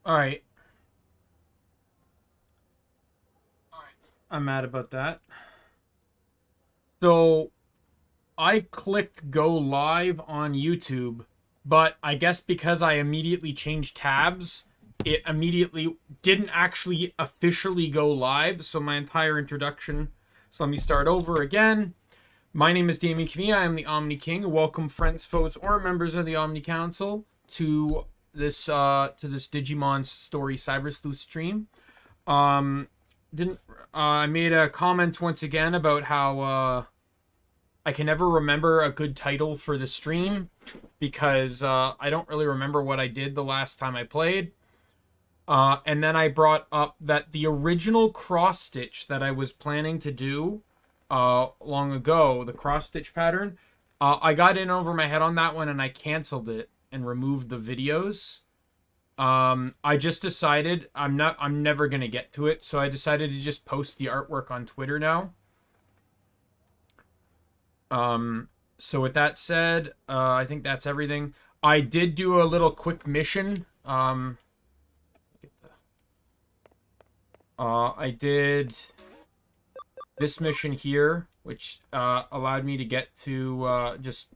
All right. I'm mad about that. So I clicked go live on YouTube, but I guess because I immediately changed tabs, it immediately didn't actually officially go live. So my entire introduction. So let me start over again. My name is Daimien Kamiya. I am the Omni King. Welcome, friends, foes, or members of the Omni Council to this Digimon story Cyber Sleuth stream. Um, didn't I made a comment once again about how I can never remember a good title for the stream because I don't really remember what I did the last time I played. And then I brought up that the original cross stitch that I was planning to do long ago, the cross stitch pattern, I got in over my head on that one and I canceled it and removed the videos. I just decided I'm never gonna get to it, so I decided to just post the artwork on Twitter now. So with that said, I think that's everything. I did do a little quick mission. I did this mission here, which allowed me to get to just.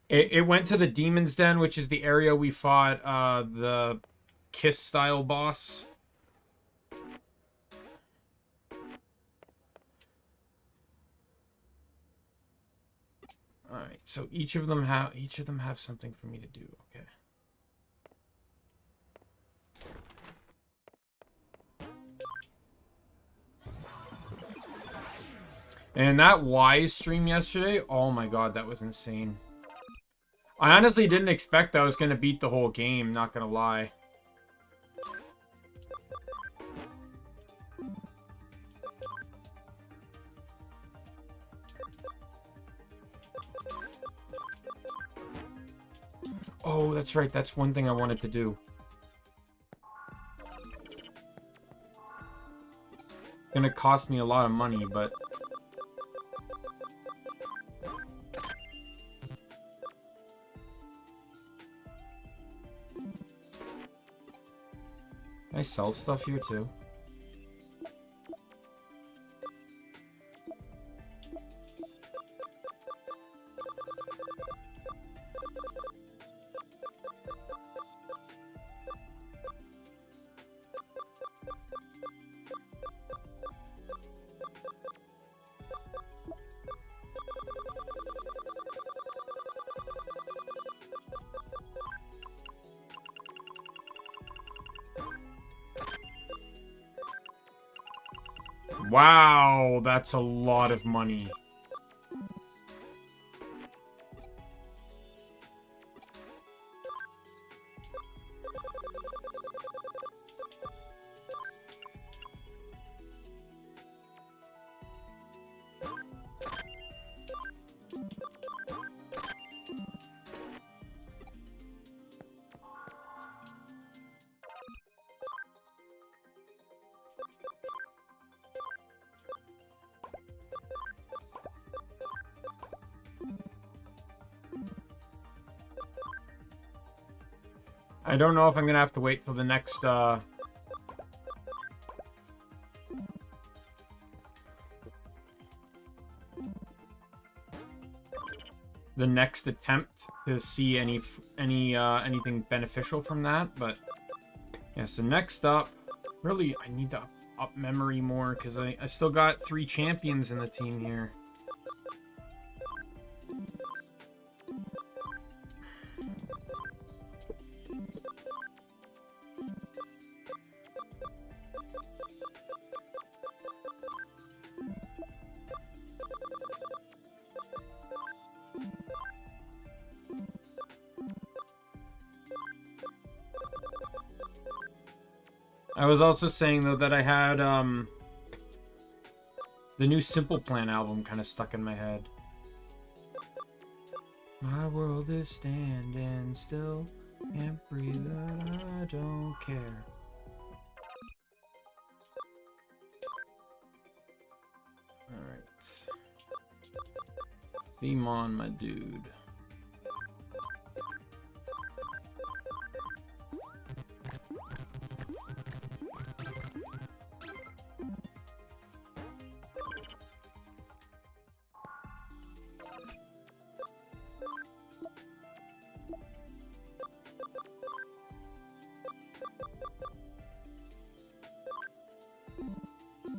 It went to the Demon's Den, which is the area we fought the Kiss style boss. All right, so each of them have something for me to do. Okay. And that Wise stream yesterday, oh my god, that was insane. I honestly didn't expect I was going to beat the whole game, not going to lie. Oh, that's right, that's one thing I wanted to do. It's going to cost me a lot of money, but... Can I sell stuff here too? Wow, that's a lot of money. I don't know if I'm gonna have to wait till the next, attempt to see anything beneficial from that, but yeah, so next up, really, I need to up memory more, because I still got 3 champions in the team here. I was also saying, though, that I had, the new Simple Plan album kind of stuck in my head. My world is standing still, can't breathe, I don't care. Alright. Beam my dude.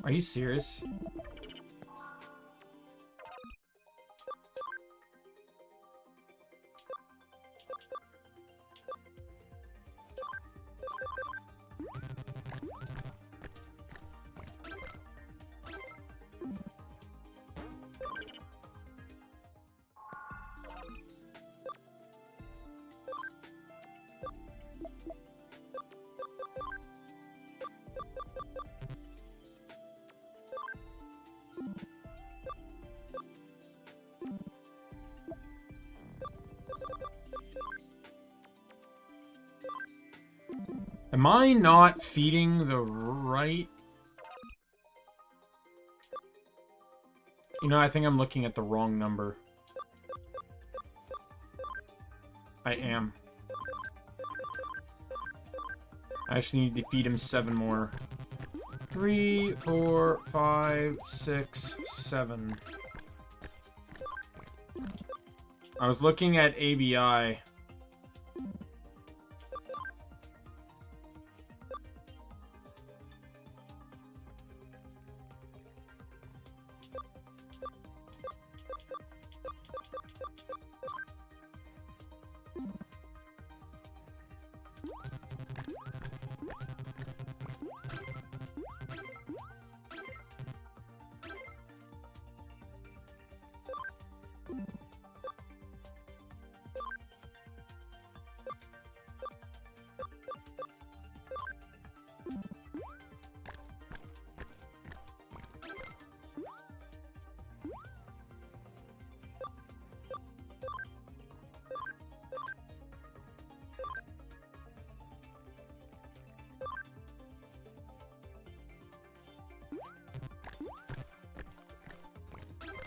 Are you serious? Am I not feeding the right... You know, I think I'm looking at the wrong number. I am. I actually need to feed him 7 more. 3, 4, 5, 6, 7. I was looking at ABI.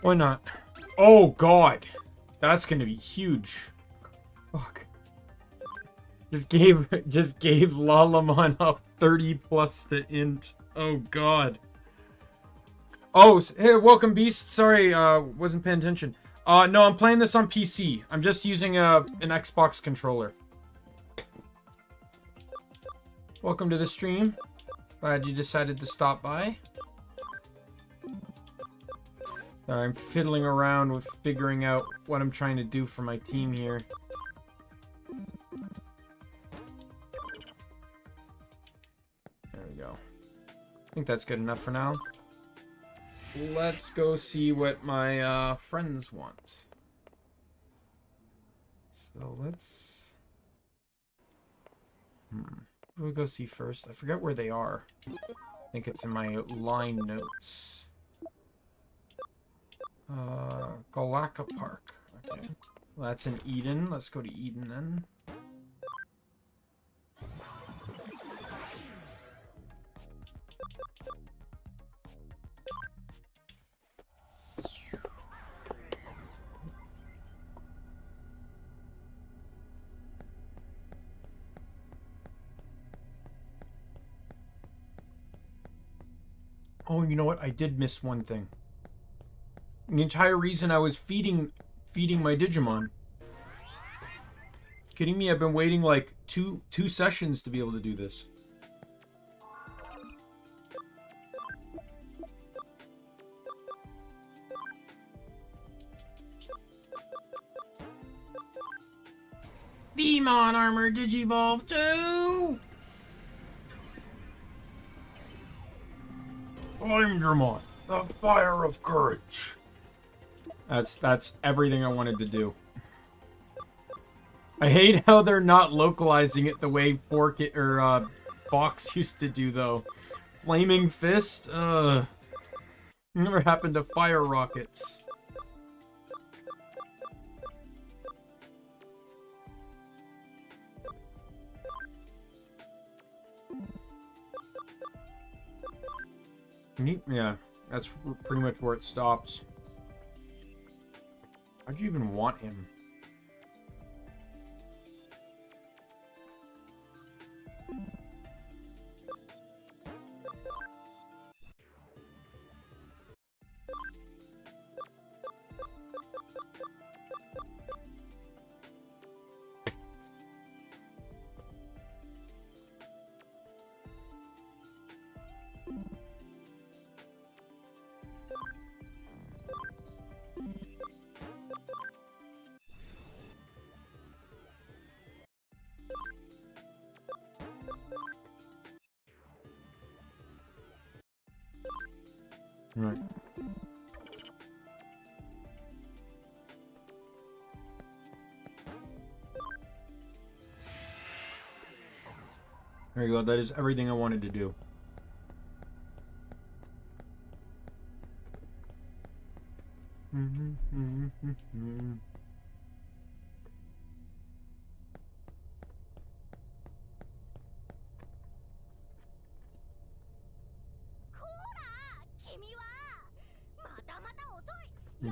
Why not? Oh god, that's gonna be huge. Fuck. Just gave Lalamon up 30 plus the int. Oh god. Oh, hey, welcome Beast. Sorry, wasn't paying attention. No, I'm playing this on PC. I'm just using an Xbox controller. Welcome to the stream. Glad you decided to stop by. I'm fiddling around with figuring out what I'm trying to do for my team here. There we go. I think that's good enough for now. Let's go see what my friends want. So let's... We'll go see first. I forget where they are. I think it's in my line notes. Galaka Park. Okay. Well, that's in Eden. Let's go to Eden then. Oh, you know what? I did miss one thing. The entire reason I was feeding my Digimon. Kidding me? I've been waiting like two sessions to be able to do this. Demon Armor Digivolved 2! Namedramon, the fire of courage. That's everything I wanted to do. I hate how they're not localizing it the way Box used to do though. Flaming Fist? Never happened to fire rockets. Yeah, that's pretty much where it stops. How'd you even want him? Right. There you go. That is everything I wanted to do.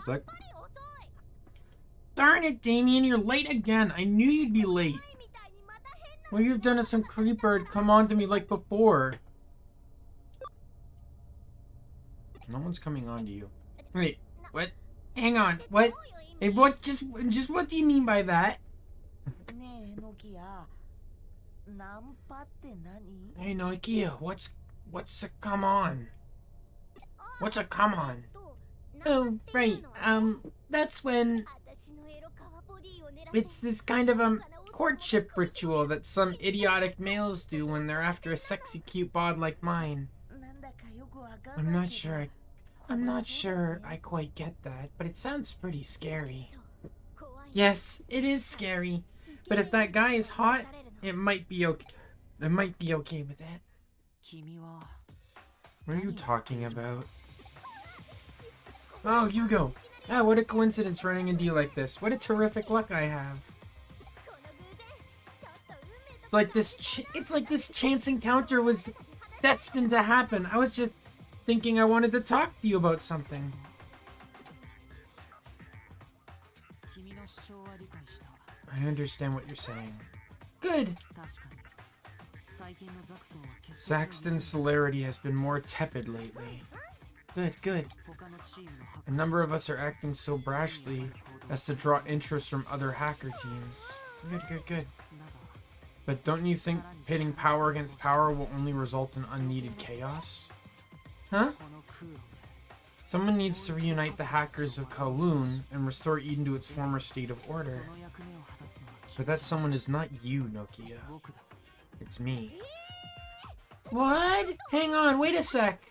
Like, darn it, Daimien, you're late again. I knew you'd be late. What you've done is some creeper had come on to me like before. No one's coming on to you. Wait, what? Hang on, what? Hey, what? Just what do you mean by that? Hey, Nokia, what's a come on? What's a come on? Oh, right. That's when it's this kind of courtship ritual that some idiotic males do when they're after a sexy cute bod like mine. I'm not sure I quite get that, but it sounds pretty scary. Yes, it is scary. But if that guy is hot, it might be okay. I might be okay with that. What are you talking about? Oh, Hugo. Ah, what a coincidence running into you like this. What a terrific luck I have. It's like this chance encounter was destined to happen. I was just thinking I wanted to talk to you about something. I understand what you're saying. Good. Saxton's celerity has been more tepid lately. Good. A number of us are acting so brashly as to draw interest from other hacker teams. Good. But don't you think pitting power against power will only result in unneeded chaos? Huh? Someone needs to reunite the hackers of Kowloon and restore Eden to its former state of order. But that someone is not you, Nokia. It's me. What? Hang on, wait a sec.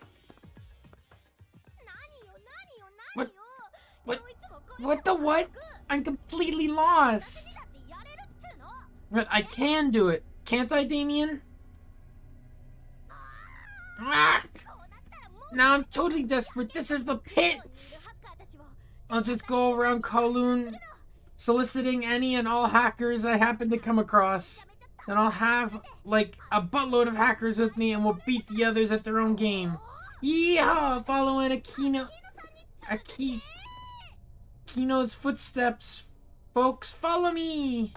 What the what? I'm completely lost. But I can do it. Can't I, Daimien? Ah! Now I'm totally desperate. This is the pits. I'll just go around Kowloon soliciting any and all hackers I happen to come across. And I'll have, like, a buttload of hackers with me and we'll beat the others at their own game. Yeehaw! Following Kino's footsteps. Folks, follow me!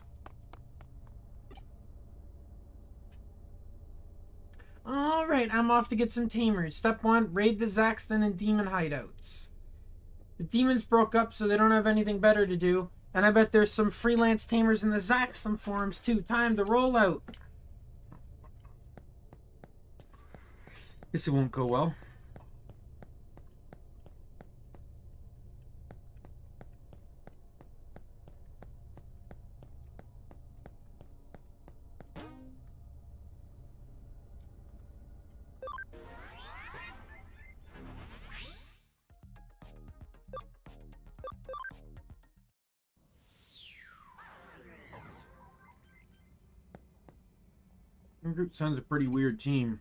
Alright, I'm off to get some tamers. Step 1, raid the Zaxton and demon hideouts. The demons broke up, so they don't have anything better to do. And I bet there's some freelance tamers in the Zaxton forums too. Time to roll out. Guess it won't go well. Your group sounds a pretty weird team.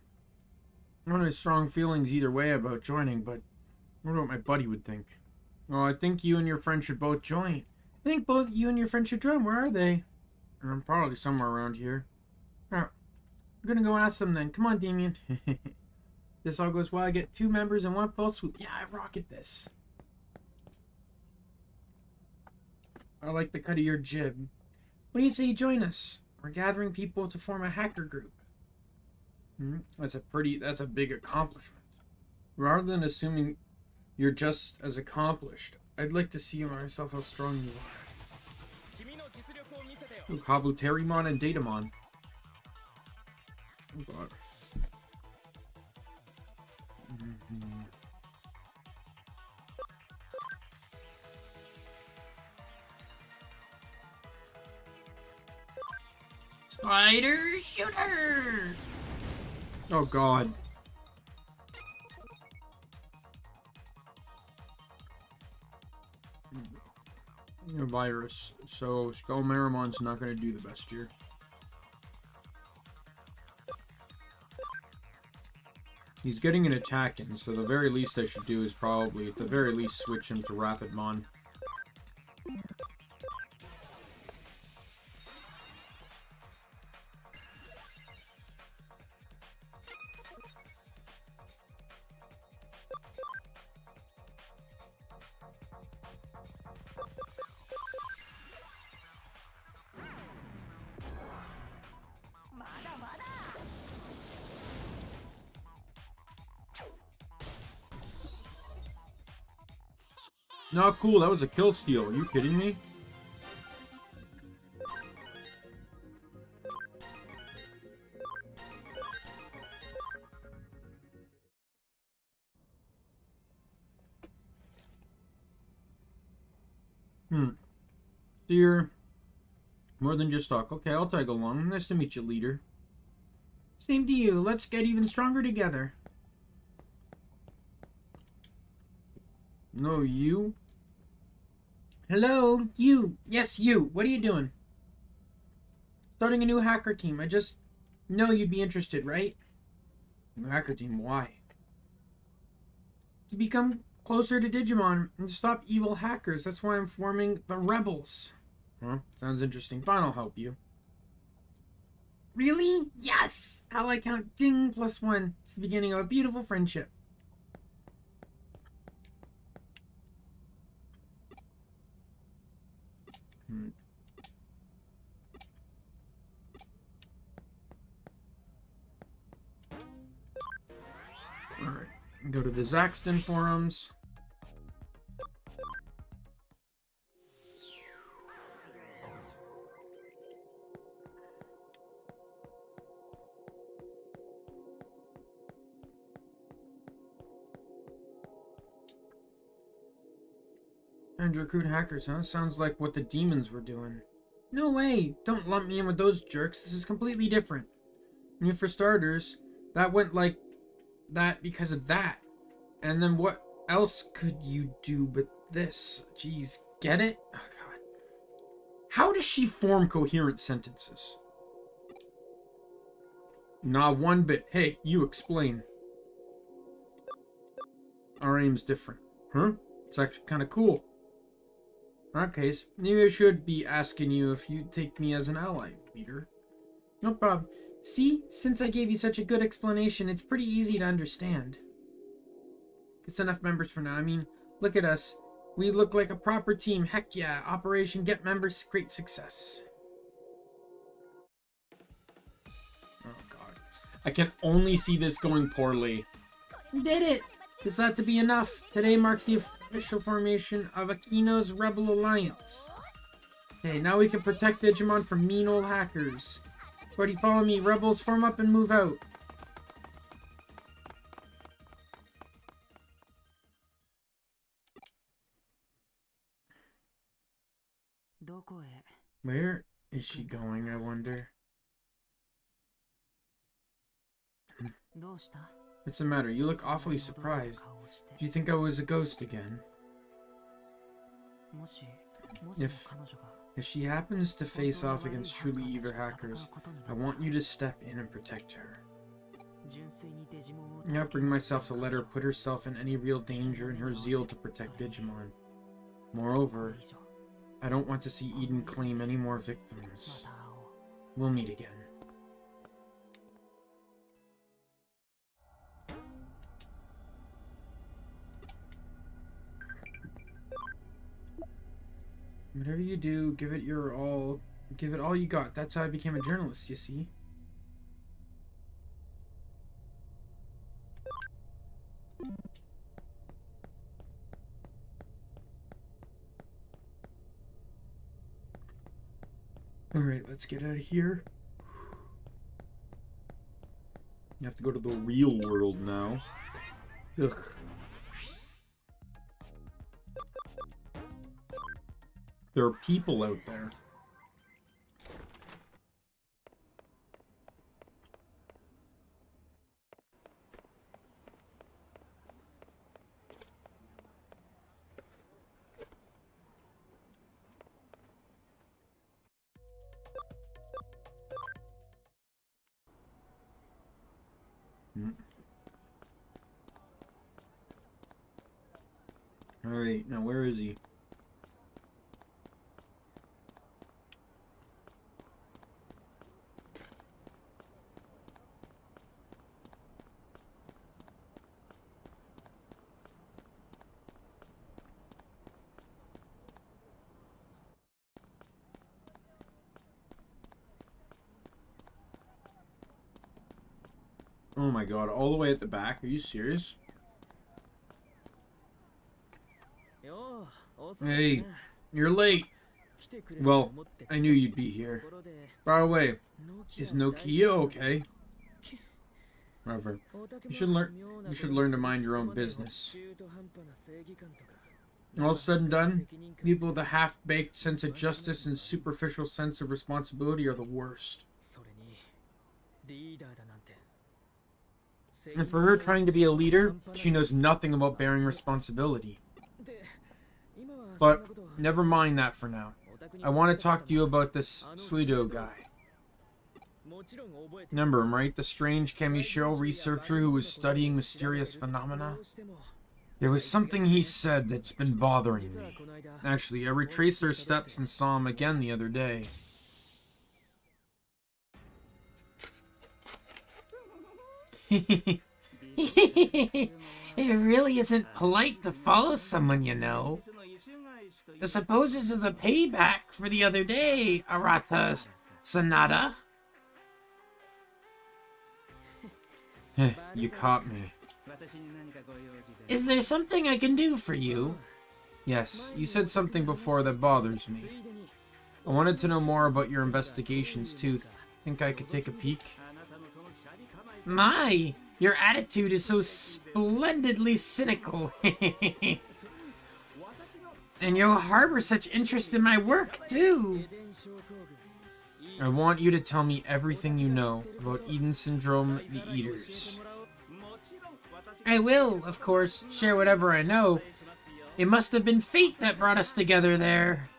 I don't have strong feelings either way about joining, but I wonder what my buddy would think. Well, I think you and your friend should both join. I think both you and your friend should join. Where are they? Probably somewhere around here. Alright, we're gonna go ask them then. Come on, Daimien. This all goes well. I get 2 members in one fell swoop. Yeah, I rocket this. I like the cut of your jib. What do you say you join us? We're gathering people to form a hacker group. That's a big accomplishment. Rather than assuming you're just as accomplished, I'd like to see myself how strong you are. Ooh, Kabuterimon and Datamon. Oh god. Spider shooter! Oh god. A virus. So Skullmeremon's not going to do the best here. He's getting an attack in, so the very least I should do is probably, at the very least, switch him to Rapidmon. Not cool, that was a kill steal. Are you kidding me? Dear. More than just talk. Okay, I'll tag along. Nice to meet you, leader. Same to you. Let's get even stronger together. No, you? Hello, you. Yes, you. What are you doing? Starting a new hacker team. I just know you'd be interested, right? New hacker team, why? To become closer to Digimon and to stop evil hackers. That's why I'm forming the Rebels. Huh? Sounds interesting. Fine, I'll help you. Really? Yes! Ally count ding +1. It's the beginning of a beautiful friendship. Alright. Go to the Zaxton forums. And recruit hackers, huh? Sounds like what the demons were doing. No way! Don't lump me in with those jerks. This is completely different. I mean, for starters, that went like that because of that. And then what else could you do but this? Jeez, get it? Oh, God. How does she form coherent sentences? Not one bit. Hey, you explain. Our aim's different. Huh? It's actually kind of cool. In that case, maybe I should be asking you if you take me as an ally, leader. No problem. See, since I gave you such a good explanation, it's pretty easy to understand. It's enough members for now. I mean, look at us. We look like a proper team. Heck yeah. Operation Get Members, great success. Oh, God. I can only see this going poorly. We did it! This ought to be enough. Today marks the official formation of Akino's Rebel Alliance. Okay, now we can protect Digimon from mean old hackers. Buddy, follow me. Rebels, form up and move out. Where is she going, I wonder? What's the matter? You look awfully surprised. Do you think I was a ghost again? If she happens to face off against truly evil hackers, I want you to step in and protect her. I can't bring myself to let her put herself in any real danger in her zeal to protect Digimon. Moreover, I don't want to see Eden claim any more victims. We'll meet again. Whatever you do, give it your all. Give it all you got. That's how I became a journalist, you see. Alright, let's get out of here. You have to go to the real world now. Ugh. There are people out there. Alright, now where is he? Oh my god, all the way at the back? Are you serious? Hey, you're late. Well, I knew you'd be here. By the way, is Nokia okay? Whatever. You should learn to mind your own business. All said and done, people with a half-baked sense of justice and superficial sense of responsibility are the worst. And for her trying to be a leader, she knows nothing about bearing responsibility. But never mind that for now. I want to talk to you about this Sleuth guy. Remember him, right? The strange Kamisho researcher who was studying mysterious phenomena? There was something he said that's been bothering me. Actually, I retraced their steps and saw him again the other day. It really isn't polite to follow someone you know. I suppose this is a payback for the other day, Arata Sanada. You caught me. Is there something I can do for you? Yes, you said something before that bothers me. I wanted to know more about your investigations too. Think I could take a peek? My, your attitude is so splendidly cynical. And you'll harbor such interest in my work, too. I want you to tell me everything you know about Eren Syndrome, the Eaters. I will, of course, share whatever I know. It must have been fate that brought us together there.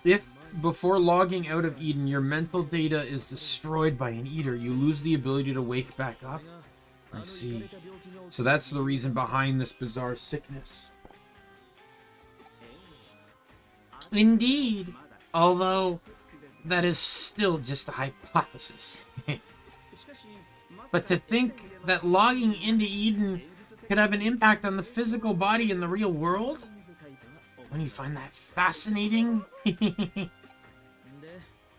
If, before logging out of Eden, your mental data is destroyed by an Eater, you lose the ability to wake back up? I see. So that's the reason behind this bizarre sickness. Indeed. Although, that is still just a hypothesis. But to think that logging into Eden could have an impact on the physical body in the real world? Don't you find that fascinating?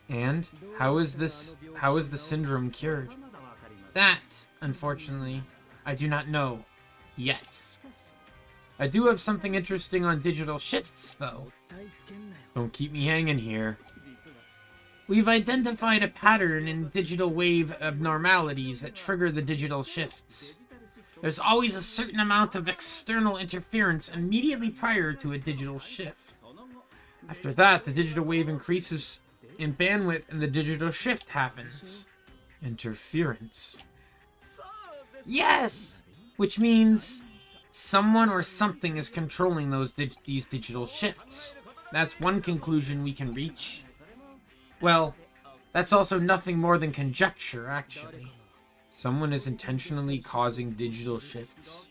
And how is the syndrome cured? That, unfortunately, I do not know yet. I do have something interesting on digital shifts, though. Don't keep me hanging here. We've identified a pattern in digital wave abnormalities that trigger the digital shifts. There's always a certain amount of external interference immediately prior to a digital shift. After that, the digital wave increases in bandwidth and the digital shift happens. Interference. Yes! Which means someone or something is controlling these digital shifts. That's one conclusion we can reach. Well, that's also nothing more than conjecture, actually. Someone is intentionally causing digital shifts.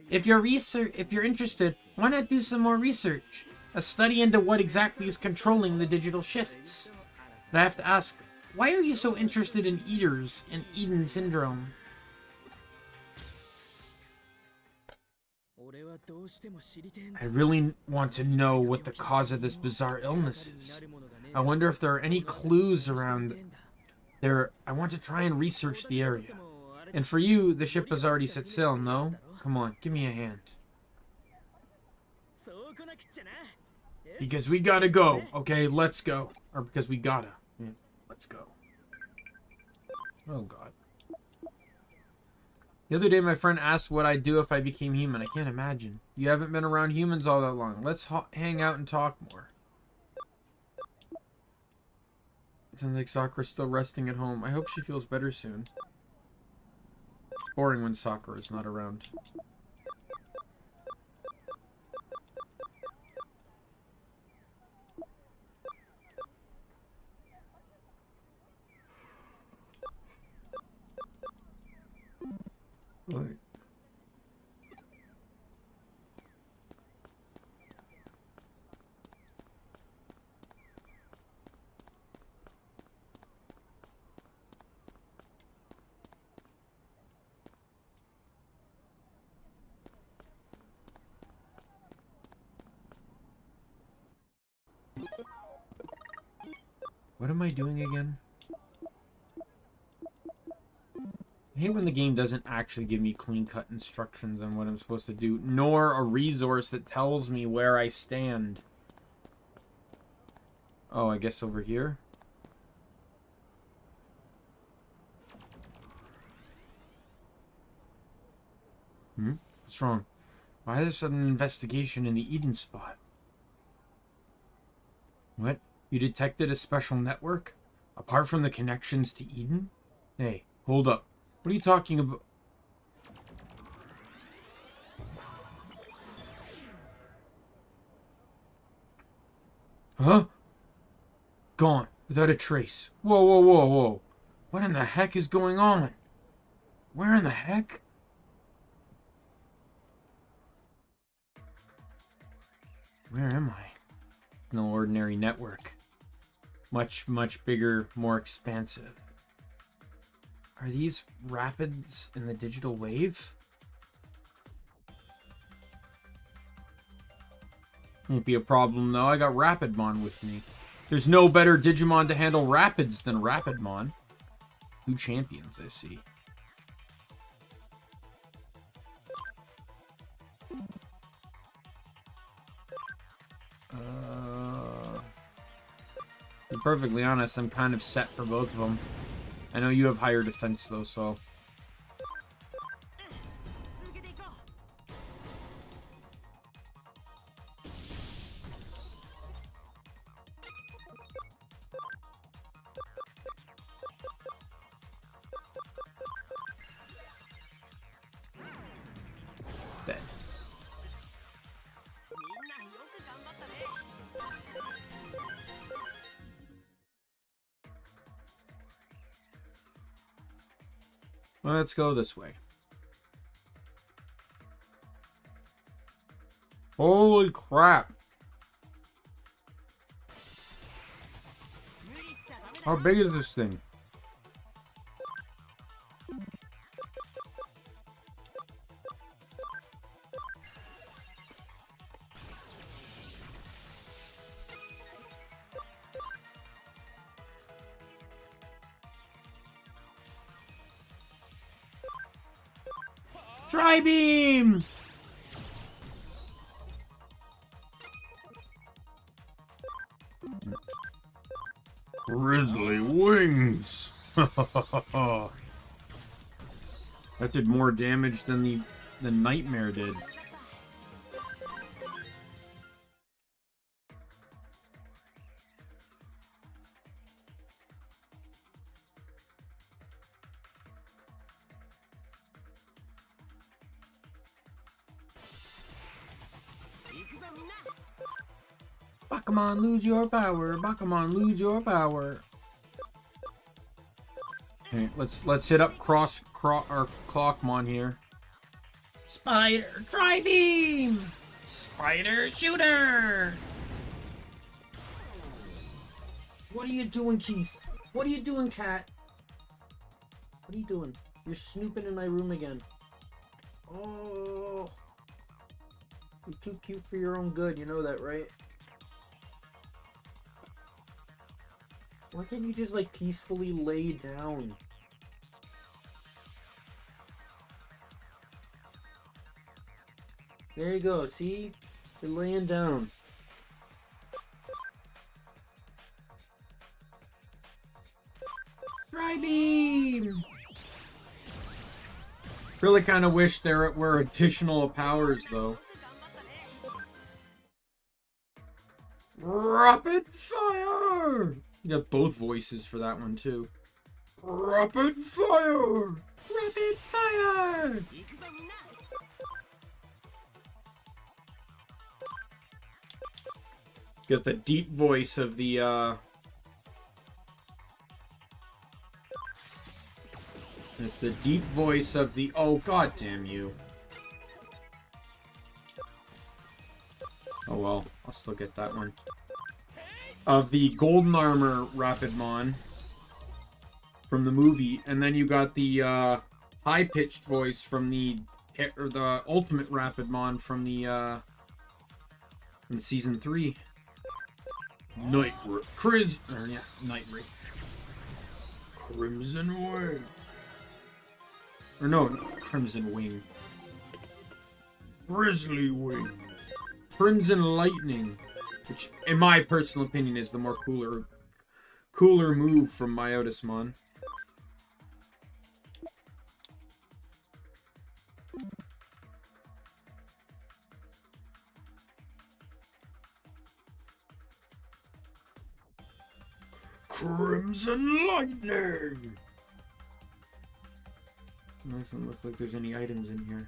If you're interested, why not do some more research? A study into what exactly is controlling the digital shifts. But I have to ask, why are you so interested in Eaters and Eren Syndrome? I really want to know what the cause of this bizarre illness is. I wonder if there are any clues around there. I want to try and research the area. And for you, the ship has already set sail, no? Come on, give me a hand. Because we gotta go, okay? Let's go. Or because we gotta. Yeah, let's go. Oh, God. The other day, my friend asked what I'd do if I became human. I can't imagine. You haven't been around humans all that long. Let's hang out and talk more. Sounds like Sakura's still resting at home. I hope she feels better soon. It's boring when Sakura is not around. What? What am I doing again? I hate when the game doesn't actually give me clean-cut instructions on what I'm supposed to do, nor a resource that tells me where I stand. Oh, I guess over here? What's wrong? Why is there an investigation in the Eden spot? What? You detected a special network? Apart from the connections to Eden? Hey, hold up. What are you talking about? Huh? Gone. Without a trace. Whoa, whoa, whoa, whoa. What in the heck is going on? Where in the heck? Where am I? No ordinary network. Much, much bigger, more expansive. Are these rapids in the digital wave? Won't be a problem though, I got Rapidmon with me. There's no better Digimon to handle rapids than Rapidmon. 2 champions, I see. To be perfectly honest, I'm kind of set for both of them. I know you have higher defense though, so... Dead. Let's go this way. Holy crap. How big is this thing? Tri-beam! Grizzly wings! That did more damage than the nightmare did. Bakuman, lose your power. Bakuman, lose your power. Okay, let's hit up our Clockmon here. Spider Tri-beam! Spider shooter! What are you doing, Keith? What are you doing, cat? What are you doing? You're snooping in my room again. Oh, you're too cute for your own good. You know that, right? Why can't you just, like, peacefully lay down? There you go, see? You're laying down. Tri-beam! Really kind of wish there were additional powers, though. Rapid fire! You got both voices for that one, too. Rapid fire! Rapid fire! Got the deep voice of the, It's the deep voice of the... Oh, god damn you. Oh well, I'll still get that one. Of the golden armor Rapidmon from the movie, and then you got the high-pitched voice from the ultimate Rapidmon from the from season 3. Night Crimson Wing. Or no, Crimson Wing. Grizzly Wing. Crimson Lightning, which, in my personal opinion, is the more cooler move from Myotismon. Crimson Lightning! Doesn't look like there's any items in here.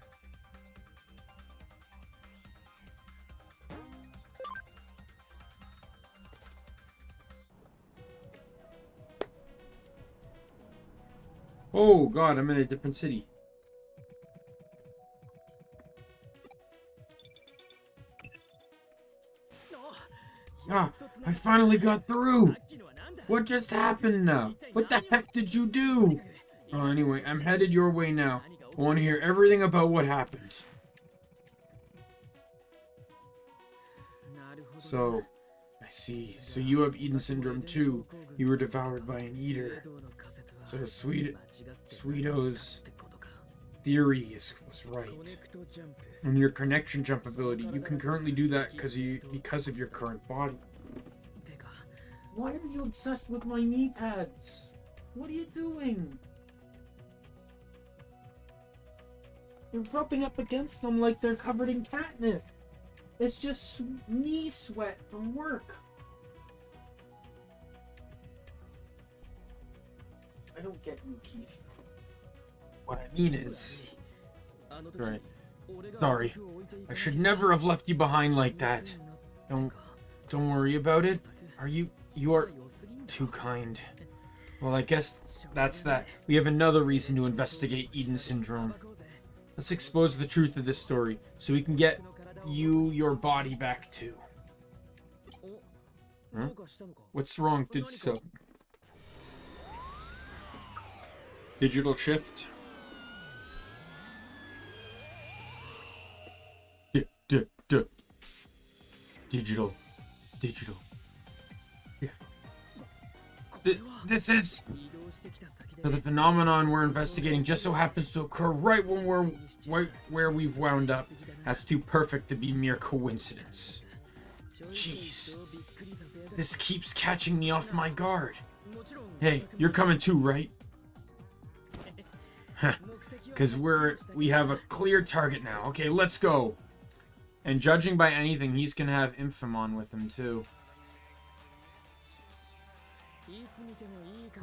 Oh god, I'm in a different city. Ah, I finally got through! What just happened now? What the heck did you do? Oh, anyway, I'm headed your way now. I want to hear everything about what happened. So, I see. So you have Eren Syndrome too. You were devoured by an eater. So Sweeto's theory was right. And your connection jump ability, you can currently do that because of your current body. Why are you obsessed with my knee pads? What are you doing? You're rubbing up against them like they're covered in catnip. It's just knee sweat from work. I don't get you, Keith. What I mean is... Right. Sorry. I should never have left you behind like that. Don't worry about it. You are too kind. Well, I guess that's that. We have another reason to investigate Eren Syndrome. Let's expose the truth of this story, so we can get your body back too. Huh? What's wrong, Digital shift? Digital. Yeah. This is... So the phenomenon we're investigating just so happens to occur right when we're where we've wound up. That's too perfect to be mere coincidence. Jeez. This keeps catching me off my guard. Hey, you're coming too, right? Because we have a clear target now. Okay, let's go. And judging by anything, he's gonna have Infamon with him too.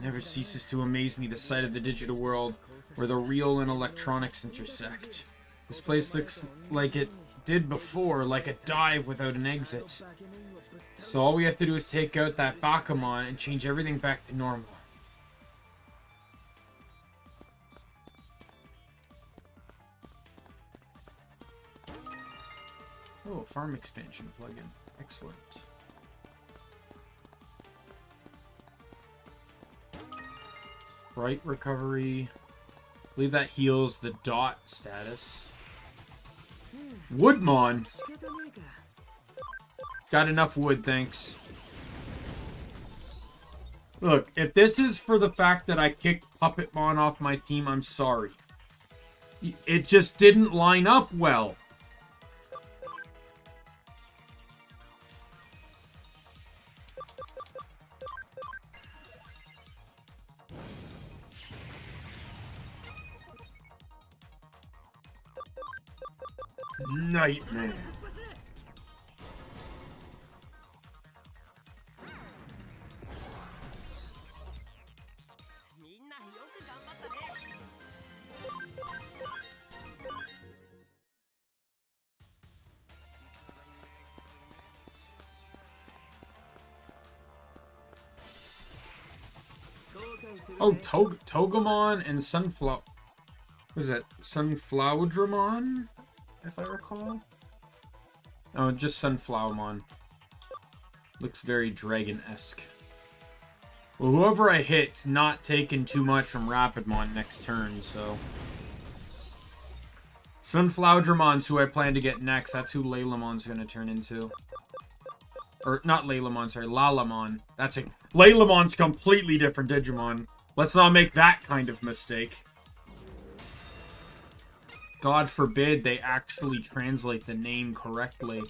Never ceases to amaze me the sight of the digital world, where the real and electronics intersect. This place looks like it did before, like a dive without an exit. So all we have to do is take out that Backseat and change everything back to normal. Oh, farm expansion plugin. Excellent. Sprite recovery. I believe that heals the dot status. Woodmon! Got enough wood, thanks. Look, if this is for the fact that I kicked Puppetmon off my team, I'm sorry. It just didn't line up well. Nightmare. Oh, Togemon and Sunflower. What is that? Sunflowermon, if I recall. Oh, just Sunflowermon. Looks very dragon-esque. Well, whoever I hit's not taking too much from Rapidmon next turn, so... Sunflowermon's who I plan to get next. That's who Laylamon's gonna turn into. Or, not Laylamon, sorry, Lalamon. That's a... Laylamon's completely different Digimon. Let's not make that kind of mistake. God forbid they actually translate the name correctly.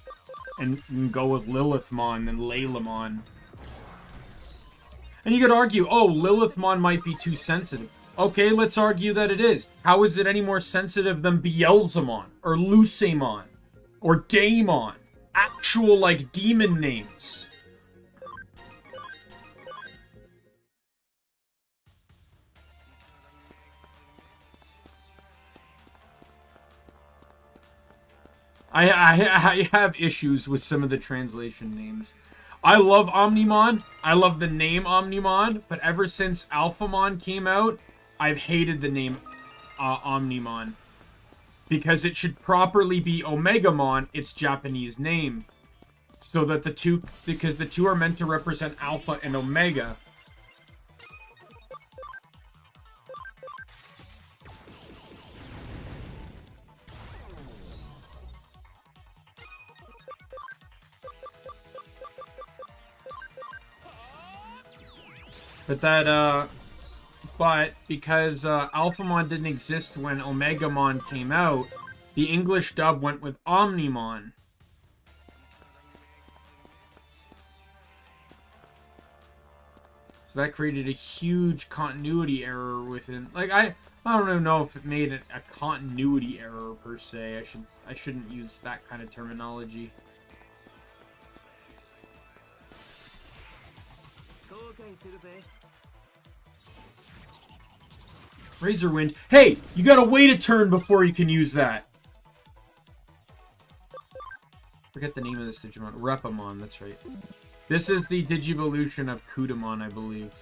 And go with Lilithmon and Laylamon. And you could argue, oh, Lilithmon might be too sensitive. Okay, let's argue that it is. How is it any more sensitive than Beelzemon? Or Lucemon? Or Daimon? Actual, like, demon names. I have issues with some of the translation names. I love Omnimon. I love the name Omnimon. But ever since Alphamon came out, I've hated the name Omnimon. Because it should properly be Omegamon, its Japanese name. So that the two... Because the two are meant to represent Alpha and Omega. But because Alphamon didn't exist when Omegamon came out, the English dub went with Omnimon. So that created a huge continuity error within... Like, I don't even know if it made a continuity error, per se. I shouldn't use that kind of terminology. Razor Wind. Hey, you gotta wait a turn before you can use that. Forget the name of this Digimon. Rapidmon, that's right. This is the Digivolution of Kudamon, I believe.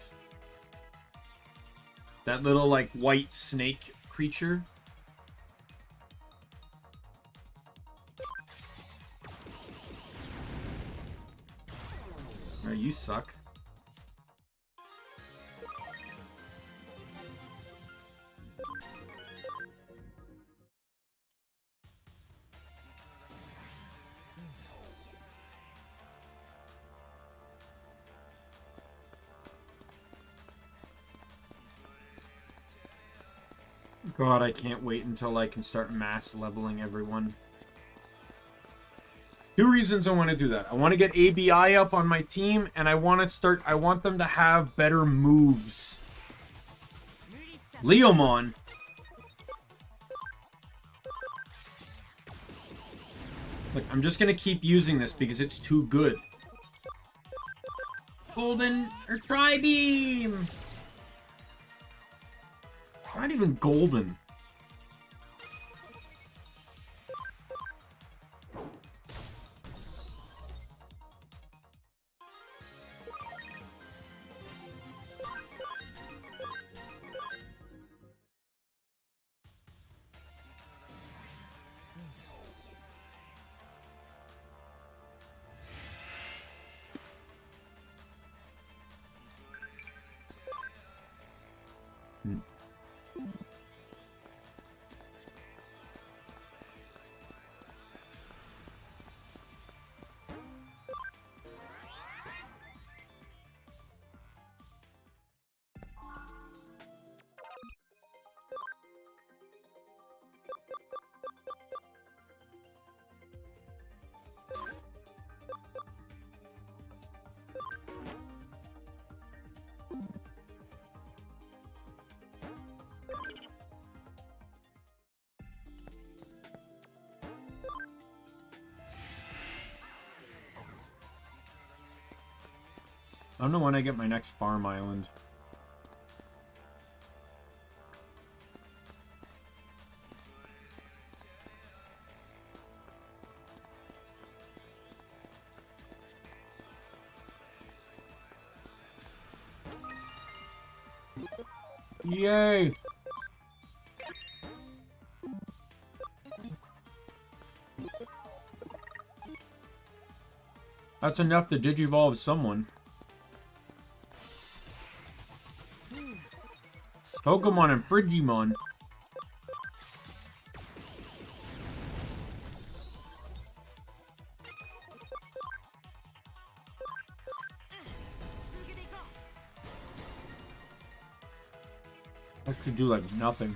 That little, like, white snake creature. Oh, you suck. God, I can't wait until I can start mass leveling everyone. Two reasons I want to do that. I want to get ABI up on my team, and I want them to have better moves. Leomon. Look, I'm just going to keep using this because it's too good. Golden or Tri-Beam! Not even golden. I don't know when I get my next farm island. Yay! That's enough to Digivolve someone. Pokemon and Frigimon. I could do like nothing.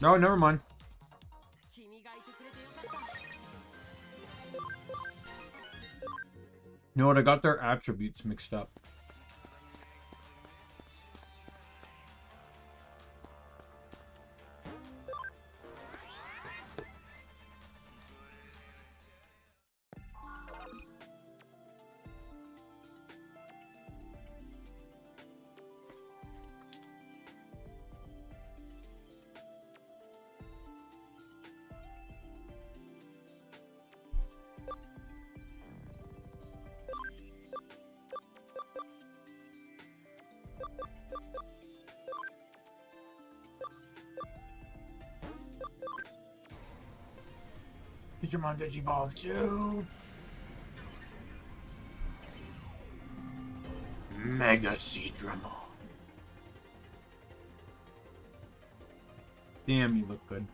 No, never mind. You know what? I got their attributes mixed up. Digimon Digivolved 2. Mega Seadramon. Damn, you look good.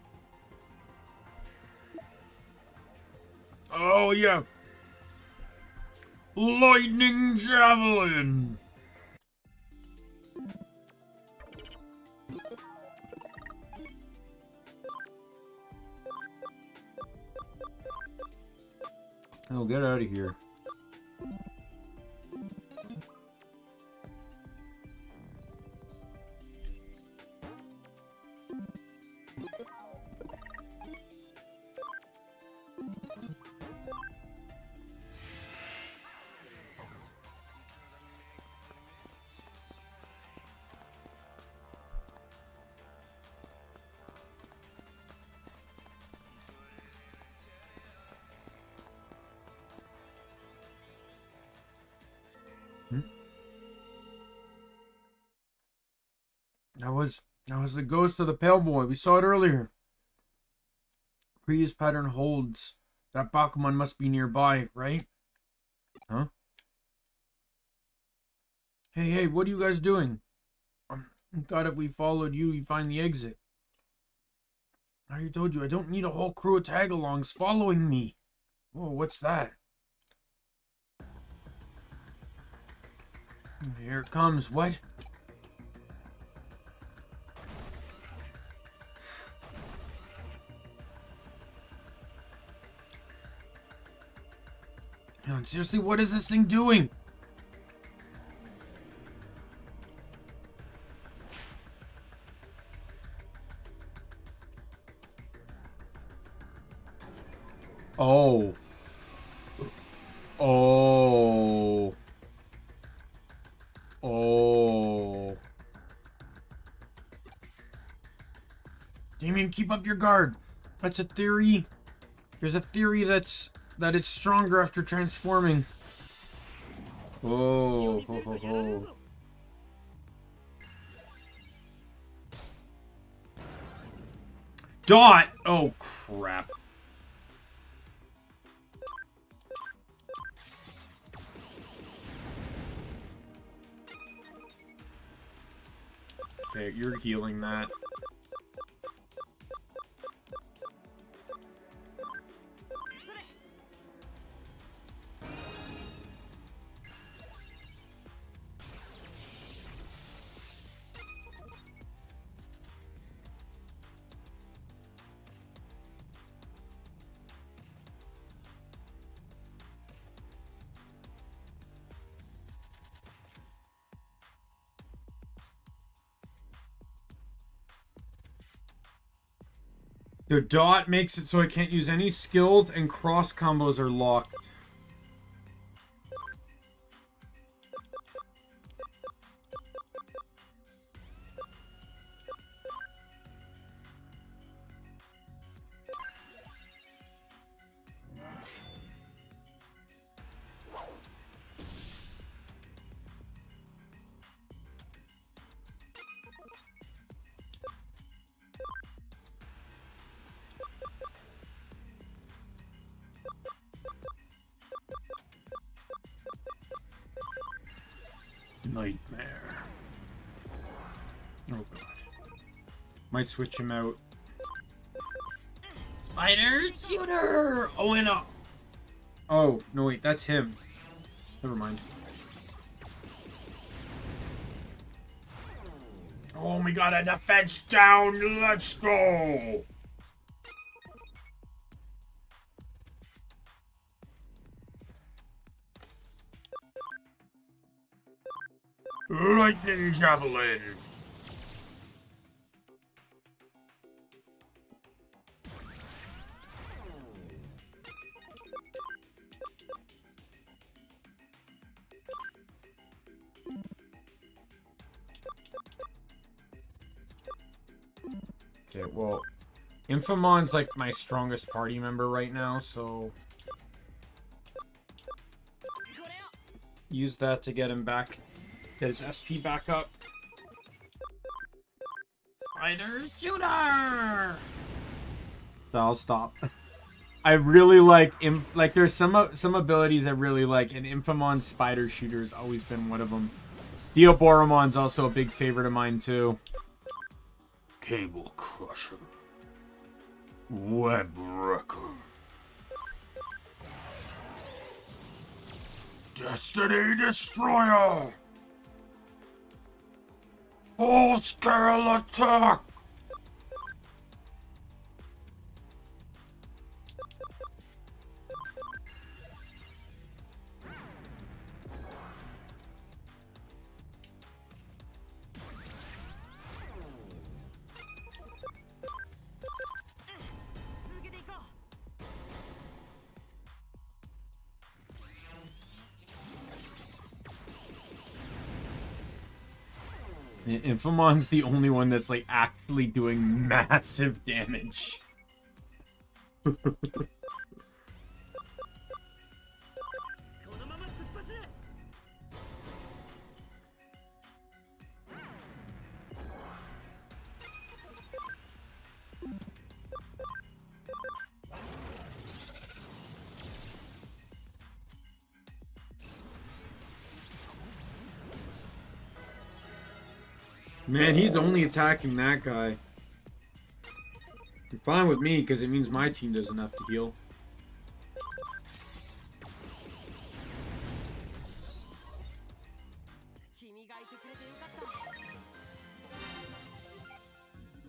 Oh, yeah. Lightning Javelin. Oh, get out of here. That was the ghost of the pale boy. We saw it earlier. Previous pattern holds. That Pokemon must be nearby, right? Huh? Hey, what are you guys doing? I thought if we followed you, we'd find the exit. I already told you, I don't need a whole crew of tag-alongs following me. Whoa, what's that? Here it comes. What? No, seriously, what is this thing doing? Oh. Oh. Oh. Daimien, keep up your guard. That's a theory. There's a theory that it's stronger after transforming. Oh, ho, ho, ho. Dot! Oh, crap. Okay, you're healing that. The dot makes it so I can't use any skills and cross combos are locked. Nightmare. Oh god. Might switch him out. Spider shooter! Oh, and up. Oh, no wait, that's him. Never mind. Oh, we got a defense down. Let's go. Lightning javelin. Okay, well, Infamon's like my strongest party member right now, so use that to get him back, get his SP back up. Spider shooter! I'll stop. I really like there's some abilities I really like, and Infamon's spider shooter has always been one of them. Diaboromon's also a big favorite of mine too. Cable crusher. Web wrecker. Destiny destroyer. Full scale attack. Infamon's the only one that's like actually doing massive damage. Man, he's only attacking that guy. You're fine with me, because it means my team doesn't have to heal.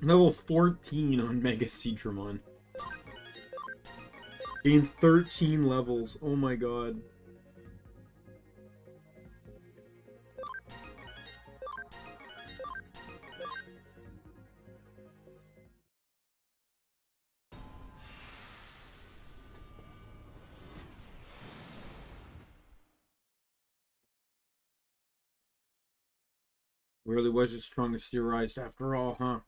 Level 14 on Mega Seadramon. Gain 13 levels. Oh my god. Really was the strongest theorized after all, huh?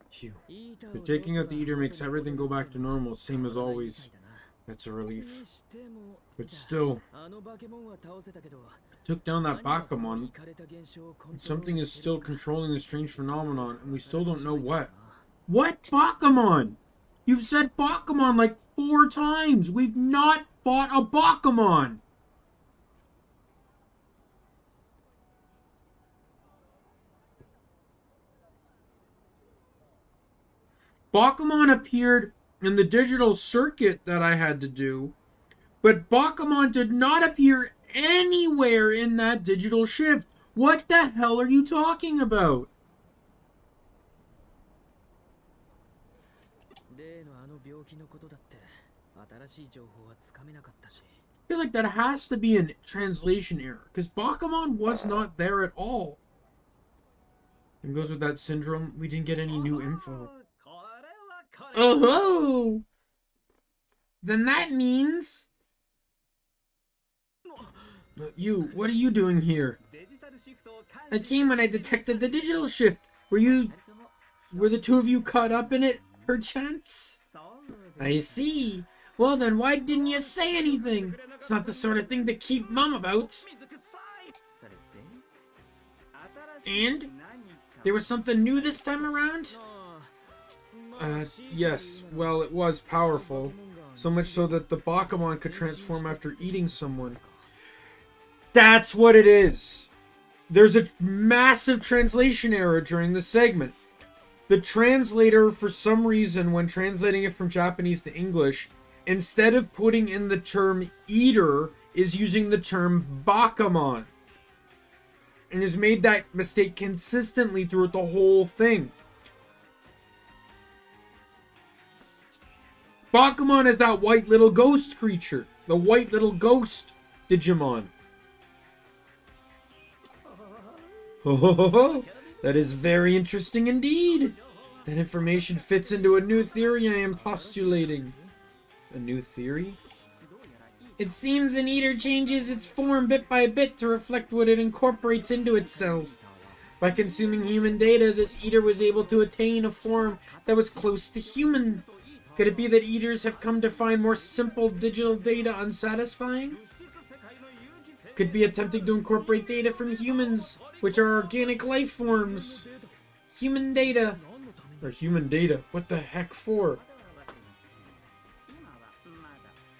Phew. But taking out the Eater makes everything go back to normal, same as always. That's a relief. But still, took down that Backseat. Something is still controlling the strange phenomenon, and we still don't know what. What Backseat? You've said Backseat like 4 times. We've not fought a Backseat. Backseat appeared in the digital circuit that I had to do, but Backseat did not appear anywhere in that digital shift. What the hell are you talking about? I feel like that has to be a translation error, because Backseat was not there at all. And goes with that syndrome, we didn't get any new info. Oh-ho! Then that means... You, what are you doing here? I came when I detected the digital shift. Were the two of you caught up in it, perchance? I see. Well then, why didn't you say anything? It's not the sort of thing to keep mum about. And? There was something new this time around? Yes. Well, it was powerful. So much so that the Bakuman could transform after eating someone. That's what it is! There's a massive translation error during the segment. The translator, for some reason, when translating it from Japanese to English, instead of putting in the term eater, is using the term Bakuman. And has made that mistake consistently throughout the whole thing. Bakuman is that white little ghost creature. The white little ghost Digimon. Oh, that is very interesting indeed. That information fits into a new theory I am postulating. A new theory? It seems an eater changes its form bit by bit to reflect what it incorporates into itself. By consuming human data, this eater was able to attain a form that was close to human. Could it be that eaters have come to find more simple digital data unsatisfying? Could be attempting to incorporate data from humans, which are organic life forms. Human data. Or human data. What the heck for?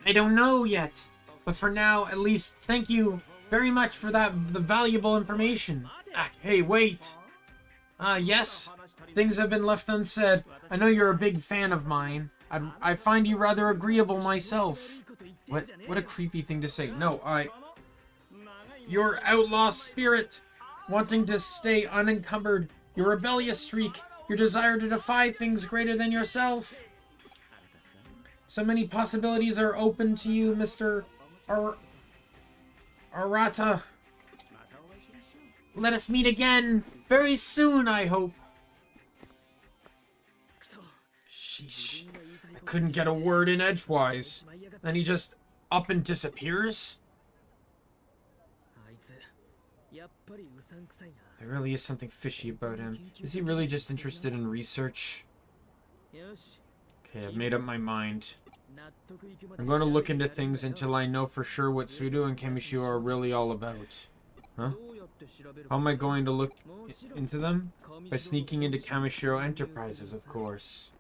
I don't know yet. But for now, at least, thank you very much for the valuable information. Hey, wait. Yes. Things have been left unsaid. I know you're a big fan of mine. I find you rather agreeable myself. What a creepy thing to say. No, your outlaw spirit, wanting to stay unencumbered, your rebellious streak, your desire to defy things greater than yourself. So many possibilities are open to you, Mr. Arata. Let us meet again very soon, I hope. Sheesh. I couldn't get a word in edgewise. Then he just up and disappears? There really is something fishy about him. Is he really just interested in research? Okay, I've made up my mind. I'm going to look into things until I know for sure what Sudo and Kamishiro are really all about. Huh? How am I going to look into them? By sneaking into Kamishiro Enterprises, of course.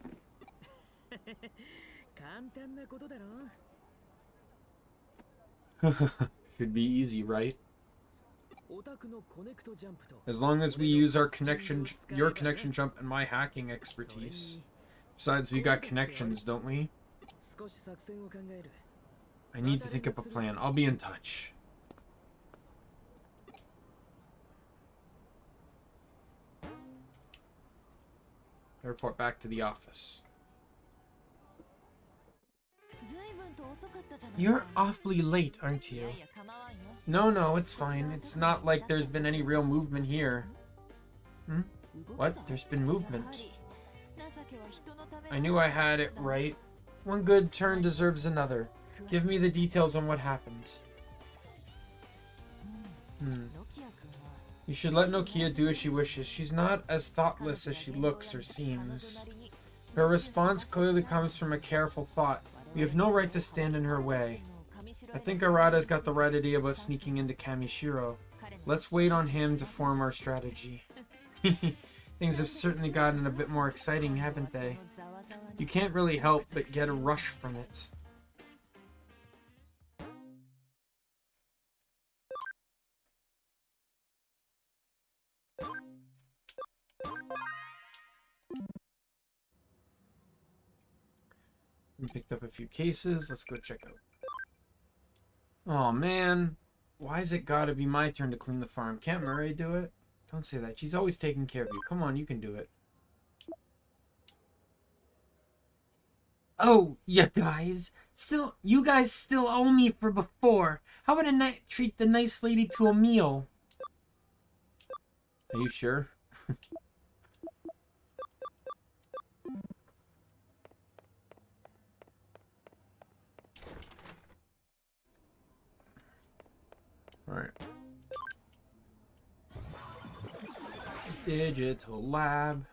Should be easy, right? As long as we use our your connection jump and my hacking expertise. Besides, we got connections, don't we? I need to think up a plan. I'll be in touch. I report back to the office. You're awfully late, aren't you? No, it's fine. It's not like there's been any real movement here. Hmm? What? There's been movement. I knew I had it right. One good turn deserves another. Give me the details on what happened. You should let Nokia do as she wishes. She's not as thoughtless as she looks or seems. Her response clearly comes from a careful thought. We have no right to stand in her way. I think Arata's got the right idea about sneaking into Kamishiro. Let's wait on him to form our strategy. Things have certainly gotten a bit more exciting, haven't they? You can't really help but get a rush from it. We picked up a few cases. Let's go check out. Oh man, why has it gotta be my turn to clean the farm? Can't Murray do it? Don't say that. She's always taking care of you. Come on, you can do it. Oh, you guys. You guys still owe me for before. How would I treat the nice lady to a meal? Are you sure? Alright. Digital lab.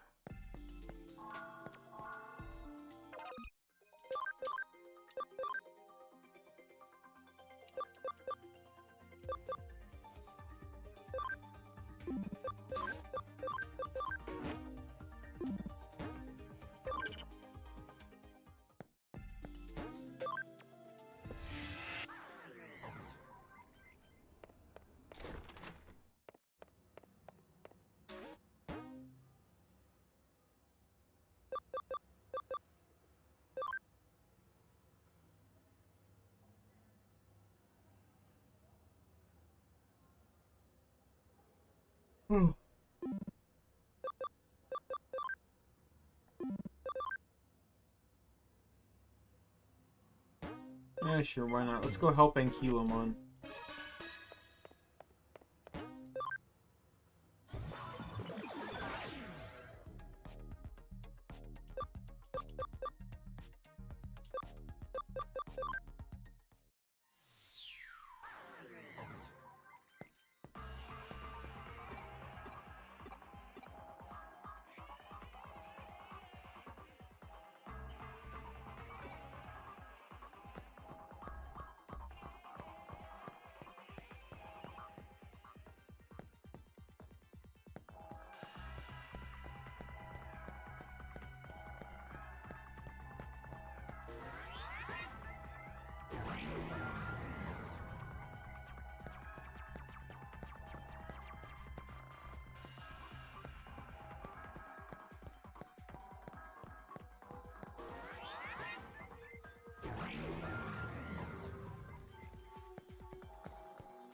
Yeah, sure, why not? Let's go help Ankylomon.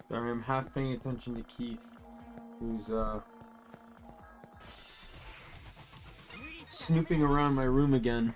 Sorry, I'm half paying attention to Keith, who's snooping around my room again.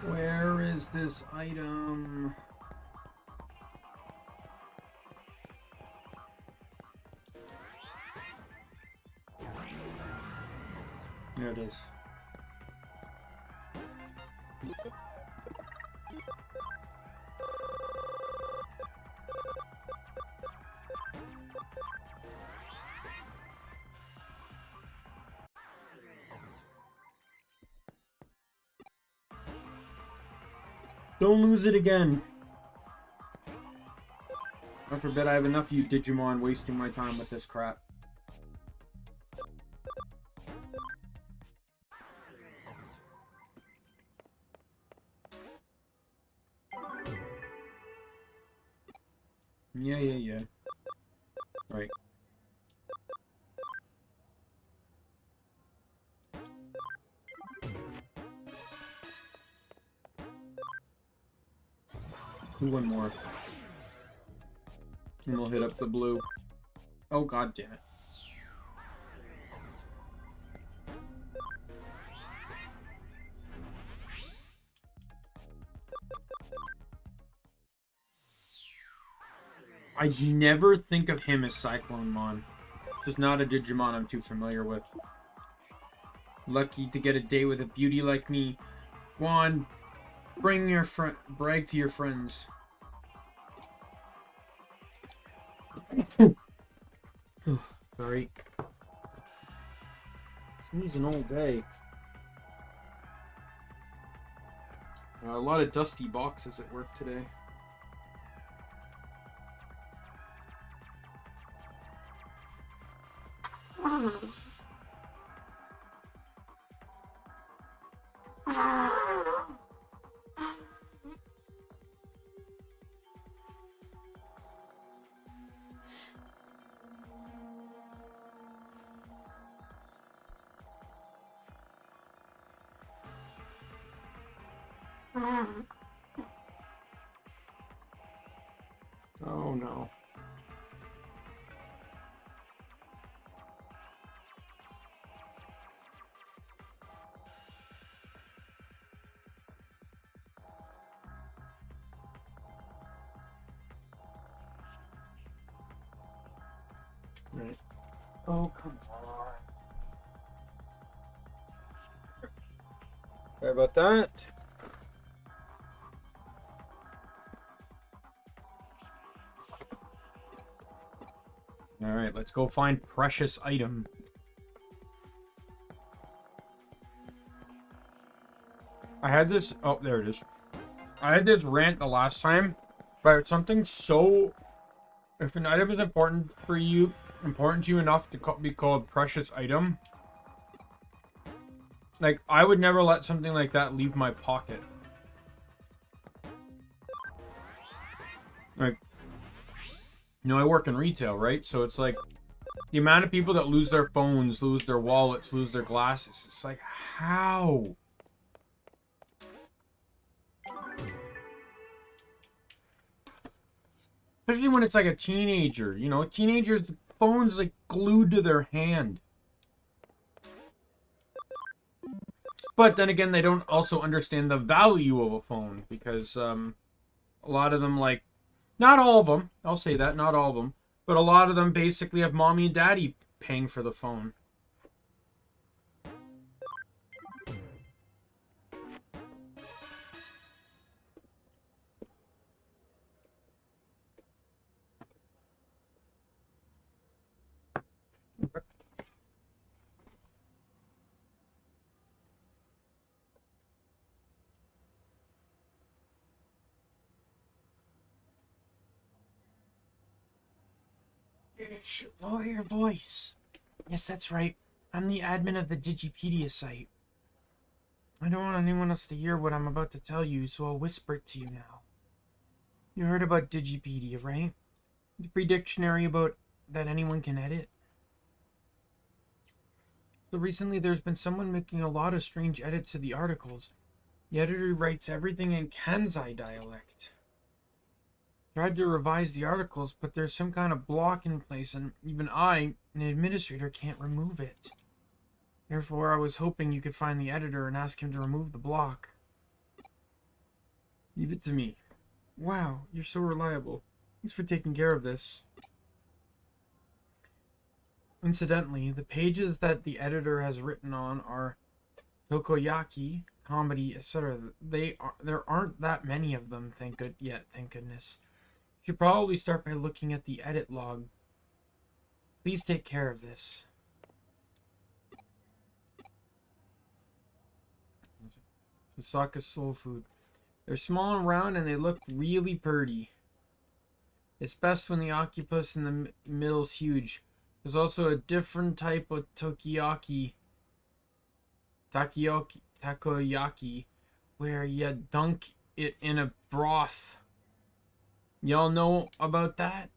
Where is this item? There it is. Don't lose it again. God forbid I have enough of you Digimon wasting my time with this crap. Yeah. Right. One more. And we'll hit up the blue. Oh, god damn it. I never think of him as Cyclonemon. Just not a Digimon I'm too familiar with. Lucky to get a day with a beauty like me. Go on, bring your brag to your friends. Sorry. Sneezing all day. A lot of dusty boxes at work today. Oh no. Right. Oh, come on. Sorry about that. Alright, let's go find precious item. I had this... Oh, there it is. I had this rant the last time, but it's something so... If an item is important for you, important to you enough to be called precious item, like, I would never let something like that leave my pocket. Like, you know, I work in retail, right? So it's like, the amount of people that lose their phones, lose their wallets, lose their glasses, it's like, how? Especially when it's like a teenager, you know, teenagers, the phone's like glued to their hand. But then again, they don't also understand the value of a phone because a lot of them, like, not all of them, I'll say that, not all of them, but a lot of them basically have mommy and daddy paying for the phone. Lower your voice. Yes, that's right. I'm the admin of the Digipedia site. I don't want anyone else to hear what I'm about to tell you, so I'll whisper it to you now. You heard about Digipedia, right? The free dictionary about that anyone can edit. So recently there's been someone making a lot of strange edits to the articles. The editor writes everything in Kansai dialect. Tried to revise the articles, but there's some kind of block in place, and even I, an administrator, can't remove it. Therefore, I was hoping you could find the editor and ask him to remove the block. Leave it to me. Wow, you're so reliable. Thanks for taking care of this. Incidentally, the pages that the editor has written on are Tokoyaki, comedy, etc. There aren't that many of them, thank goodness. You should probably start by looking at the edit log. Please take care of this. Osaka soul food. They're small and round and they look really pretty. It's best when the octopus in the middle's huge. There's also a different type of takoyaki, where you dunk it in a broth. Y'all know about that?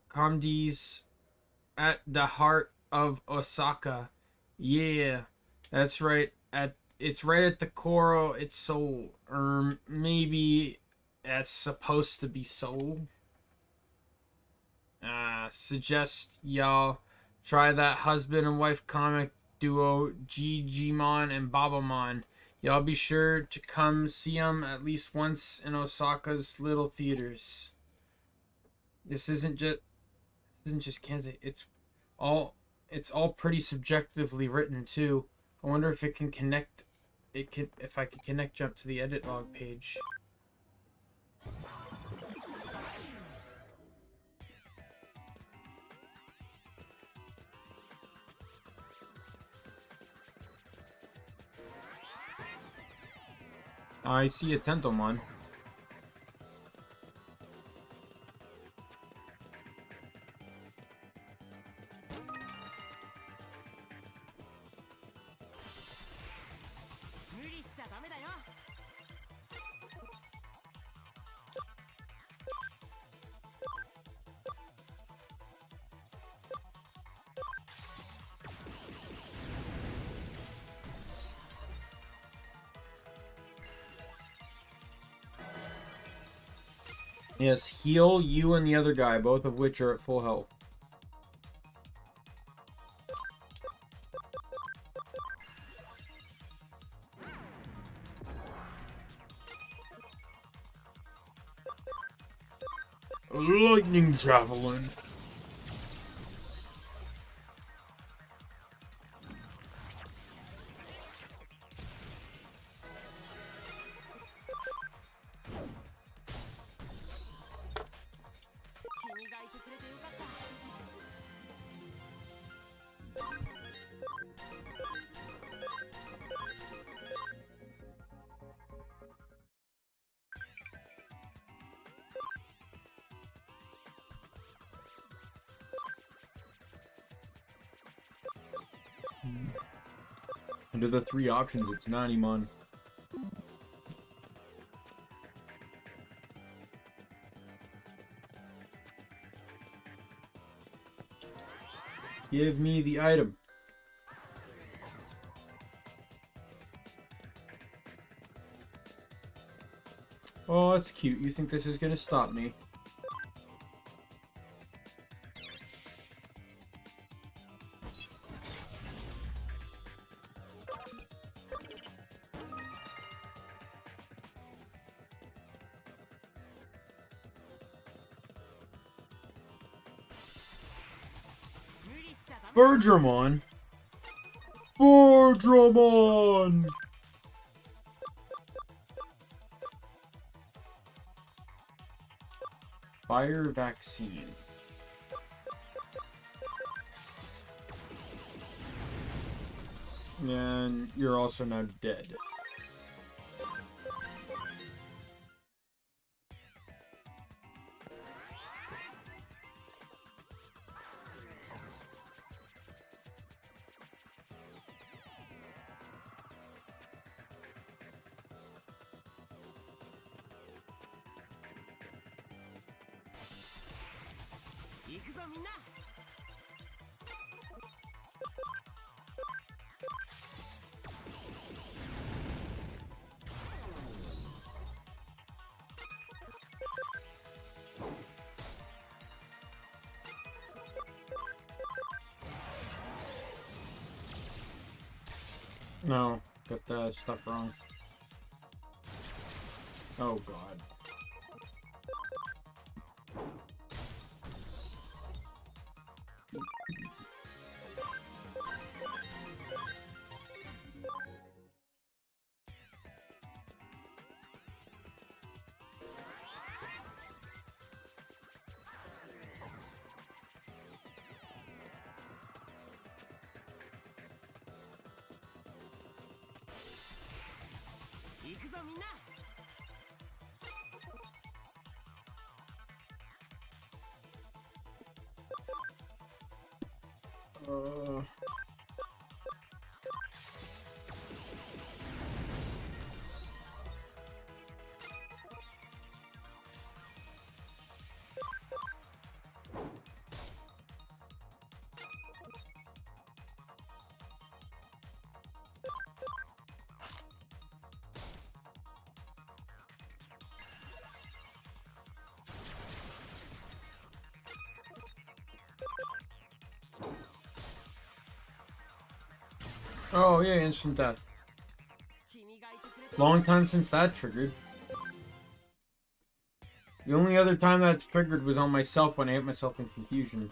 Comedies at the heart of Osaka. Yeah, that's right. It's right at the core. It's soul, or maybe it's supposed to be soul. Suggest y'all try that husband and wife comic duo Digimon and Babamon. Y'all be sure to come see them at least once in Osaka's little theaters. This isn't just Kansai. It's all pretty subjectively written too. I wonder if it can connect. If I could connect you up to the edit log page. I see a Tentomon. Yes, heal you and the other guy, both of which are at full health. Lightning Javelin. Under the three options, it's Nanimon. Give me the item. Oh, that's cute. You think this is gonna stop me? Birdramon? Birdramon! Fire vaccine. And you're also now dead. No, got the stuff wrong. Oh god. Oh yeah, instant death. Long time since that triggered. The only other time that's triggered was on myself when I hit myself in confusion.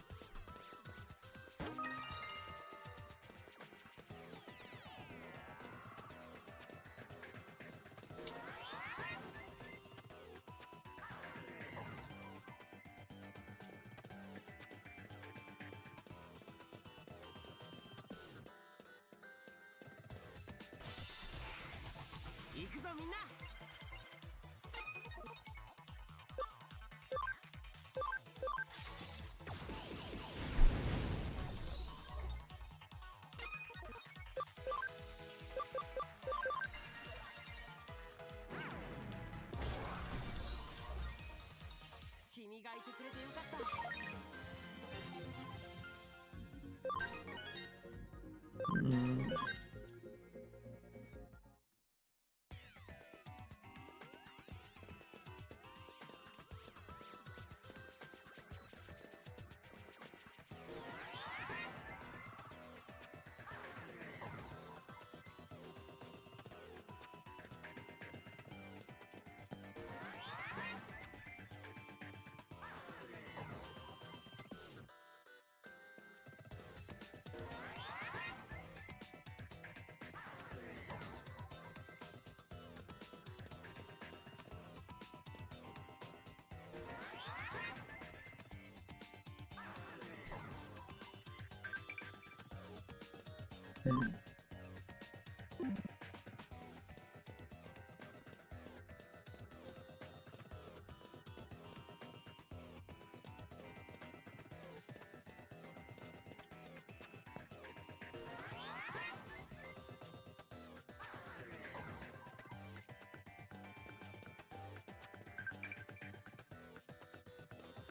Hmm.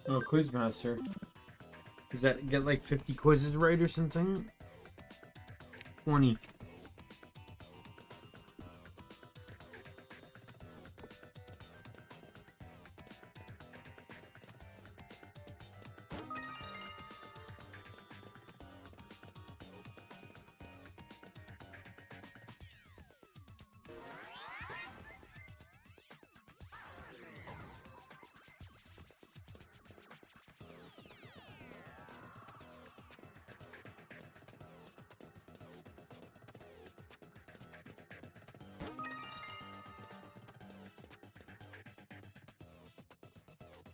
Oh, Quizmaster. Does that get like 50 quizzes right or something? 20.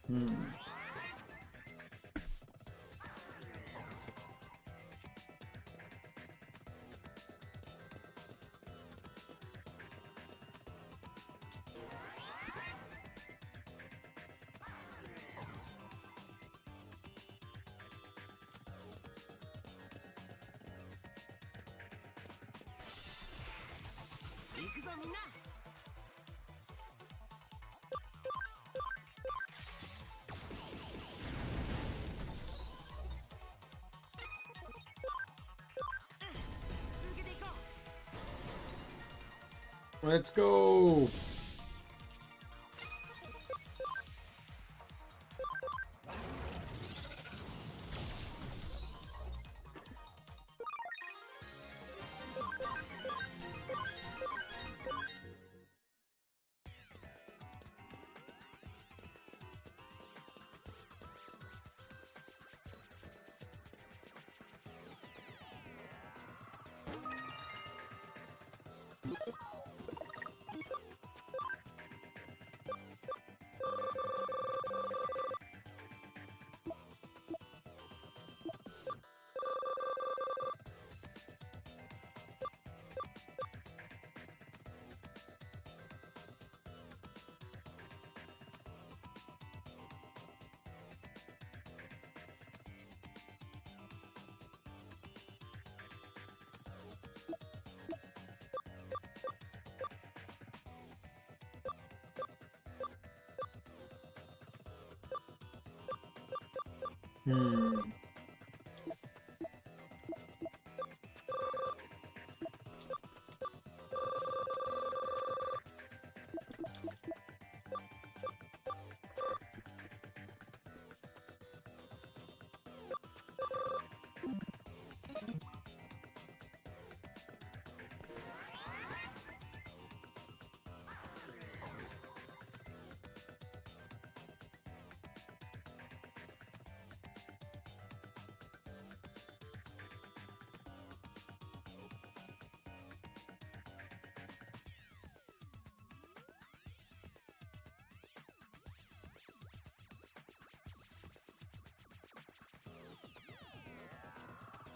Hmm. Let's go! Hmm.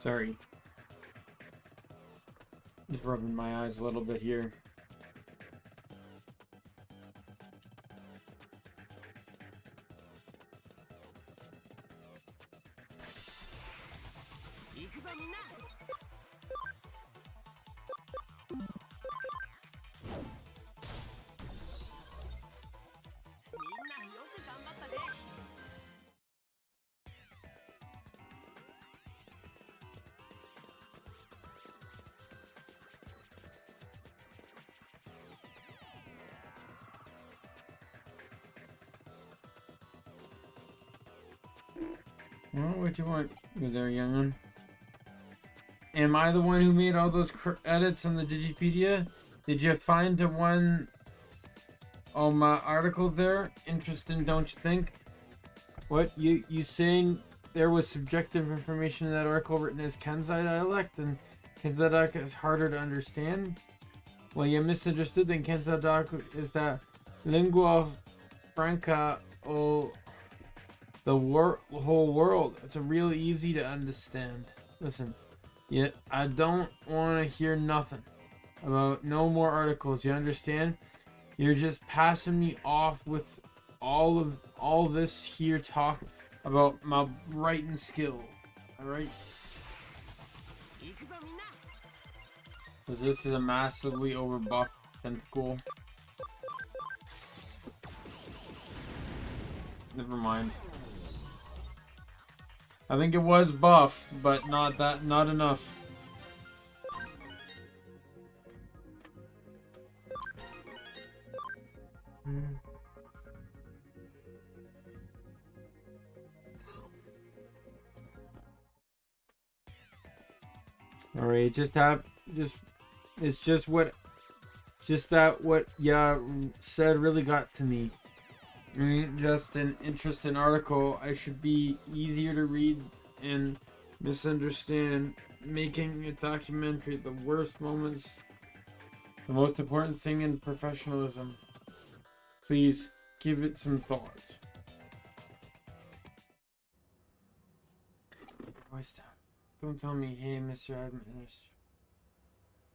Sorry. Just rubbing my eyes a little bit here. Well, what do you want there, young'un? Am I the one who made all those edits on the Digipedia? Did you find the one my article there? Interesting, don't you think? What, you saying there was subjective information in that article written as Kansai dialect, and Kansai dialect is harder to understand? Well, you misunderstood, then Kansai dialect is that lingua franca of the whole world. It's really easy to understand. Listen, Yeah, I don't want to hear nothing about no more articles, you understand? You're just passing me off with all this here talk about my writing skill. Alright? So this is a massively overbuffed tentacle. Never mind. I think it was buffed, but not enough. Alright, it's just what you said really got to me. Just an interesting article. I should be easier to read and misunderstand. Making a documentary the worst moments, the most important thing in professionalism. Please give it some thought. Voice down. Don't tell me, hey, Mr. Administrator.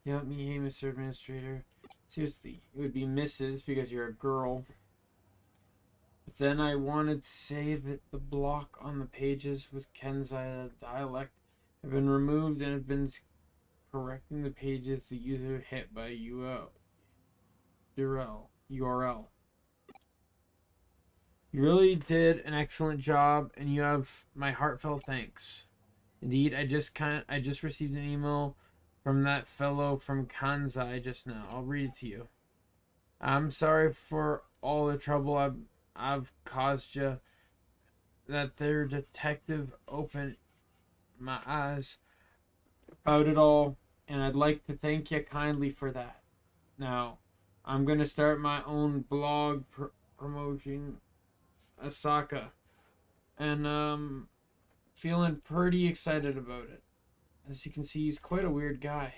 Yell at me, hey, Mr. Administrator. Seriously, it would be Mrs. because you're a girl. But then I wanted to say that the block on the pages with Kenzai dialect have been removed and have been correcting the pages the user hit by URL. You really did an excellent job, and you have my heartfelt thanks. Indeed, I just received an email from that fellow from Kanzai just now. I'll read it to you. I'm sorry for all the trouble I've caused you. That their detective opened my eyes about it all, and I'd like to thank you kindly for that. Now, I'm going to start my own blog promoting Asaka, and feeling pretty excited about it. As you can see, he's quite a weird guy.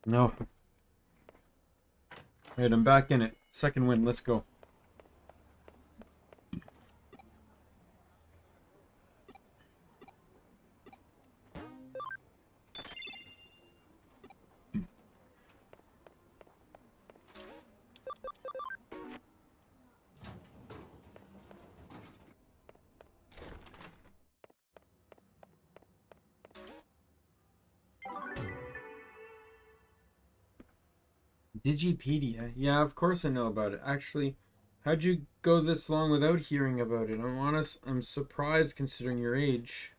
No. Alright, I'm back in it. Second win, let's go. Digipedia? Yeah, of course I know about it. Actually, how'd you go this long without hearing about it? I'm honest, I'm surprised considering your age.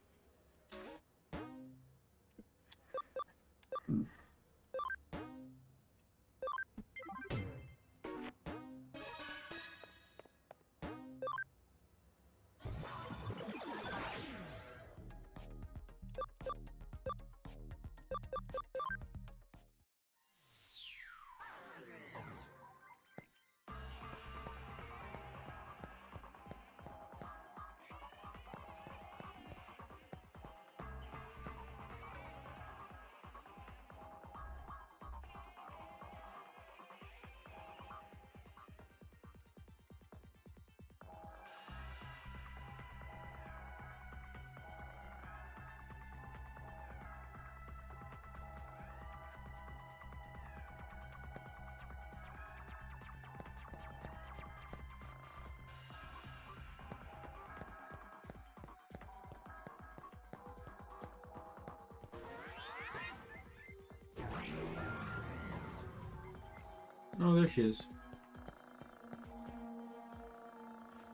Oh, there she is.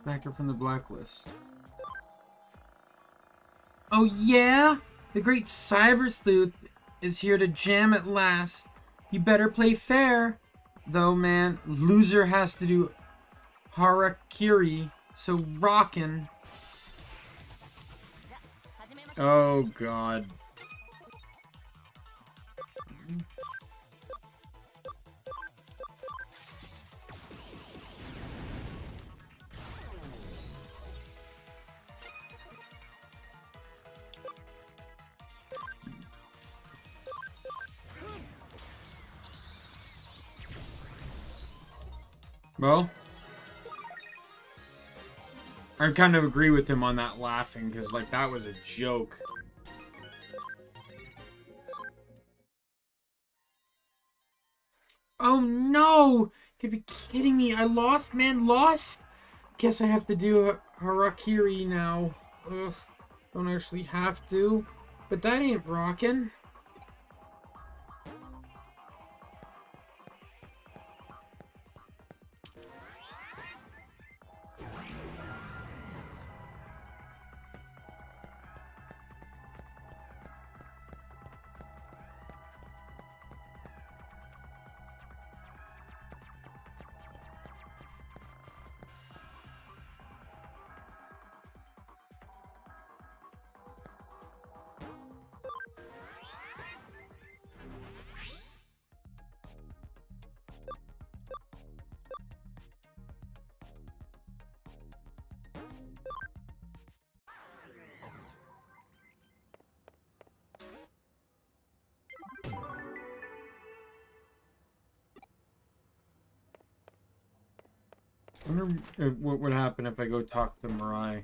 Back up from the blacklist. Oh yeah? The great Cyber Sleuth is here to jam at last. You better play fair. Though, man, loser has to do Harakiri. So rockin'. Oh god. Well, I kind of agree with him on that laughing, because, like, that was a joke. Oh, no! You could be kidding me. I lost, man. Lost? Guess I have to do a Harakiri now. Ugh. Don't actually have to. But that ain't rockin'. I wonder what would happen if I go talk to Mirai.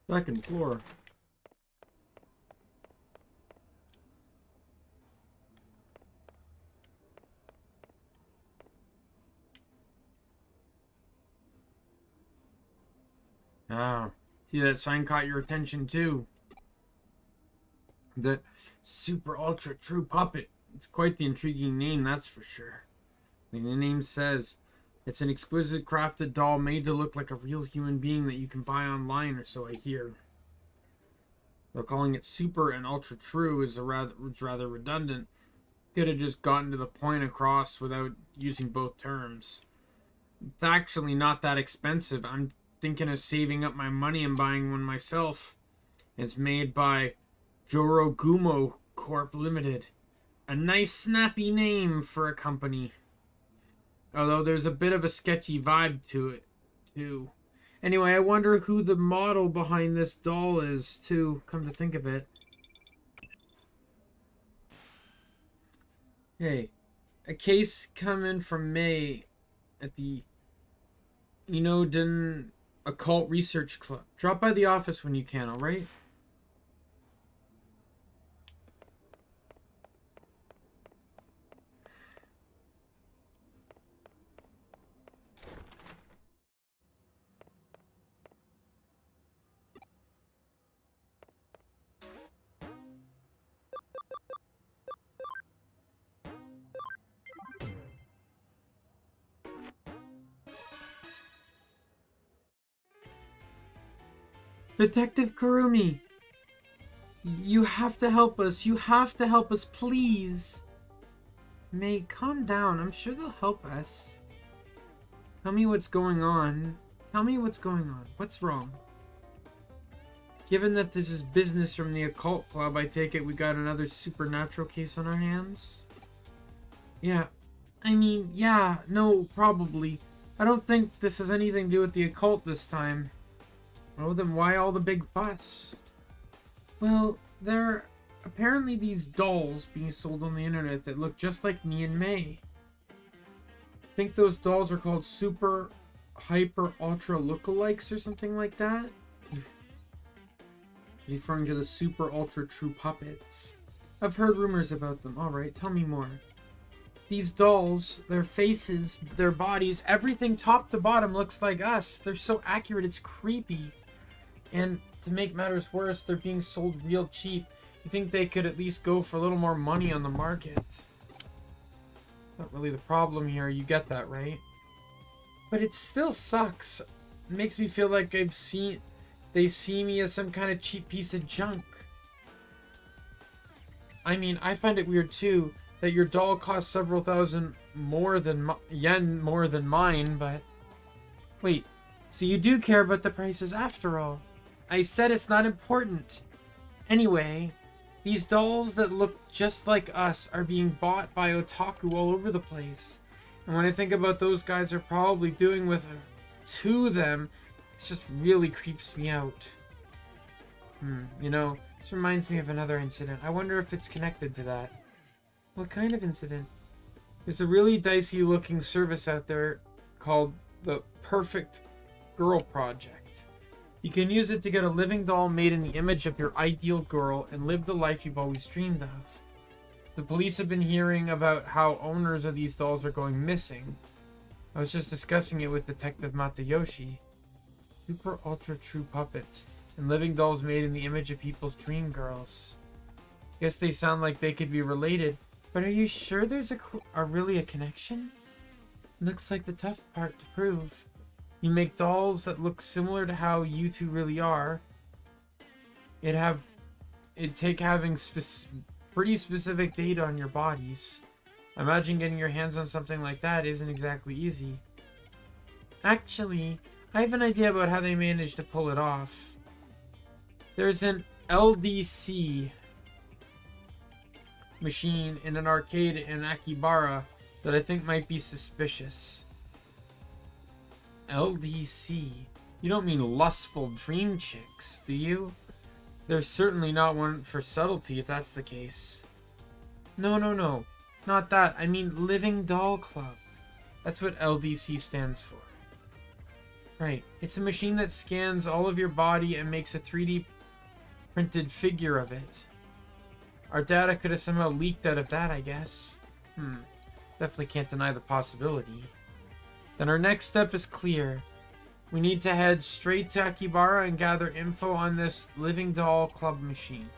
Second floor. Ah, see, that sign caught your attention too. The Super Ultra True Puppet. It's quite the intriguing name, that's for sure. Like the name says, it's an exquisite crafted doll made to look like a real human being that you can buy online, or so I hear. Though calling it Super and Ultra True is rather redundant. Could have just gotten to the point across without using both terms. It's actually not that expensive. I'm thinking of saving up my money and buying one myself. It's made by Jorogumo Corp Limited. A nice snappy name for a company. Although there's a bit of a sketchy vibe to it, too. Anyway, I wonder who the model behind this doll is, too, come to think of it. Hey, a case coming from May at the Inoden Occult Research Club. Drop by the office when you can, alright? Detective Kurumi, you have to help us. You have to help us, please. May, calm down. I'm sure they'll help us. Tell me what's going on. Tell me what's going on. What's wrong? Given that this is business from the occult club, I take it we got another supernatural case on our hands? Yeah. I mean, yeah, no, probably. I don't think this has anything to do with the occult this time. Oh, then why all the big fuss? Well, there are apparently these dolls being sold on the internet that look just like me and May. I think those dolls are called super, hyper, ultra lookalikes or something like that. Referring to the super, ultra, true puppets. I've heard rumors about them. Alright, tell me more. These dolls, their faces, their bodies, everything top to bottom looks like us. They're so accurate, it's creepy. And to make matters worse, they're being sold real cheap. You think they could at least go for a little more money on the market? Not really the problem here, you get that, right? But it still sucks. It makes me feel like they see me as some kind of cheap piece of junk. I mean, I find it weird too that your doll costs several thousand yen more than mine, but... Wait, so you do care about the prices after all? I said it's not important. Anyway, these dolls that look just like us are being bought by otaku all over the place. And when I think about those guys are probably doing with to them, it just really creeps me out. You know, this reminds me of another incident. I wonder if it's connected to that. What kind of incident? There's a really dicey looking service out there called the Perfect Girl Project. You can use it to get a living doll made in the image of your ideal girl and live the life you've always dreamed of. The police have been hearing about how owners of these dolls are going missing. I was just discussing it with Detective Matayoshi. Super ultra true puppets and living dolls made in the image of people's dream girls. Guess they sound like they could be related, but are you sure there's really a connection? Looks like the tough part to prove. You make dolls that look similar to how you two really are. It'd take having pretty specific data on your bodies. I imagine getting your hands on something like that isn't exactly easy. Actually, I have an idea about how they managed to pull it off. There's an LDC machine in an arcade in Akihabara that I think might be suspicious. LDC? You don't mean lustful dream chicks, do you? There's certainly not one for subtlety if that's the case. No. Not that. I mean Living Doll Club. That's what LDC stands for. Right. It's a machine that scans all of your body and makes a 3D printed figure of it. Our data could have somehow leaked out of that, I guess. Definitely can't deny the possibility. Then our next step is clear. We need to head straight to Akihabara and gather info on this Living Doll Club machine.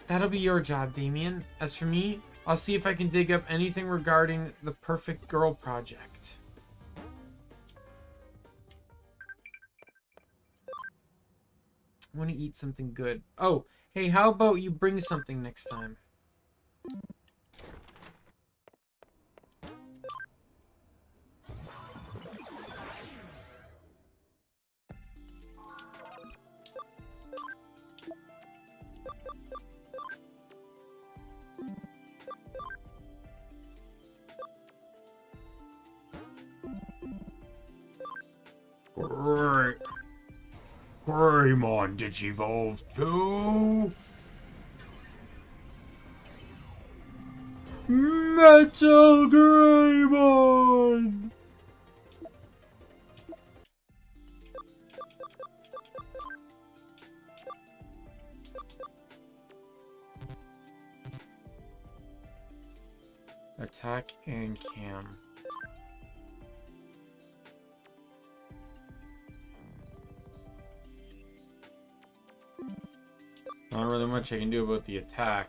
That'll be your job, Daimien. As for me, I'll see if I can dig up anything regarding the Perfect Girl Project. I want to eat something good. Oh, hey, how about you bring something next time? Greymon Digivolved 2? Metal Greymon! Attack and cam. Not really much I can do about the attack.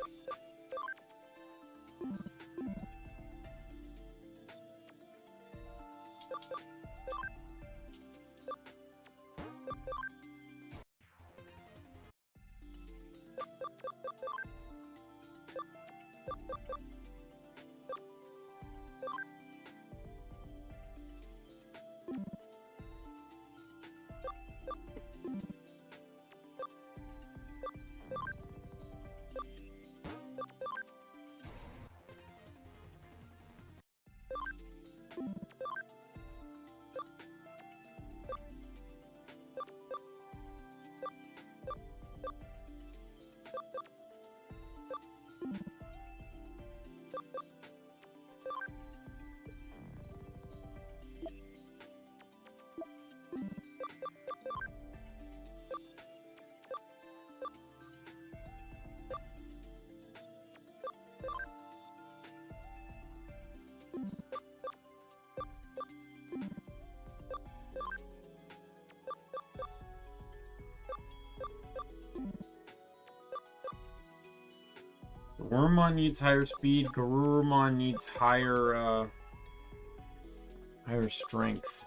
Wormmon needs higher speed. Garurumon needs higher strength.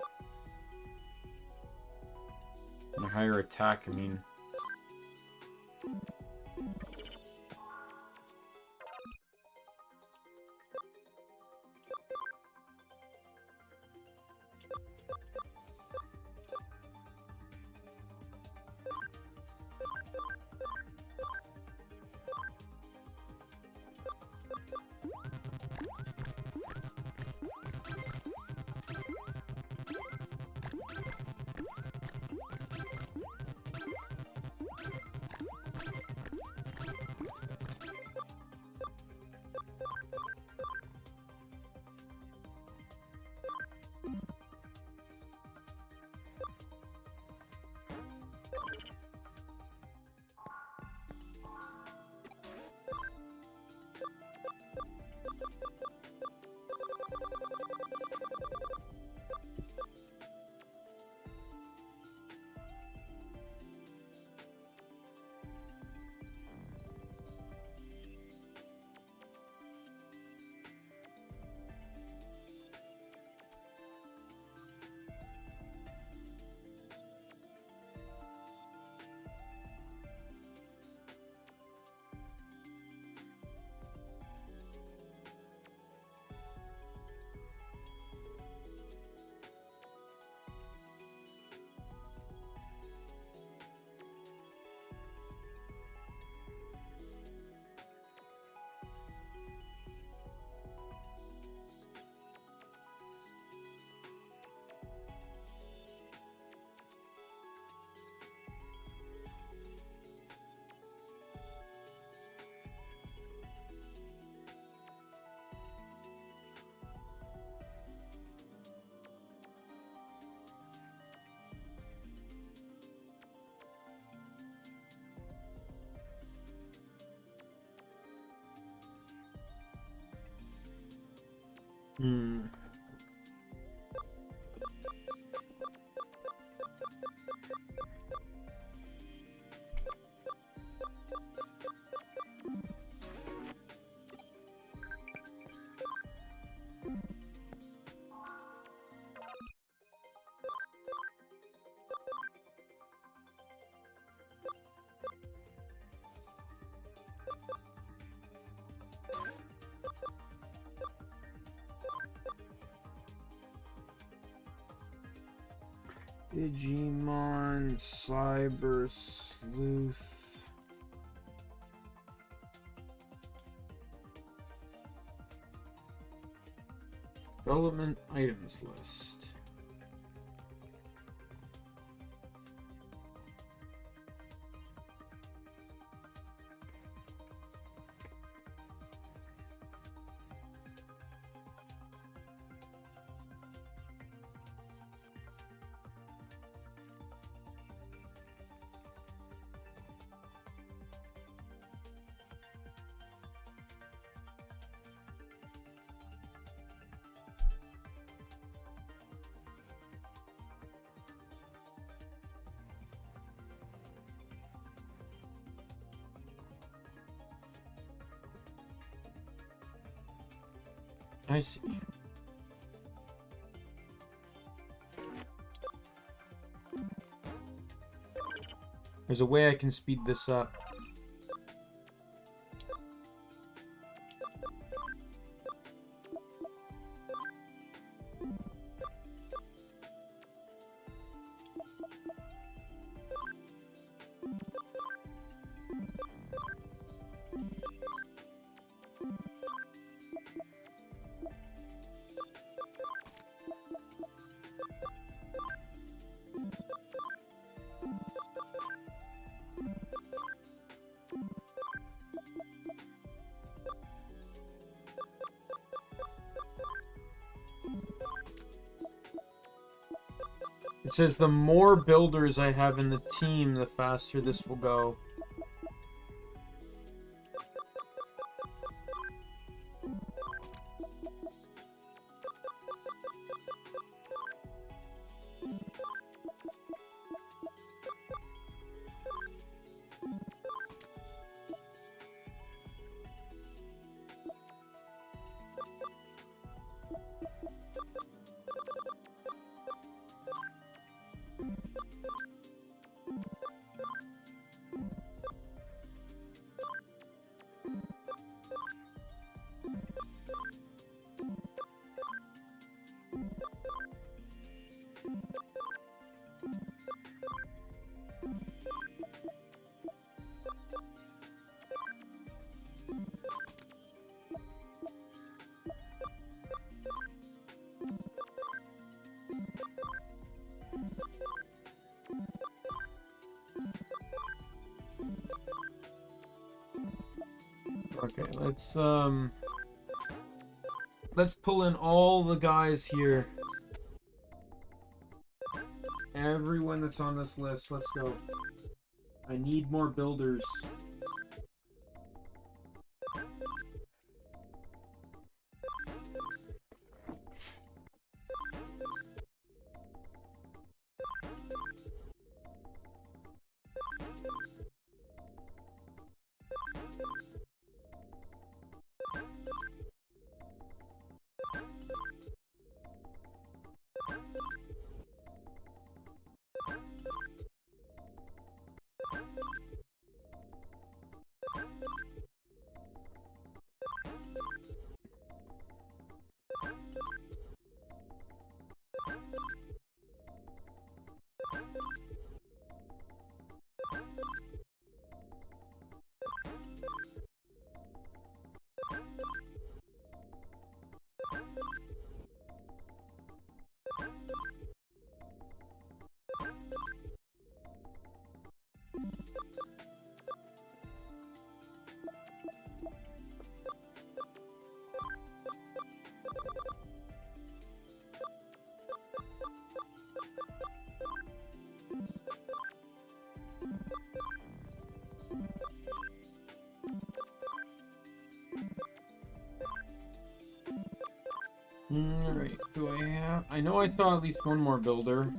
Or higher attack, I mean. Hmm. Digimon, Cyber, Sleuth. Development items list. I see. There's a way I can speed this up. It says the more builders I have in the team, the faster this will go. Okay, let's pull in all the guys here. Everyone that's on this list, let's go. I need more builders. Alright, do I have... I know I saw at least one more builder.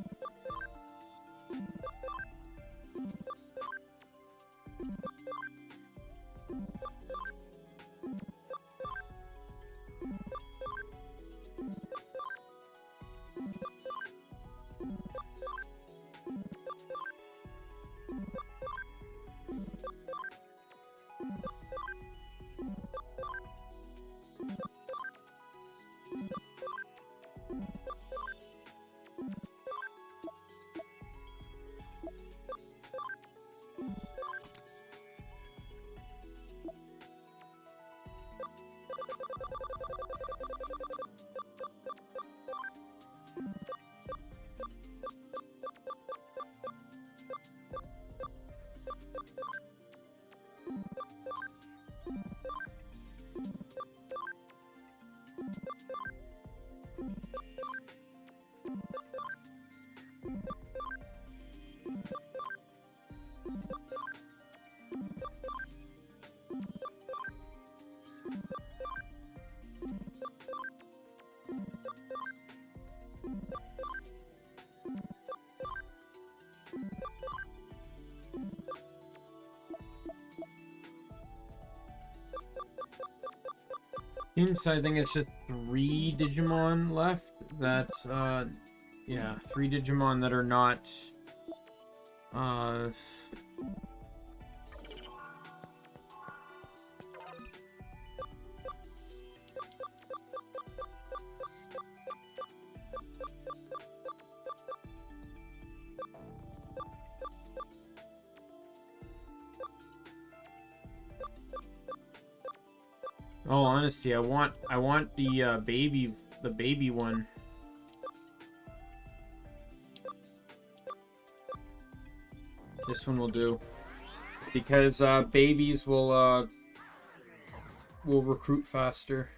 Seems I think it's just 3 Digimon left that, yeah, 3 Digimon that are not, oh, honesty, I want the baby one. This one will do, because babies will recruit faster.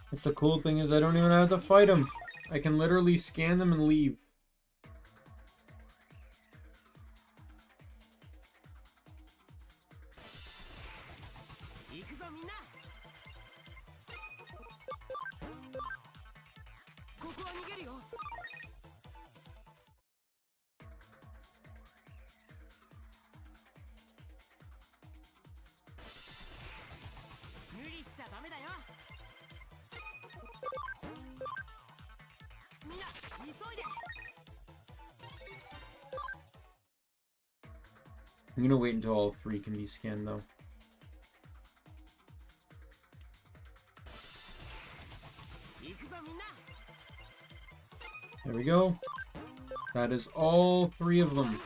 That's the cool thing, is I don't even have to fight them. I can literally scan them and leave. I'm gonna wait until all 3 can be scanned, though. There we go. That is all 3 of them.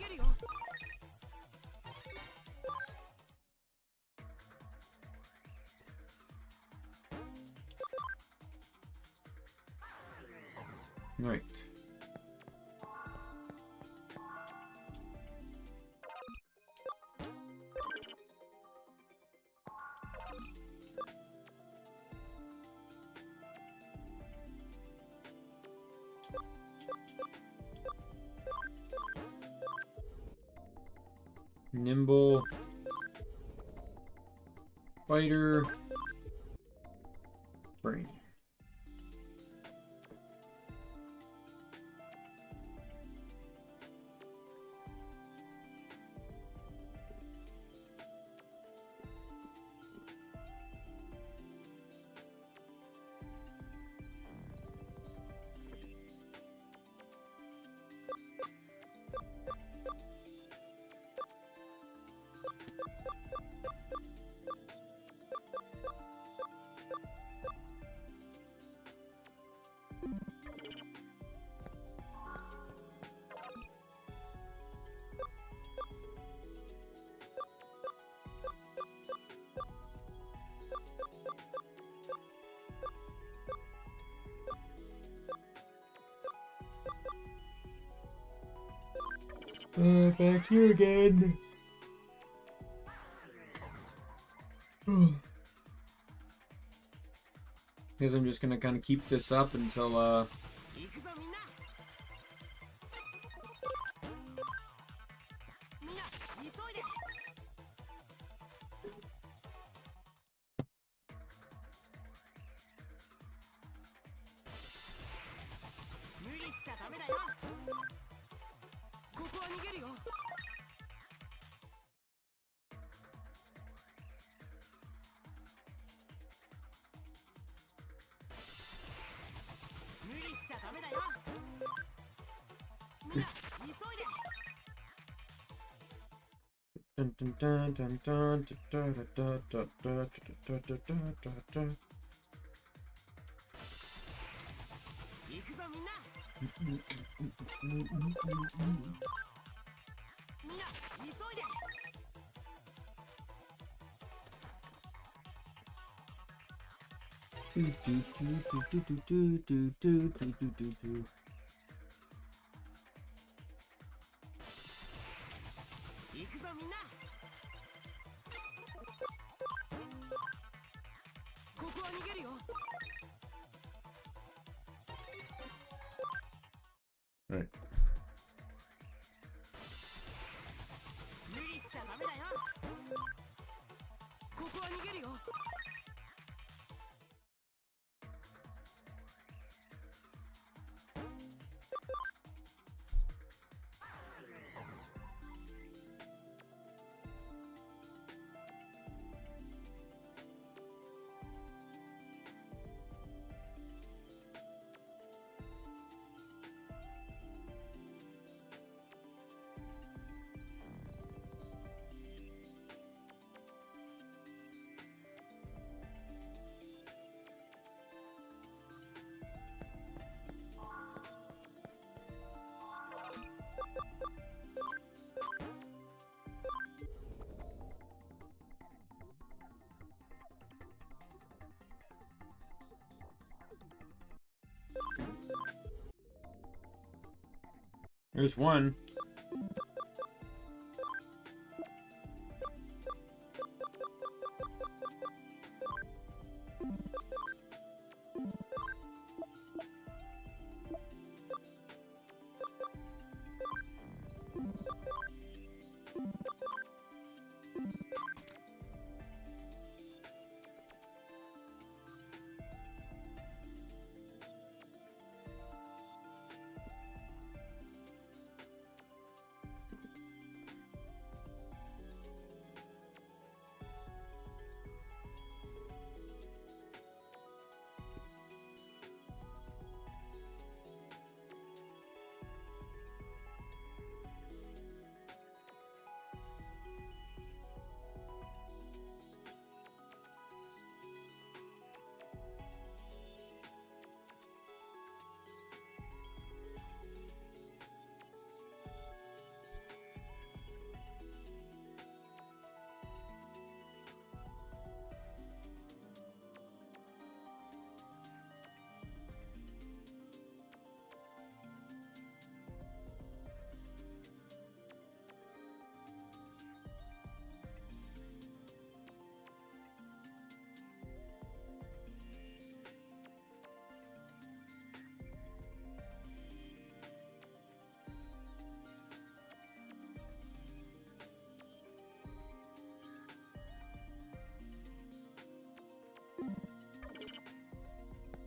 Right. Nimble. Fighter. Brain. Back here again. Guess I'm just gonna kind of keep this up until dun, dun, dun, dun, dun, dun, dun, dun, dun, dun, dun, dun, dun, dun, dun. Right. There's one.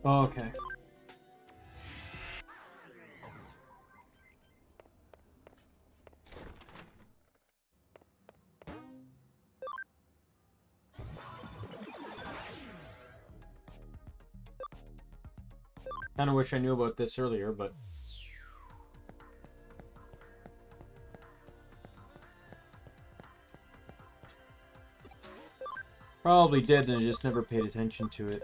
Oh, okay. Kind of wish I knew about this earlier, but... Probably did, and I just never paid attention to it.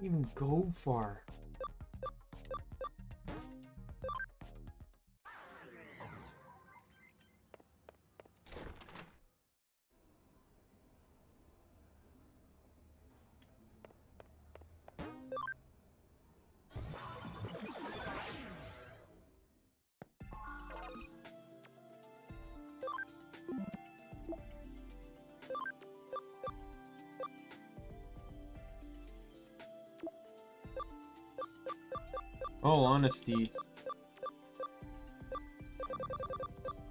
Even go far. All honesty,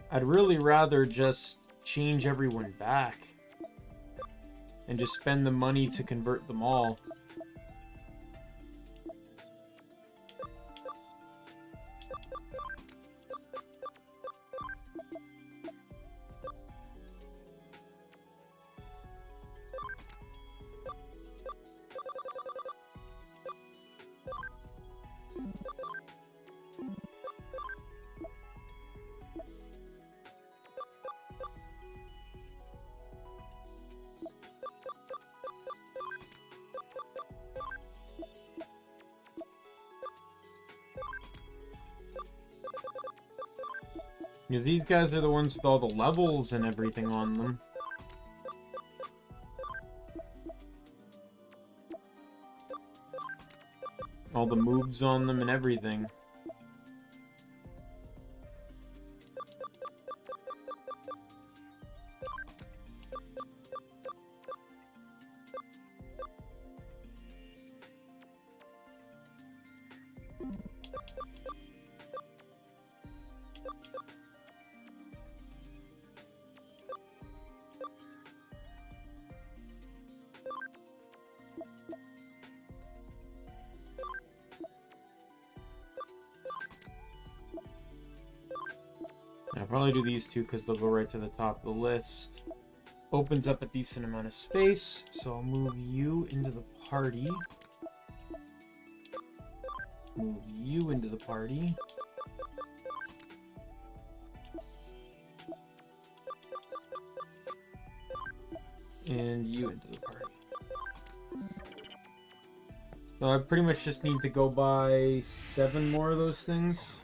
I'd really rather just change everyone back and just spend the money to convert them all. Because these guys are the ones with all the levels and everything on them. All the moves on them and everything. I'll probably do these two because they'll go right to the top of the list. Opens up a decent amount of space, so I'll move you into the party. Move you into the party. And you into the party. So I pretty much just need to go buy 7 more of those things.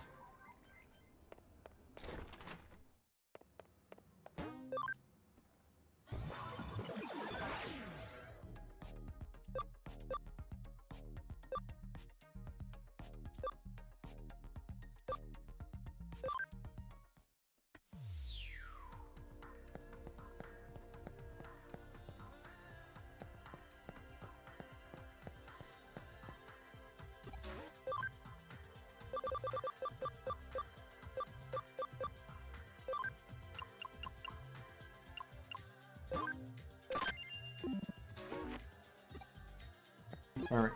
Alright.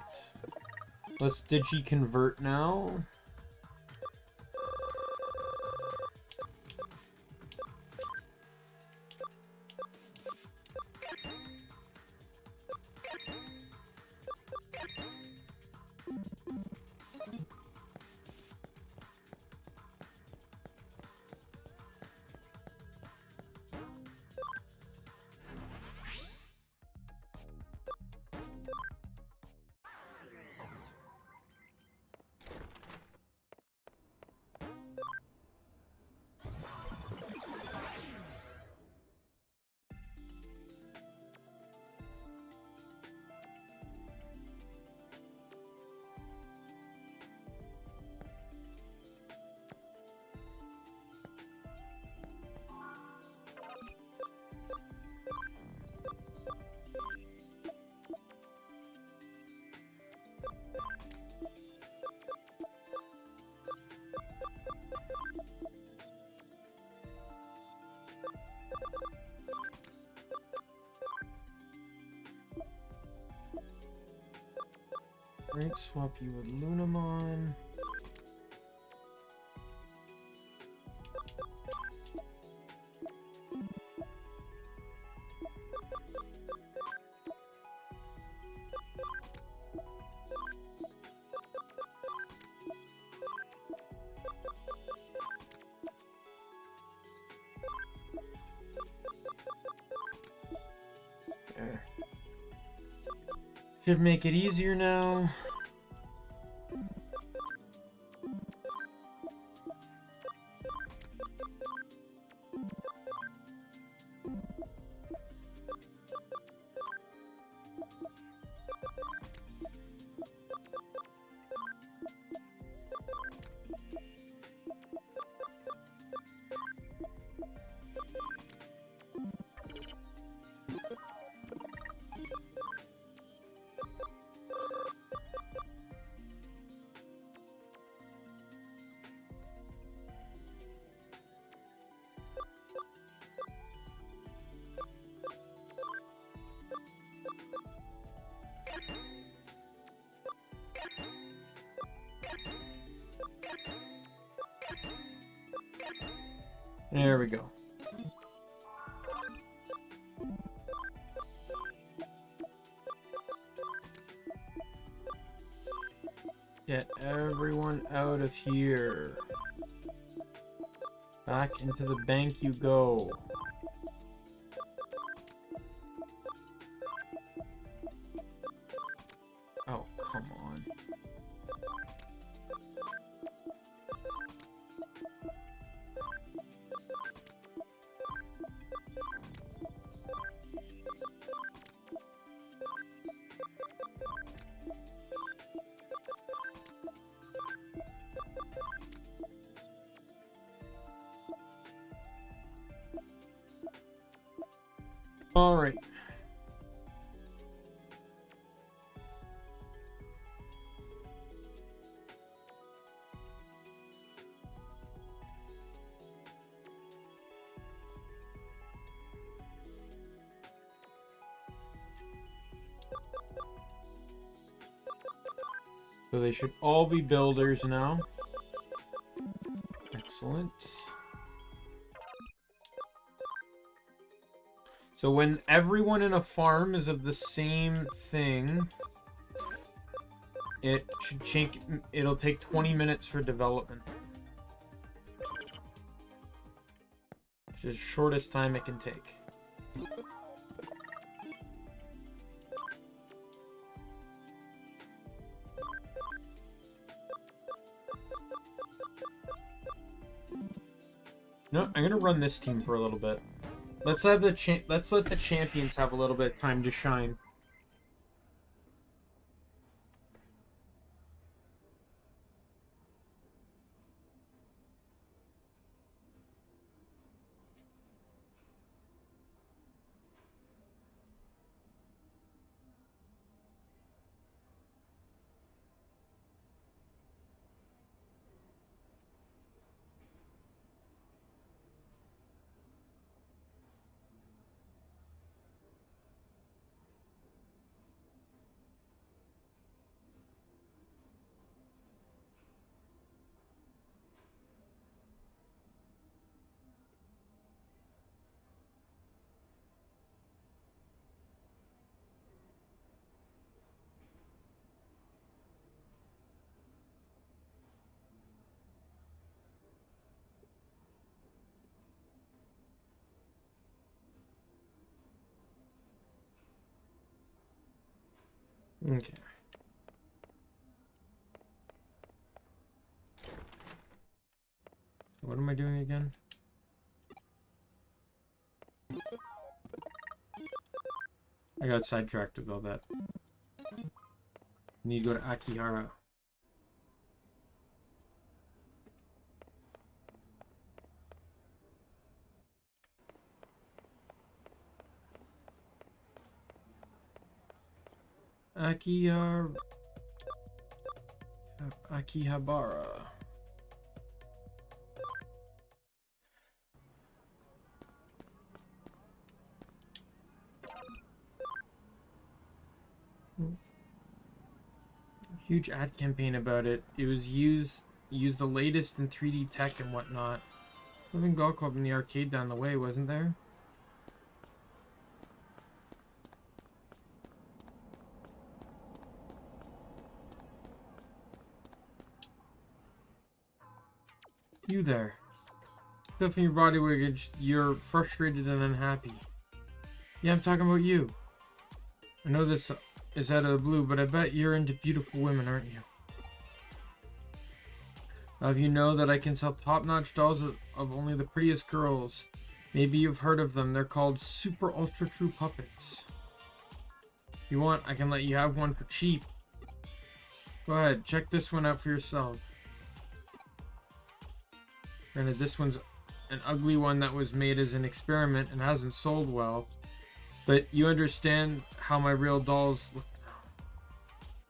Let's digi-convert now. Right, swap you with Lunamon. There. Should make it easier now. There we go. Get everyone out of here. Back into the bank you go. Oh, come on. All right. So they should all be builders now. Excellent. So when everyone in a farm is of the same thing, it should change. It'll take 20 minutes for development. Which is the shortest time it can take. No, I'm gonna run this team for a little bit. Let's let the champions have a little bit of time to shine. Okay. What am I doing again? I got sidetracked with all that. Need to go to Akihara. Akihabara. Huge ad campaign about it. It was used the latest in 3D tech and whatnot. Living Golf Club in the arcade down the way, wasn't there? You there. Stuff in your body language, you're frustrated and unhappy. Yeah, I'm talking about you. I know this is out of the blue, but I bet you're into beautiful women, aren't you? Now, if you know that I can sell top-notch dolls of only the prettiest girls. Maybe you've heard of them. They're called Super Ultra True Puppets. If you want, I can let you have one for cheap. Go ahead, check this one out for yourself. Granted, this one's an ugly one that was made as an experiment and hasn't sold well. But you understand how my real dolls look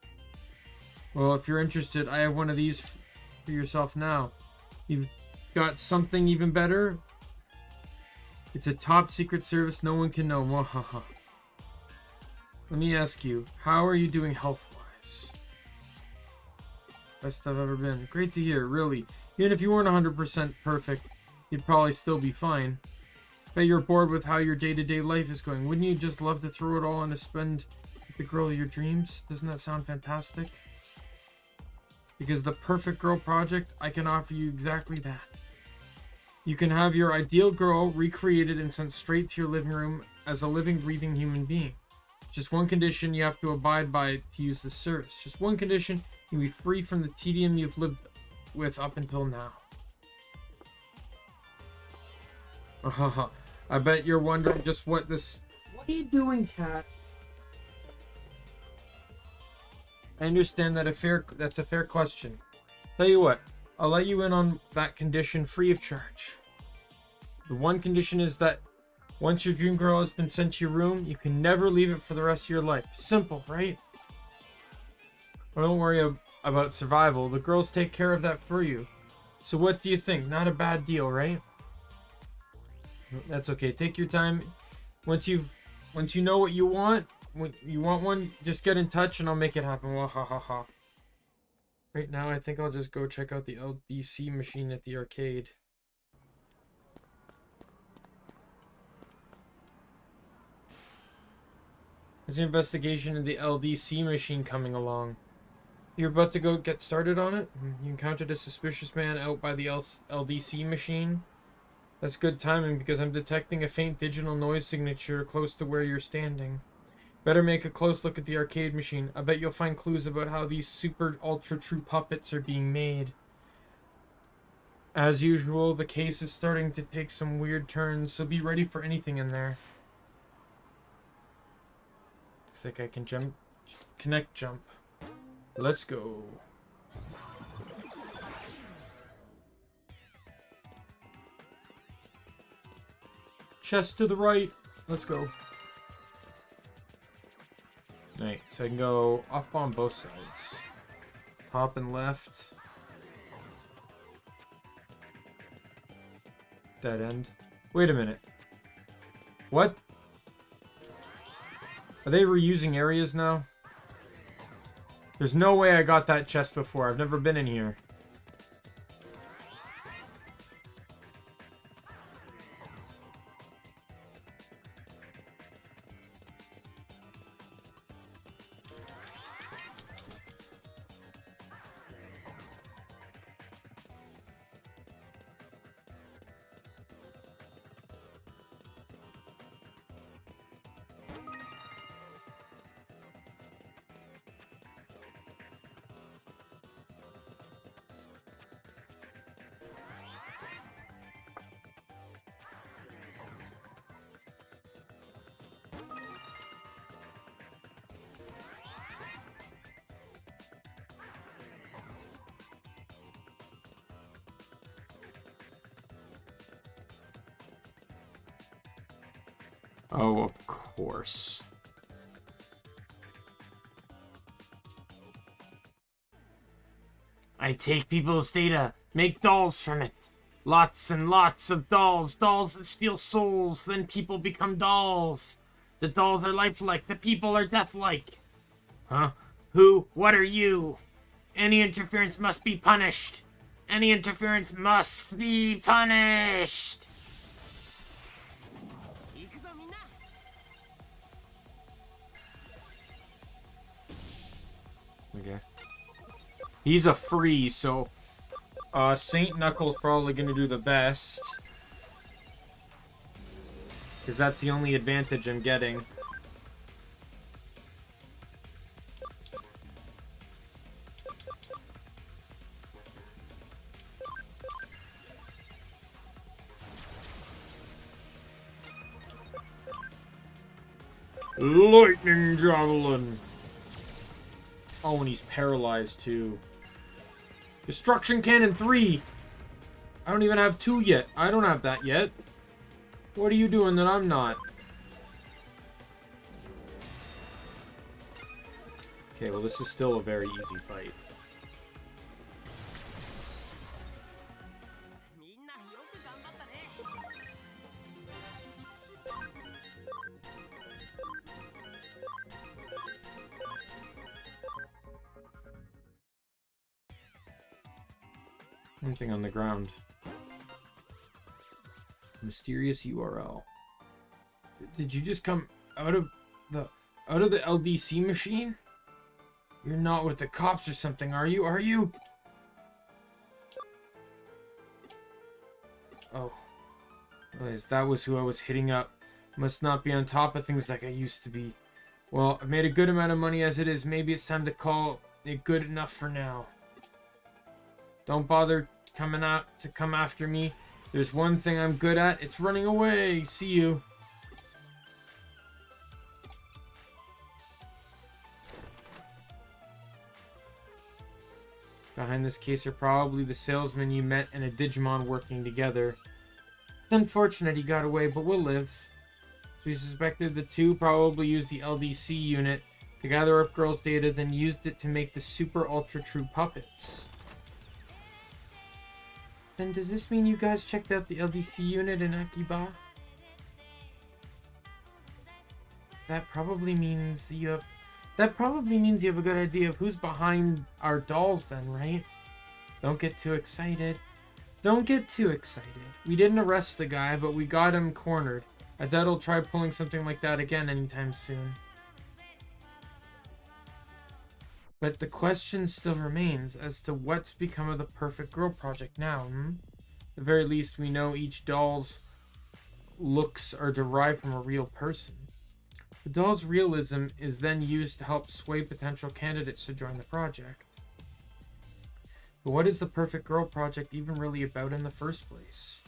now. Well, if you're interested, I have one of these for yourself now. You've got something even better? It's a top secret service no one can know. Mwahaha. Let me ask you, how are you doing health-wise? Best I've ever been. Great to hear, really. Even if you weren't 100% perfect, you'd probably still be fine. Bet you're bored with how your day-to-day life is going. Wouldn't you just love to throw it all on to spend with the girl of your dreams? Doesn't that sound fantastic? Because the Perfect Girl Project, I can offer you exactly that. You can have your ideal girl recreated and sent straight to your living room as a living, breathing human being. Just one condition you have to abide by to use this service. Just one condition, you'll be free from the tedium you've lived with up until now. I bet you're wondering just what this... What are you doing, cat? I understand that that's a fair question. Tell you what, I'll let you in on that condition free of charge. The one condition is that once your dream girl has been sent to your room, you can never leave it for the rest of your life. Simple, right? Well, don't worry about survival. The girls take care of that for you. So what do you think? Not a bad deal, right? That's okay. Take your time. Once you know what you want, when you want one, just get in touch and I'll make it happen. Wahahaha. Right now, I think I'll just go check out the LDC machine at the arcade. There's an investigation into the LDC machine coming along. You're about to go get started on it? You encountered a suspicious man out by the LDC machine? That's good timing because I'm detecting a faint digital noise signature close to where you're standing. Better make a close look at the arcade machine. I bet you'll find clues about how these super ultra true puppets are being made. As usual, the case is starting to take some weird turns, so be ready for anything in there. Looks like I can jump. Connect jump. Let's go. Chest to the right. Let's go. Right, so I can go up on both sides. Top and left. Dead end. Wait a minute. What? Are they reusing areas now? There's no way I got that chest before. I've never been in here. Oh, of course. I take people's data, make dolls from it. Lots and lots of dolls. Dolls that steal souls, then people become dolls. The dolls are lifelike, the people are deathlike. Huh? Who? What are you? Any interference must be punished. Any interference must be punished. Okay. He's a free, so Saint Knuckle's probably gonna do the best. Because that's the only advantage I'm getting. Lightning Javelin! Oh, and he's paralyzed too. Destruction Cannon 3! I don't even have 2 yet. I don't have that yet. What are you doing that I'm not? Okay, well this is still a very easy fight. Anything on the ground. Mysterious URL. Did you just come out of the LDC machine? You're not with the cops or something, are you? Are you? Oh. That was who I was hitting up. Must not be on top of things like I used to be. Well, I've made a good amount of money as it is. Maybe it's time to call it good enough for now. Don't bother coming out to come after me. There's one thing I'm good at. It's running away. See you. Behind this case are probably the salesman you met and a Digimon working together. It's unfortunate he got away, but we'll live. So we suspected the two probably used the LDC unit to gather up girls' data, then used it to make the super ultra true puppets. Then does this mean you guys checked out the LDC unit in Akiba? That probably means you have a good idea of who's behind our dolls then, right? Don't get too excited. Don't get too excited. We didn't arrest the guy, but we got him cornered. I doubt he'll try pulling something like that again anytime soon. But the question still remains as to what's become of the Perfect Girl Project now, At the very least, we know each doll's looks are derived from a real person. The doll's realism is then used to help sway potential candidates to join the project. But what is the Perfect Girl Project even really about in the first place?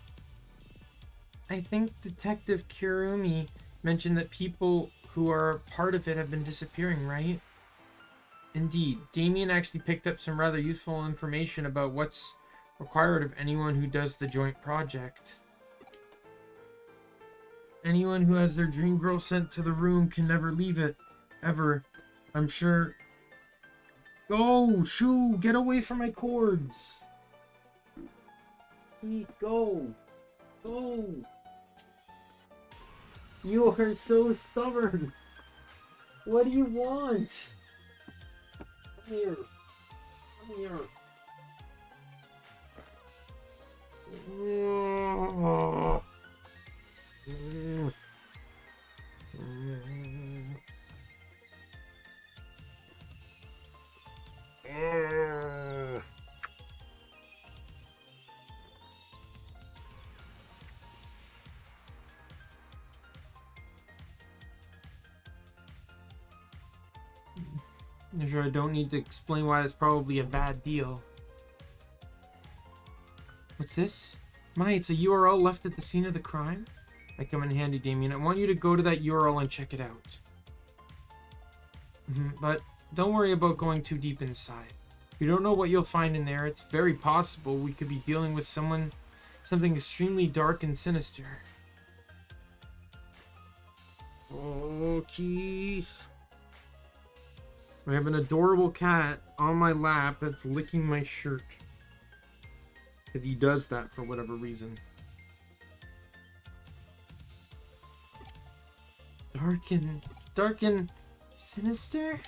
I think Detective Kirumi mentioned that people who are a part of it have been disappearing, right? Indeed, Daimien actually picked up some rather useful information about what's required of anyone who does the joint project. Anyone who has their dream girl sent to the room can never leave it. Ever. I'm sure. Go! Shoo! Get away from my cords! Pete, go! Go! You are so stubborn! What do you want? Come here. Come here. I'm sure I don't need to explain why it's probably a bad deal. What's this? My, it's a URL left at the scene of the crime? I come in handy, Daimien. I want you to go to that URL and check it out. But don't worry about going too deep inside. You don't know what you'll find in there. It's very possible we could be dealing with something extremely dark and sinister. Oh, Keith. I have an adorable cat on my lap that's licking my shirt. Because he does that for whatever reason. Dark and sinister?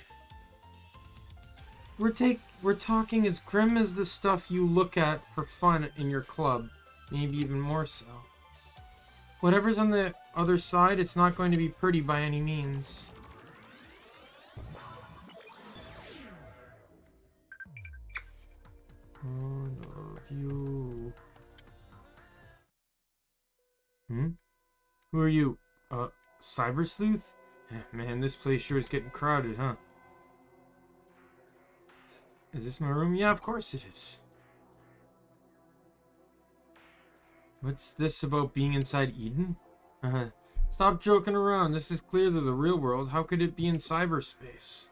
We're talking as grim as the stuff you look at for fun in your club. Maybe even more so. Whatever's on the other side, it's not going to be pretty by any means. One of you. Who are you? Cyber Sleuth? Man, this place sure is getting crowded, huh? Is this my room? Yeah, of course it is. What's this about being inside Eden? Stop joking around. This is clearly the real world. How could it be in cyberspace?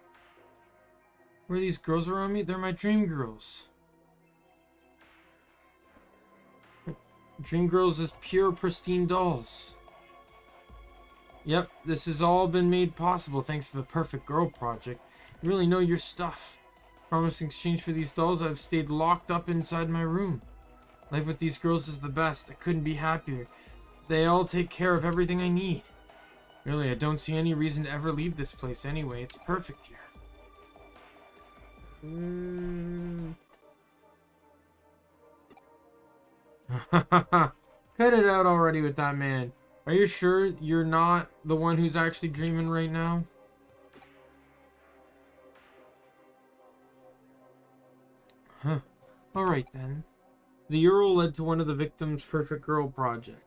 Where are these girls around me? They're my dream girls. Dream girls is pure, pristine dolls. Yep, this has all been made possible thanks to the Perfect Girl Project. You really know your stuff. Promise in exchange for these dolls, I've stayed locked up inside my room. Life with these girls is the best. I couldn't be happier. They all take care of everything I need. Really, I don't see any reason to ever leave this place anyway. It's perfect here. Cut it out already with that man. Are you sure you're not the one who's actually dreaming right now? Huh. Alright then. The Euro led to one of the victims' Perfect Girl project.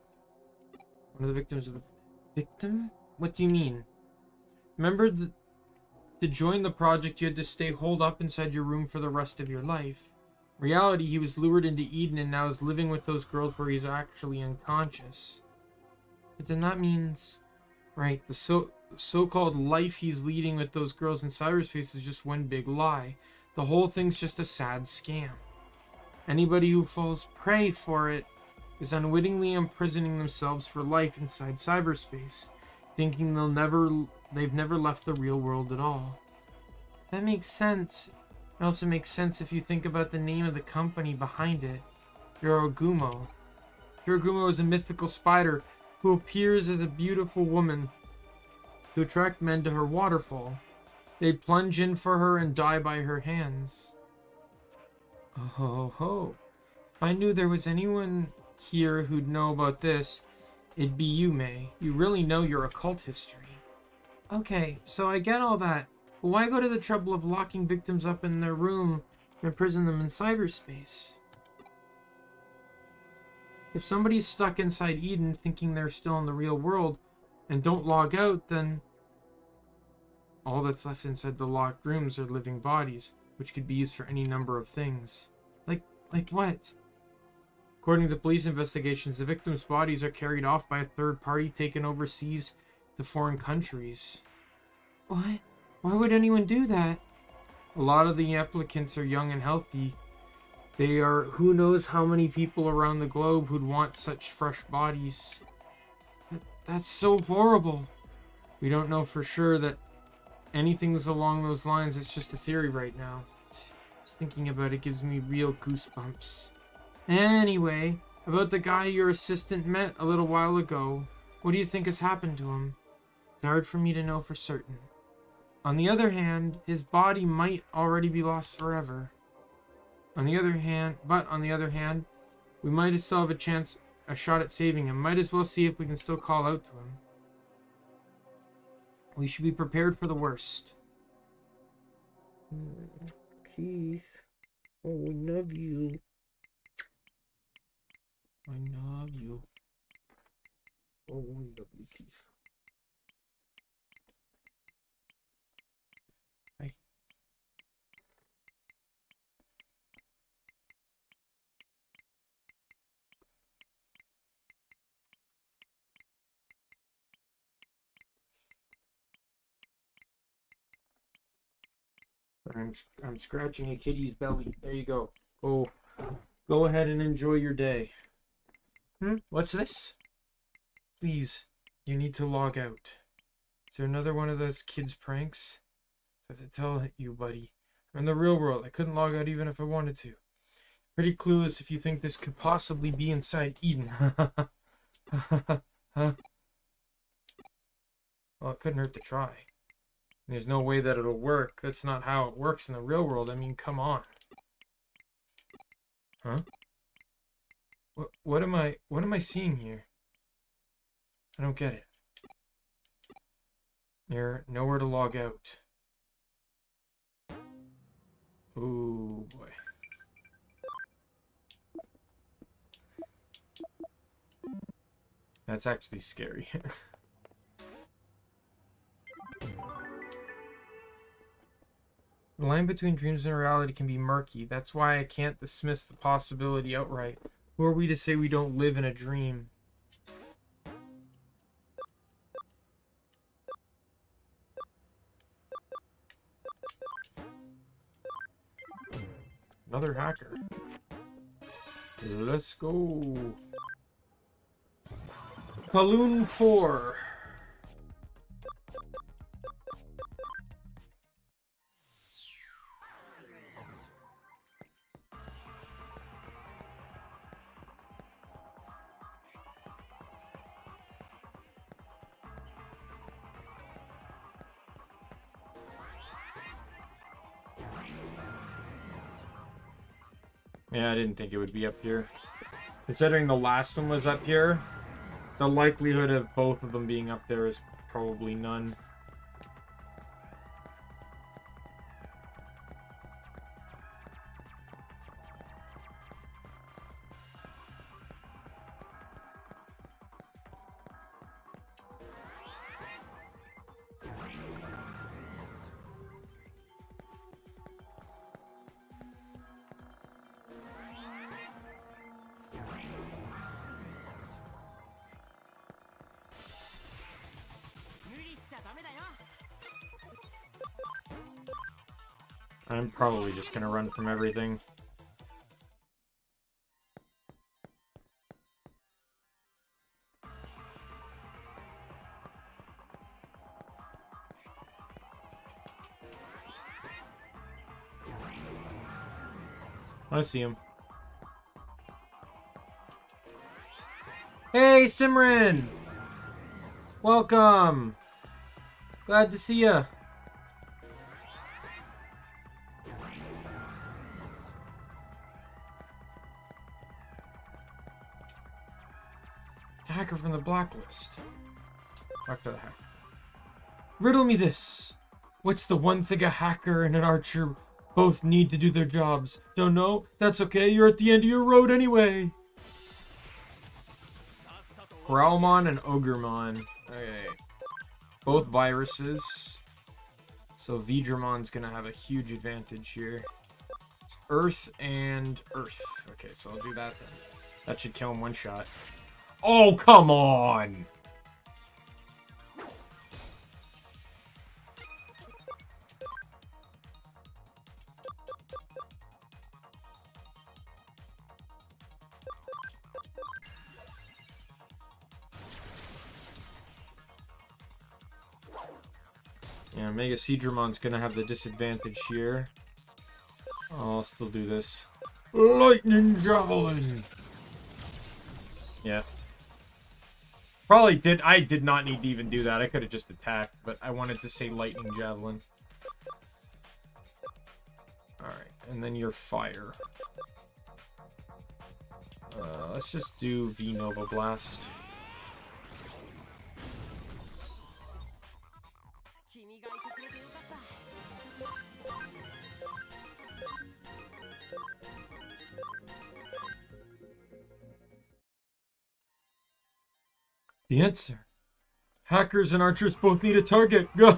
One of the victims of the... Victim? What do you mean? Remember, to join the project you had to stay holed up inside your room for the rest of your life. In reality, he was lured into Eden and now is living with those girls where he's actually unconscious. But then that means... Right, the so-called life he's leading with those girls in cyberspace is just one big lie. The whole thing's just a sad scam. Anybody who falls prey for it is unwittingly imprisoning themselves for life inside cyberspace, thinking they've never left the real world at all. That makes sense. It also makes sense if you think about the name of the company behind it, Yorogumo. Yorogumo is a mythical spider who appears as a beautiful woman to attract men to her waterfall. They plunge in for her and die by her hands. Oh ho ho. If I knew there was anyone here who'd know about this, it'd be you, May. You really know your occult history. Okay, so I get all that. But why go to the trouble of locking victims up in their room and imprison them in cyberspace? If somebody's stuck inside Eden thinking they're still in the real world and don't log out, then all that's left inside the locked rooms are living bodies, which could be used for any number of things. Like what? According to police investigations, the victims' bodies are carried off by a third party taken overseas to foreign countries. What? Why would anyone do that? A lot of the applicants are young and healthy. They are who knows how many people around the globe who'd want such fresh bodies. That's so horrible. We don't know for sure that anything's along those lines. It's just a theory right now. Just thinking about it gives me real goosebumps. Anyway, about the guy your assistant met a little while ago. What do you think has happened to him? It's hard for me to know for certain. On the other hand, his body might already be lost forever. On the other hand, we might still have a shot at saving him. Might as well see if we can still call out to him. We should be prepared for the worst. Keith, oh, I love you. I love you. Oh, I love you, Keith. Hi. I'm scratching a kitty's belly. There you go. Go ahead and enjoy your day. What's this? Please, you need to log out. Is there another one of those kids' pranks? I have to tell you, buddy. I'm in the real world. I couldn't log out even if I wanted to. Pretty clueless if you think this could possibly be inside Eden. Huh? Well, it couldn't hurt to try. There's no way that it'll work. That's not how it works in the real world. I mean, come on. Huh? What am I seeing here? I don't get it. You're nowhere to log out. Ooh, boy. That's actually scary. The line between dreams and reality can be murky. That's why I can't dismiss the possibility outright. Who are we to say we don't live in a dream? Another hacker. Let's go. Balloon 4. Yeah, I didn't think it would be up here. Considering the last one was up here, the likelihood of both of them being up there is probably none. I'm probably just gonna run from everything. I see him. Hey, Simran! Welcome! Glad to see ya. The hacker from the blacklist. Talk to the hacker. Riddle me this. What's the one thing a hacker and an archer both need to do their jobs? Don't know? That's okay, you're at the end of your road anyway. Growlmon and Ogremon. Okay. Both viruses. So Vdramon's gonna have a huge advantage here. It's Earth and Earth. Okay, so I'll do that then. That should kill him one shot. Oh, come on! Yeah, Mega Seadramon's gonna have the disadvantage here. Oh, I'll still do this. Lightning Javelin! Yeah. I did not need to even do that. I could have just attacked, but I wanted to say Lightning Javelin. Alright, and then your fire. Let's just do V-Nova Blast. The answer. Hackers and archers both need a target. Go!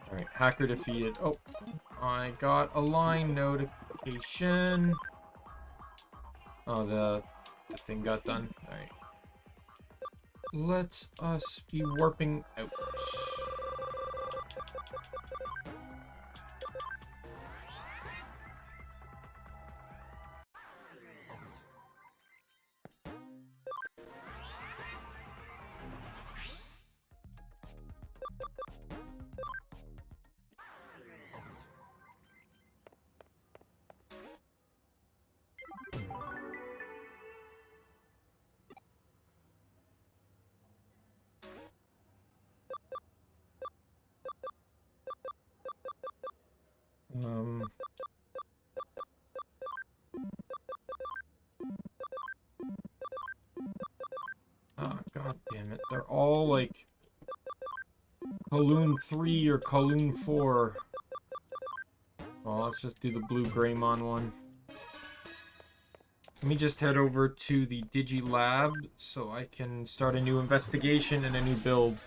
Alright, hacker defeated. Oh, I got a line notification. Oh, the thing got done. Alright. Let us be warping out. damn it. They're all like Kowloon 3 or Kowloon 4. Well, let's just do the blue Greymon one. Let me just head over to the Digilab so I can start a new investigation and a new build.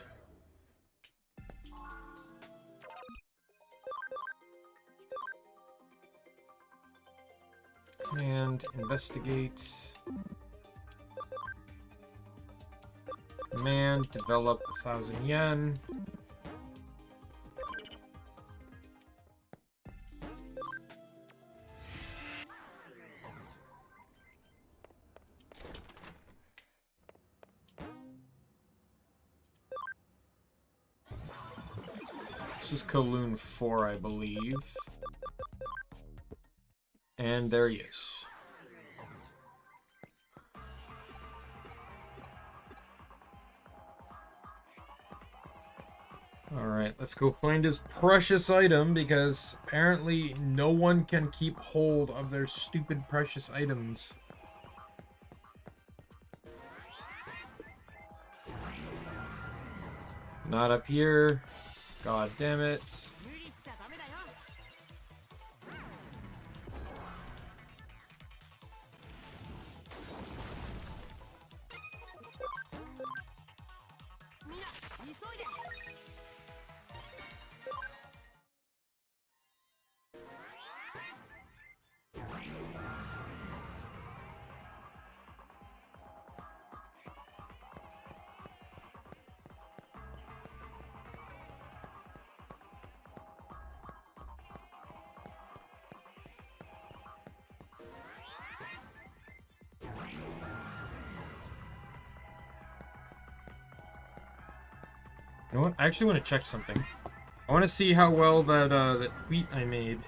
And investigate. Command, develop 1,000 yen. This is Kowloon 4, I believe. And there he is. Alright, let's go find his precious item, because apparently no one can keep hold of their stupid precious items. Not up here. God damn it. You know what? I actually want to check something. I want to see how well that that tweet I made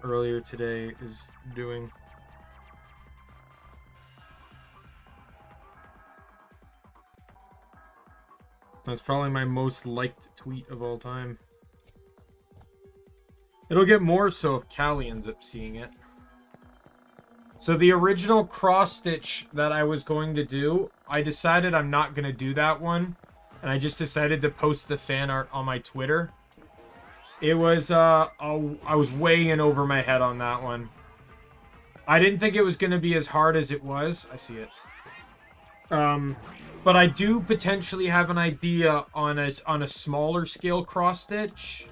earlier today is doing. That's probably my most liked tweet of all time. It'll get more so if Callie ends up seeing it. So the original cross-stitch that I was going to do, I decided I'm not going to do that one. And I just decided to post the fan art on my Twitter. It was, I was way in over my head on that one. I didn't think it was going to be as hard as it was. I see it. But I do potentially have an idea on a smaller scale cross-stitch.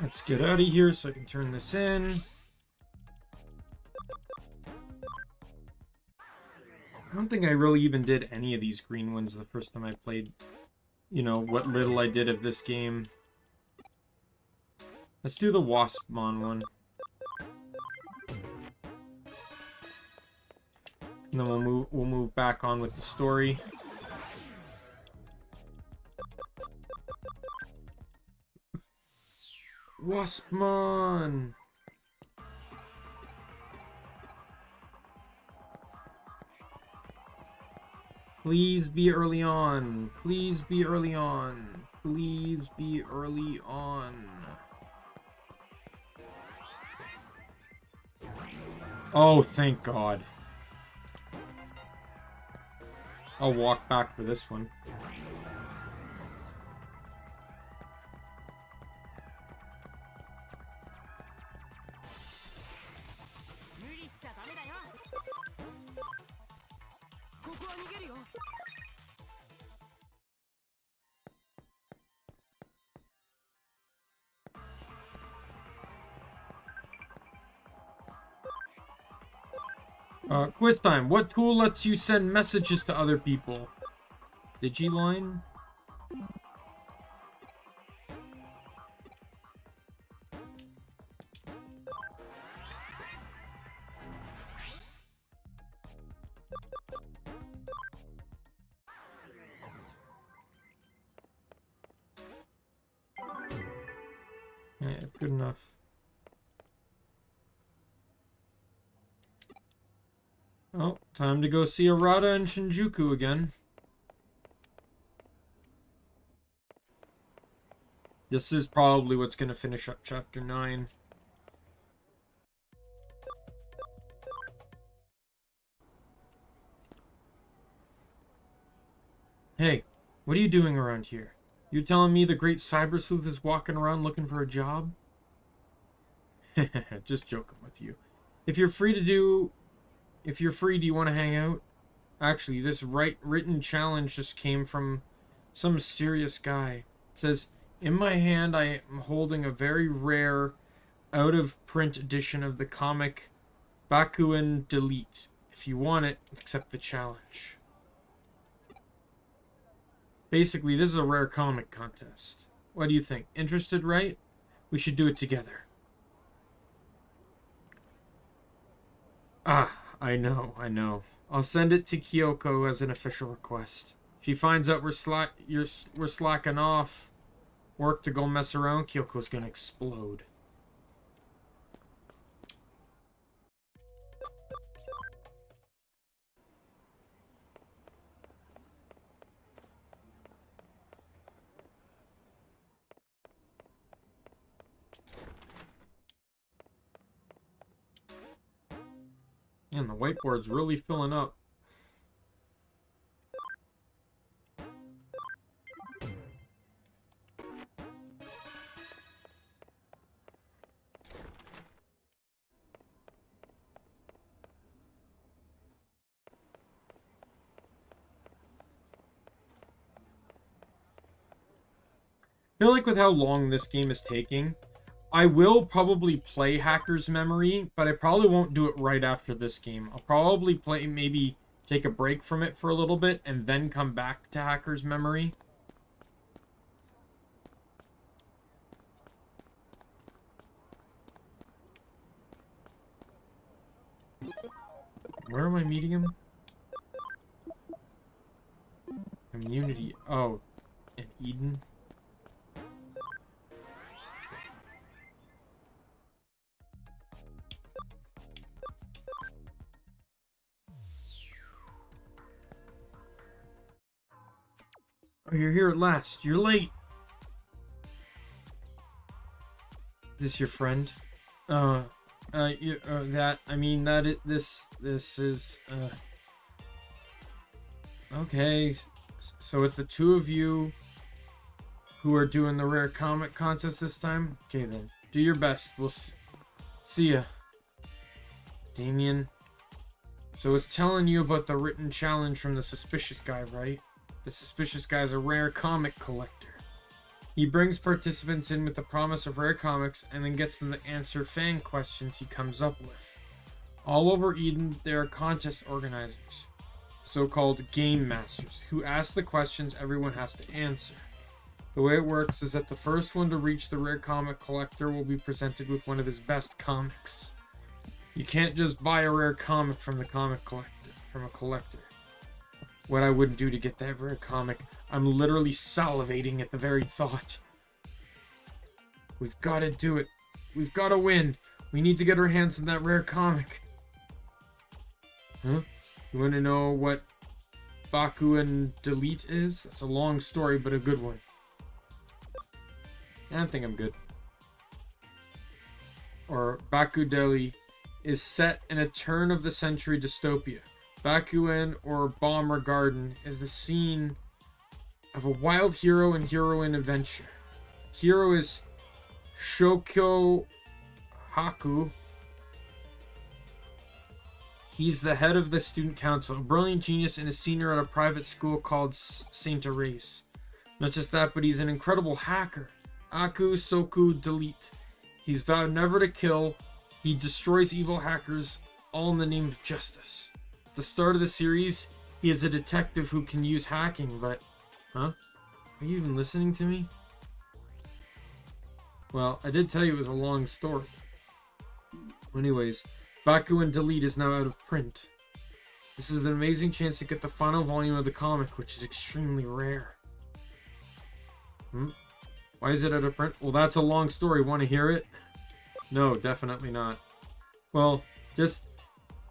Let's get out of here so I can turn this in. I don't think I really even did any of these green ones the first time I played, you know, what little I did of this game. Let's do the Waspmon one. And then we'll move back on with the story. Waspmon! Please be early on. Please be early on. Please be early on. Oh, thank God. I'll walk back for this one. Quiz time. What tool lets you send messages to other people? Digiline? Yeah, good enough. Oh, time to go see Arata and Shinjuku again. This is probably what's going to finish up Chapter 9. Hey, what are you doing around here? You're telling me the great cyber sleuth is walking around looking for a job? Just joking with you. If you're free, do you want to hang out? Actually, this written challenge just came from some mysterious guy. It says, in my hand I am holding a very rare, out-of-print edition of the comic Bakuin Delete. If you want it, accept the challenge. Basically, this is a rare comic contest. What do you think? Interested, right? We should do it together. Ah, I know. I'll send it to Kyoko as an official request. If she finds out we're slacking off work to go mess around, Kyoko's gonna explode. Man, the whiteboard's really filling up. I feel like with how long this game is taking, I will probably play Hacker's Memory, but I probably won't do it right after this game. I'll probably maybe take a break from it for a little bit and then come back to Hacker's Memory. Where am I meeting him? Community. Oh, in Eden. Oh, you're here at last. You're late. This your friend? This is, okay. So it's the two of you who are doing the rare comic contest this time? Okay then. Do your best. We'll see ya. Daimien. So it's telling you about the written challenge from the suspicious guy, right? The suspicious guy's a rare comic collector. He brings participants in with the promise of rare comics and then gets them to answer fan questions he comes up with. All over Eden, there are contest organizers, so-called game masters, who ask the questions everyone has to answer. The way it works is that the first one to reach the rare comic collector will be presented with one of his best comics. You can't just buy a rare comic from a collector. What I wouldn't do to get that rare comic. I'm literally salivating at the very thought. We've got to do it. We've got to win. We need to get our hands on that rare comic. Huh? You want to know what Bakuin Delete is? That's a long story, but a good one. I think I'm good. Or Baku Deli is set in a turn-of-the-century dystopia. Bakuin, or Bomber Garden, is the scene of a wild hero and heroine adventure. Hero is Shokyo Haku. He's the head of the student council, a brilliant genius and a senior at a private school called Saint Erase. Not just that, but he's an incredible hacker. Aku Soku Delete. He's vowed never to kill. He destroys evil hackers all in the name of justice. At the start of the series, he is a detective who can use hacking, but... Huh? Are you even listening to me? Well, I did tell you it was a long story. Anyways, Baku and Delete is now out of print. This is an amazing chance to get the final volume of the comic, which is extremely rare. Why is it out of print? Well, that's a long story. Want to hear it? No, definitely not. Well, it's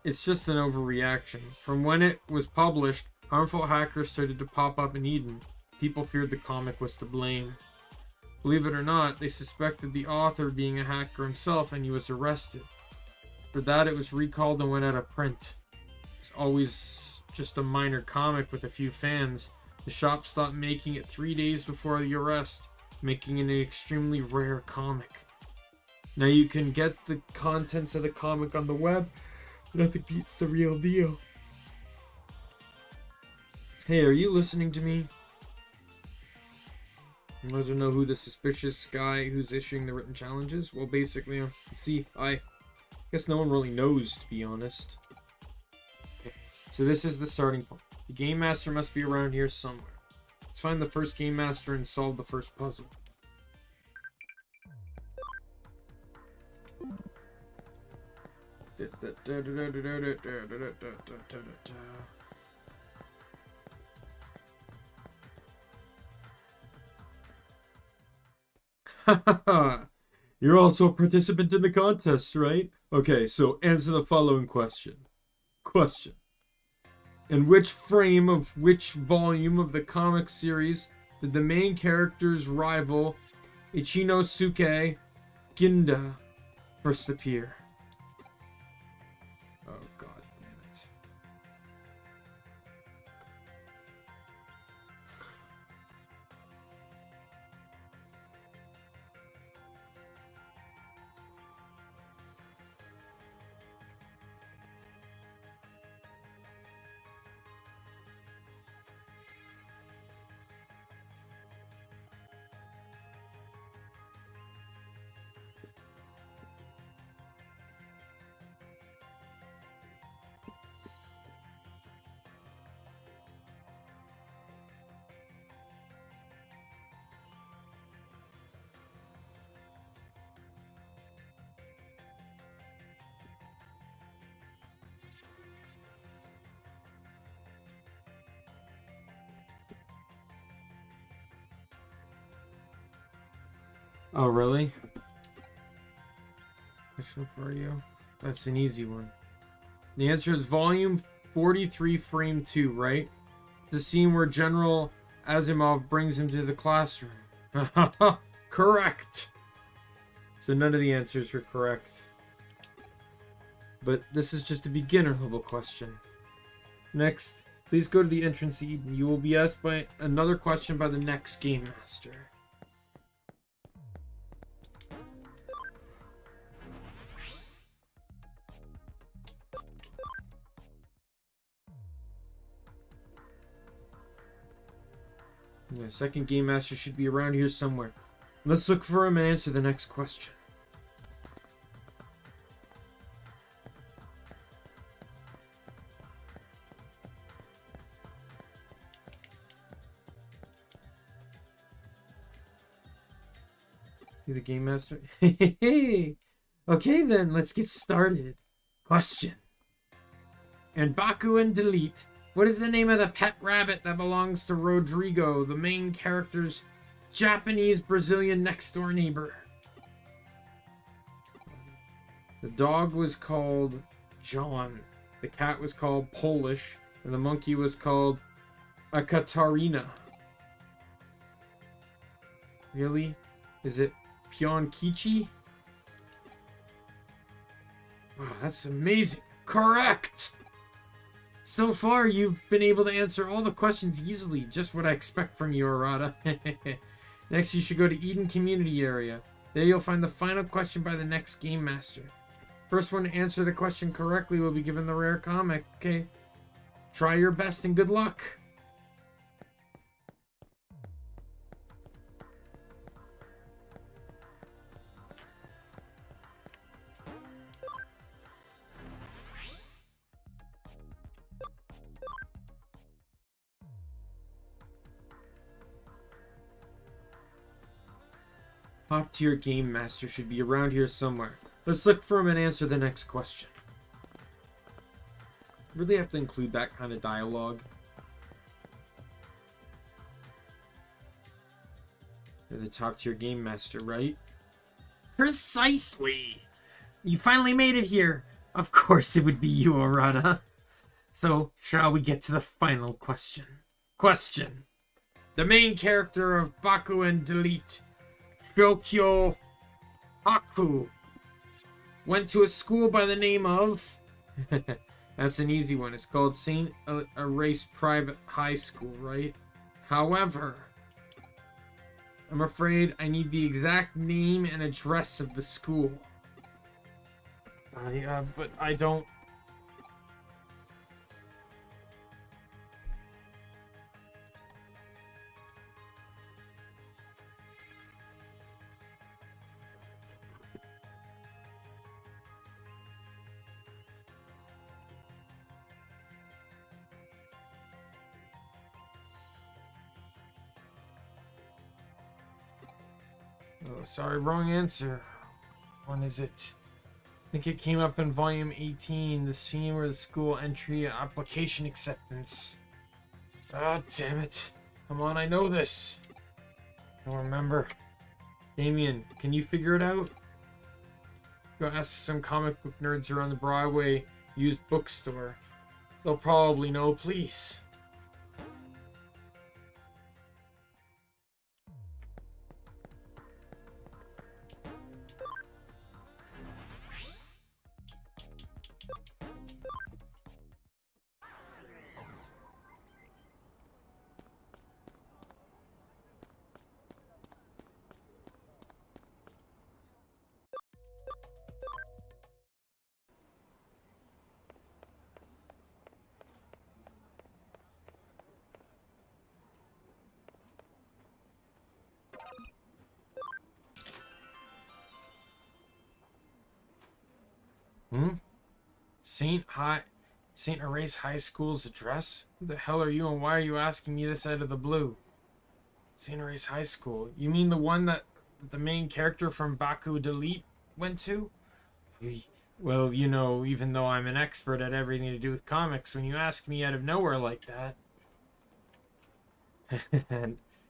just an overreaction. From when it was published, harmful hackers started to pop up in Eden. People feared the comic was to blame. Believe it or not, they suspected the author being a hacker himself, and he was arrested. For that, it was recalled and went out of print. It's always just a minor comic with a few fans. The shop stopped making it 3 days before the arrest, making it an extremely rare comic. Now you can get the contents of the comic on the web. Nothing beats the real deal. Hey, are you listening to me? I don't know who the suspicious guy who's issuing the written challenge is. Well, basically, see, I guess no one really knows, to be honest. Okay. So this is the starting point. The Game Master must be around here somewhere. Let's find the first Game Master and solve the first puzzle. You're also a participant in the contest, right? Okay, so answer the following question. In which frame of which volume of the comic series did the main character's rival, Ichinosuke Ginda, first appear? Oh, god damn it. Oh, really? Question for you. That's an easy one. The answer is volume 43, frame 2, right? The scene where General Asimov brings him to the classroom. Correct! So none of the answers were correct. But this is just a beginner level question. Next, please go to the entrance to Eden. You will be asked by another question by the next Game Master. The second Game Master should be around here somewhere. Let's look for him and answer the next question. You the Game Master? Okay then, let's get started. Question. And Baku and Delete. What is the name of the pet rabbit that belongs to Rodrigo, the main character's Japanese Brazilian next door neighbor? The dog was called John, the cat was called Polish, and the monkey was called Akatarina. Really? Is it Pionkichi? Wow, that's amazing. Correct! So far, you've been able to answer all the questions easily. Just what I expect from you, Arata. Next, you should go to Eden Community Area. There you'll find the final question by the next Game Master. First one to answer the question correctly will be given the rare comic, okay? Try your best and good luck. Top tier game master should be around here somewhere. Let's look for him and answer the next question. Really have to include that kind of dialogue. You're the top tier game master, right? Precisely! You finally made it here. Of course it would be you, Arata. So, shall we get to the final question? Question. The main character of Baku and Delete, Shokyo Haku, went to a school by the name of... That's an easy one. It's called Saint Erase Private High School, right? However, I'm afraid I need the exact name and address of the school. But I don't... Oh, sorry, wrong answer. When is it? I think it came up in volume 18, the scene where the school entry application acceptance. Ah, damn it. Come on, I know this. I don't remember. Daimien, can you figure it out? Go ask some comic book nerds around the Broadway used bookstore. They'll probably know, please. Saint Erase High School's address? Who the hell are you and why are you asking me this out of the blue? Saint Erase High School? You mean the one that the main character from Baku Delete went to? Well, you know, even though I'm an expert at everything to do with comics, when you ask me out of nowhere like that...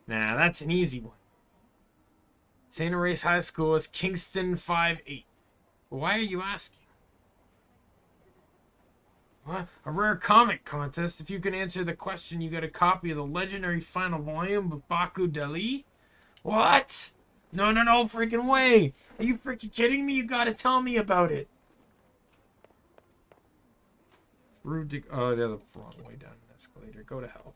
Nah, that's an easy one. Saint Erase High School is Kingston 5-8. Why are you asking? What? A rare comic contest? If you can answer the question, you get a copy of the legendary final volume of Baku Delete? What? No, freaking way! Are you freaking kidding me? You gotta tell me about it! Rude to... Oh, they're the wrong way down an escalator. Go to hell.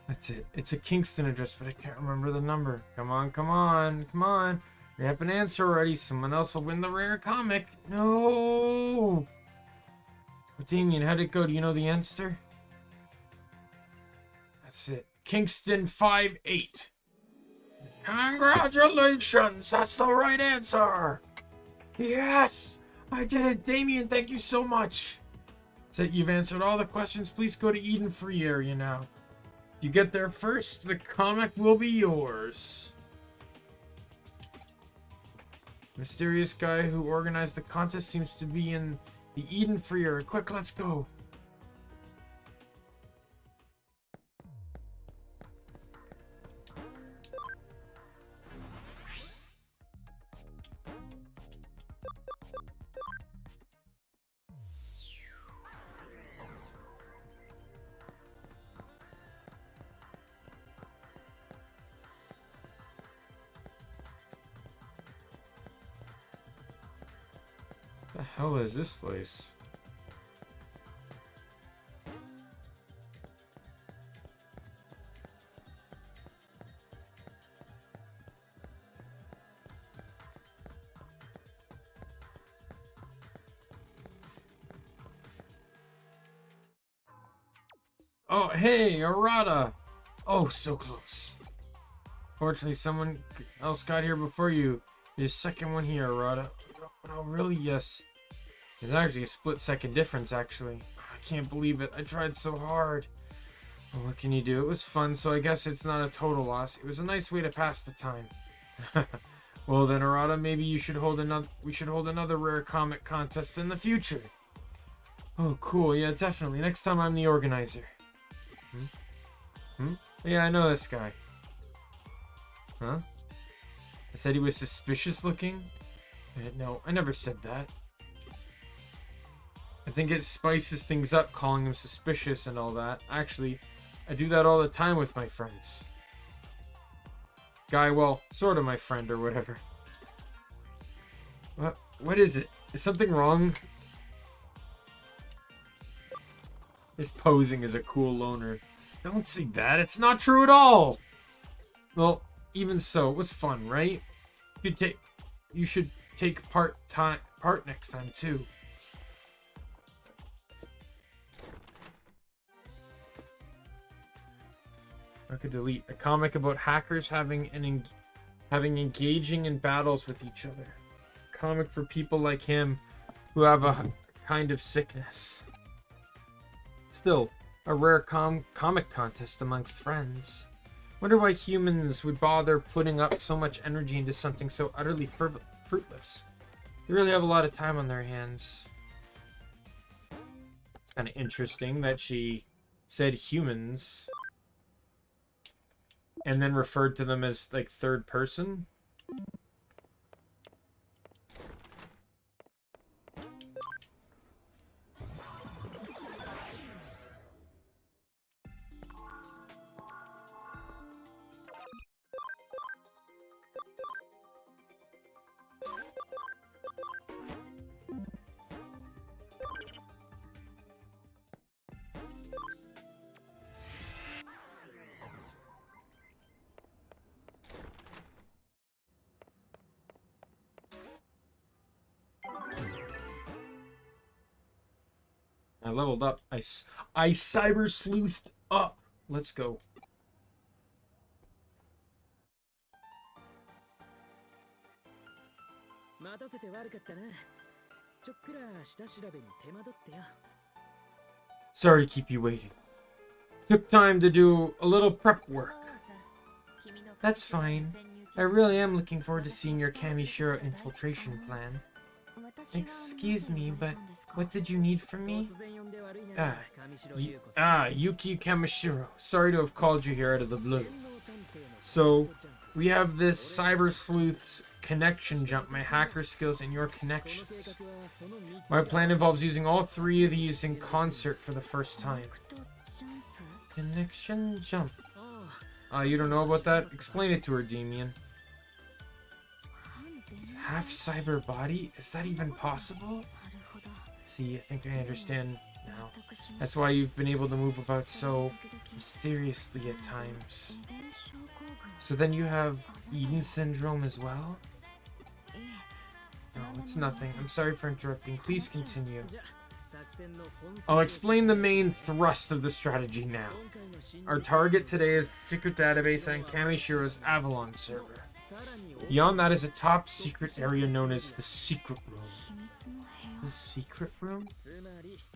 That's it. It's a Kingston address, but I can't remember the number. Come on. Hurry up and answer already. Someone else will win the rare comic. No! But Daimien, how'd it go? Do you know the answer? That's it. Kingston 5-8. Congratulations! That's the right answer! Yes! I did it! Daimien, thank you so much! That's it. You've answered all the questions. Please go to Eden Free Area now. You get there first, the comic will be yours. Mysterious guy who organized the contest seems to be in the Eden Free Area. Quick, let's go. The hell is this place? Oh, hey, Arata! Oh, so close. Fortunately, someone else got here before you. You're the second one here, Arata. Oh, really? Yes. There's actually a split-second difference, actually. I can't believe it. I tried so hard. Well, what can you do? It was fun, so I guess it's not a total loss. It was a nice way to pass the time. Well then, Arata, maybe we should hold another rare comic contest in the future. Oh, cool. Yeah, definitely. Next time I'm the organizer. Yeah, I know this guy. Huh? I said he was suspicious looking? No, I never said that. I think it spices things up calling him suspicious and all that. Actually, I do that all the time with my friends. Guy, well, sort of my friend or whatever. What is it? Is something wrong? This posing as a cool loner. Don't say that. It's not true at all. Well, even so, it was fun, right? You should take part next time too. I could delete a comic about hackers having engaging in battles with each other. A comic for people like him who have a kind of sickness. Still, a rare comic contest amongst friends. Wonder why humans would bother putting up so much energy into something so utterly fruitless. They really have a lot of time on their hands. It's kind of interesting that she said humans and then referred to them as like third person. I leveled up. I cyber sleuthed up. Let's go. Sorry to keep you waiting. Took time to do a little prep work. That's fine. I really am looking forward to seeing your Kamishiro infiltration plan. Excuse me, but what did you need from me? Yuki Kamishiro. Sorry to have called you here out of the blue. So, we have this Cyber Sleuth's connection jump, my hacker skills, and your connections. My plan involves using all three of these in concert for the first time. Connection jump. You don't know about that? Explain it to her, Daimien. Half cyber body? Is that even possible? See, I think I understand now. That's why you've been able to move about so mysteriously at times. So then you have Eren Syndrome as well? No, it's nothing. I'm sorry for interrupting. Please continue. I'll explain the main thrust of the strategy now. Our target today is the secret database on Kamishiro's Avalon server. Beyond that is a top secret area known as the Secret Room. The Secret Room?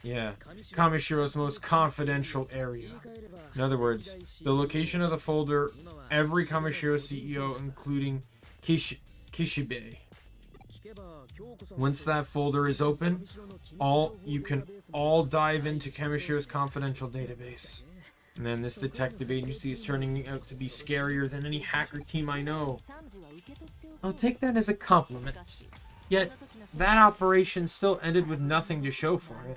Yeah, Kamishiro's most confidential area. In other words, the location of the folder every Kamishiro CEO, including Kishibe. Once that folder is open, you can all dive into Kamishiro's confidential database. And then this detective agency is turning out to be scarier than any hacker team I know. I'll take that as a compliment. Yet, that operation still ended with nothing to show for it.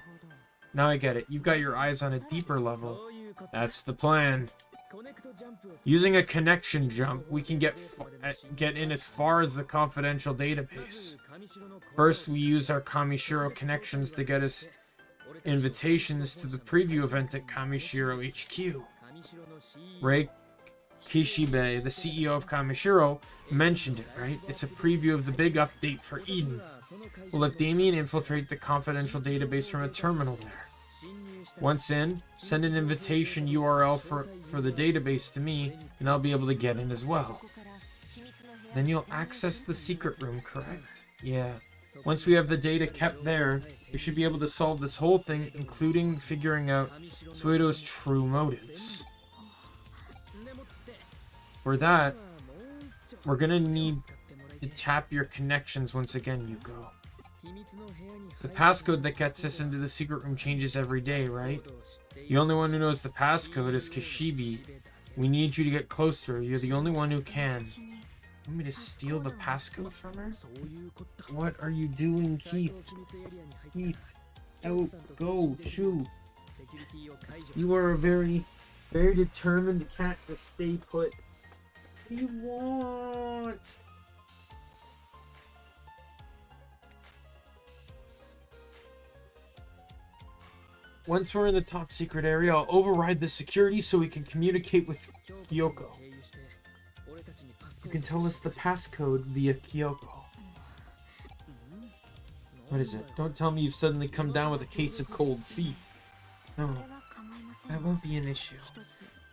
Now I get it. You've got your eyes on a deeper level. That's the plan. Using a connection jump, we can get in as far as the confidential database. First, we use our Kamishiro connections to get us invitations to the preview event at Kamishiro HQ. Ray Kishibe, the CEO of Kamishiro, mentioned it, right? It's a preview of the big update for Eden. We'll let Daimien infiltrate the confidential database from a terminal there. Once in, send an invitation URL for the database to me, and I'll be able to get in as well. Then you'll access the secret room, correct? Yeah. Once we have the data kept there, we should be able to solve this whole thing, including figuring out Suedo's true motives. For that, we're gonna need to tap your connections once again, Yuko. The passcode that gets us into the secret room changes every day, right? The only one who knows the passcode is Kishibe. We need you to get close to her. You're the only one who can. Want me to steal the passcode from her? What are you doing, Keith? Keith, out, go, shoo. You are a very, very determined cat to stay put. What do you want? Once we're in the top secret area, I'll override the security so we can communicate with Kyoko. You can tell us the passcode via Kyoko. What is it? Don't tell me you've suddenly come down with a case of cold feet. No, that won't be an issue.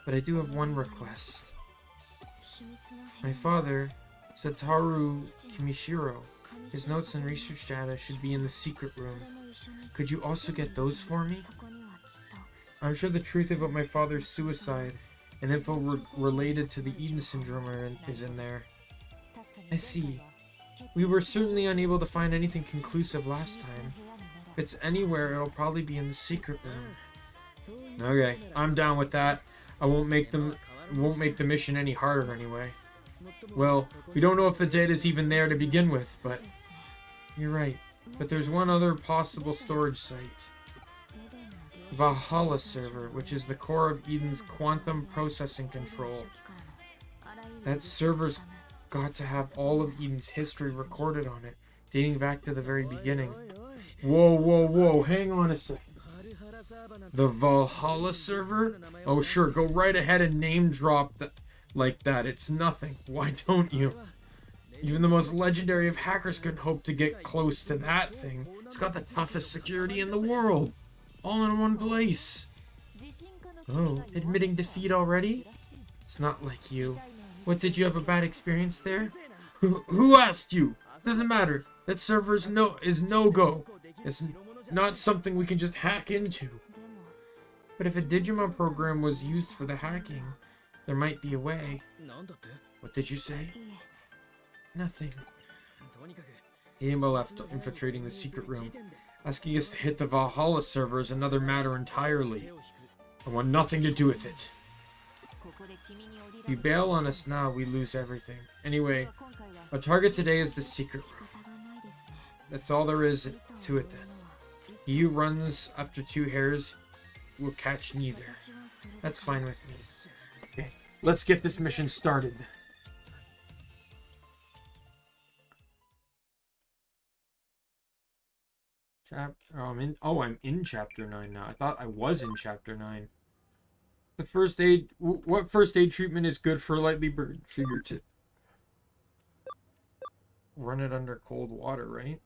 But I do have one request. My father, Satoru Kimishiro, his notes and research data should be in the secret room. Could you also get those for me? I'm sure the truth about my father's suicide and info related to the Eren Syndrome is in there. I see. We were certainly unable to find anything conclusive last time. If it's anywhere, it'll probably be in the secret room. Okay, I'm down with that. I won't make the mission any harder anyway. Well, we don't know if the data's even there to begin with, but you're right. But there's one other possible storage site. Valhalla server, which is the core of Eden's quantum processing control. That server's got to have all of Eden's history recorded on it, dating back to the very beginning. Whoa, hang on a second. The Valhalla server? Oh sure, go right ahead and name drop that like that. It's nothing. Why don't you? Even the most legendary of hackers couldn't hope to get close to that thing. It's got the toughest security in the world. All in one place. Oh, admitting defeat already? It's not like you. What, did you have a bad experience there? Who asked you? Doesn't matter. That server is no-go. It's not something we can just hack into. But if a Digimon program was used for the hacking, there might be a way. What did you say? Nothing. Ema left infiltrating the secret room. Asking us to hit the Valhalla server is another matter entirely. I want nothing to do with it. If you bail on us now, we lose everything. Anyway, our target today is the secret room. That's all there is to it then. He who runs after two hares will catch neither. That's fine with me. Okay, let's get this mission started. I'm in chapter 9 now. I thought I was in chapter 9. The first aid. What first aid treatment is good for a lightly burned fingertip? Run it under cold water, right?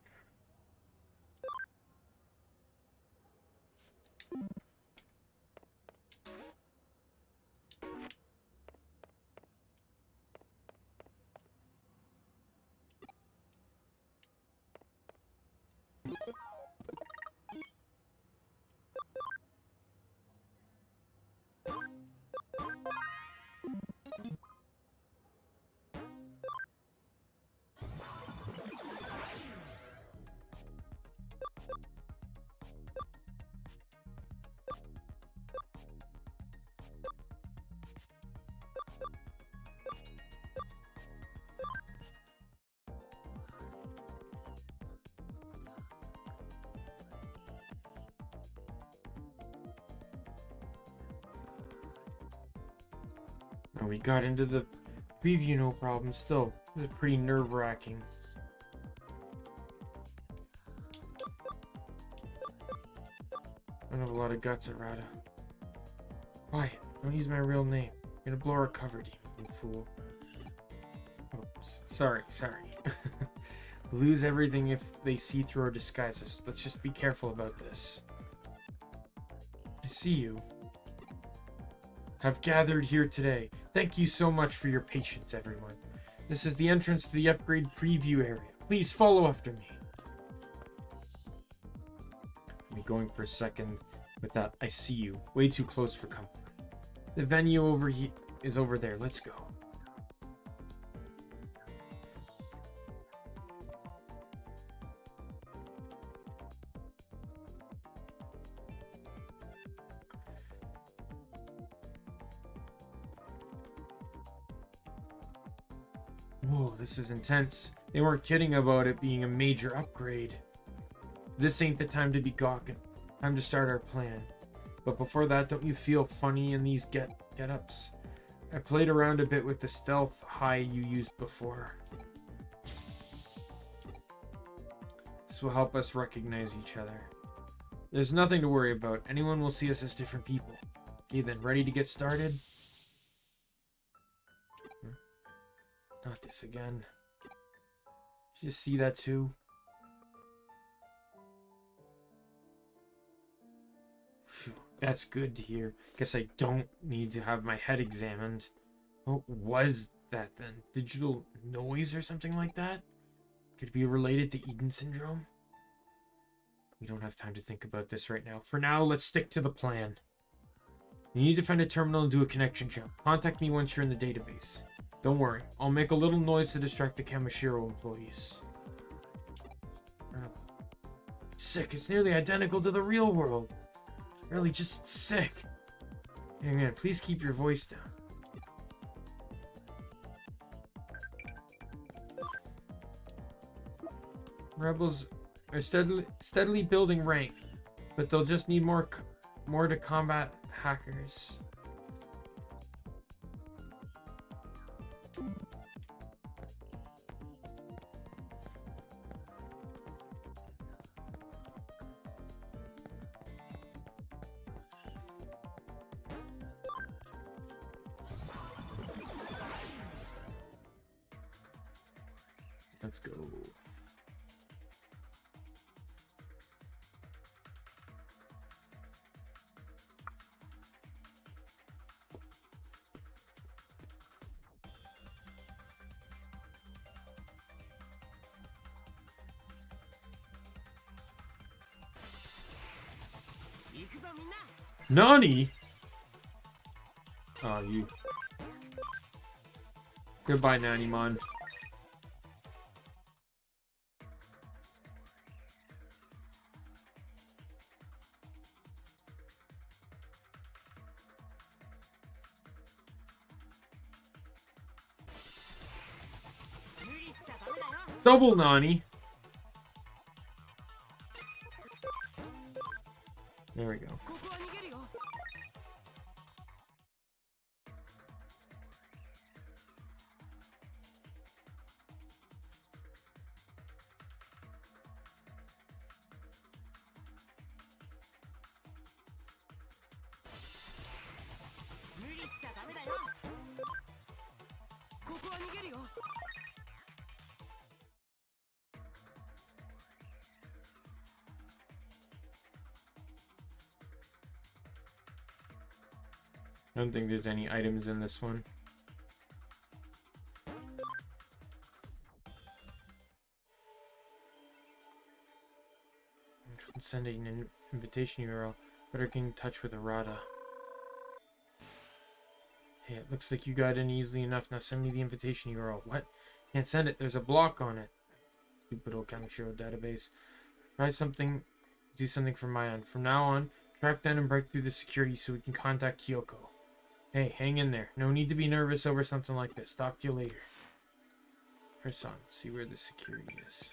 Oh, we got into the preview, no problem. Still, this is pretty nerve-wracking. I don't have a lot of guts, Arata. Quiet. Don't use my real name. You're gonna blow our cover, you fool. Oh, sorry. Lose everything if they see through our disguises. Let's just be careful about this. see you have gathered here today. Thank you so much for your patience, everyone. This is the entrance to the upgrade preview area. Please follow after me. Me going for a second with that I see you. Way too close for comfort. The venue over here is over there. Let's go. Whoa, this is intense. They weren't kidding about it being a major upgrade. This ain't the time to be gawking. Time to start our plan. But before that, don't you feel funny in these get-ups? I played around a bit with the stealth high you used before. This will help us recognize each other. There's nothing to worry about. Anyone will see us as different people. Okay then, ready to get started? Not this again. Did you see that too? Phew, that's good to hear. Guess I don't need to have my head examined. What was that then? Digital noise or something like that? Could it be related to Eren Syndrome? We don't have time to think about this right now. For now, let's stick to the plan. You need to find a terminal and do a connection jump. Contact me once you're in the database. Don't worry, I'll make a little noise to distract the Kamishiro employees. Sick, it's nearly identical to the real world. Really just sick. Hey man, please keep your voice down. Rebels are steadily building rank, but they'll just need more to combat hackers. Let's go. Nani? Oh, you. Goodbye, Nanimon. Double Nani. There we go. I don't think there's any items in this one. Sending an invitation URL. Better get in touch with Arata. Hey, it looks like you got in easily enough. Now send me the invitation URL. What? Can't send it. There's a block on it. Stupid old Kamishiro database. Try something. Do something from my end. From now on, track down and break through the security so we can contact Kyoko. Hey, hang in there. No need to be nervous over something like this. Talk to you later. Press on. See where the security is.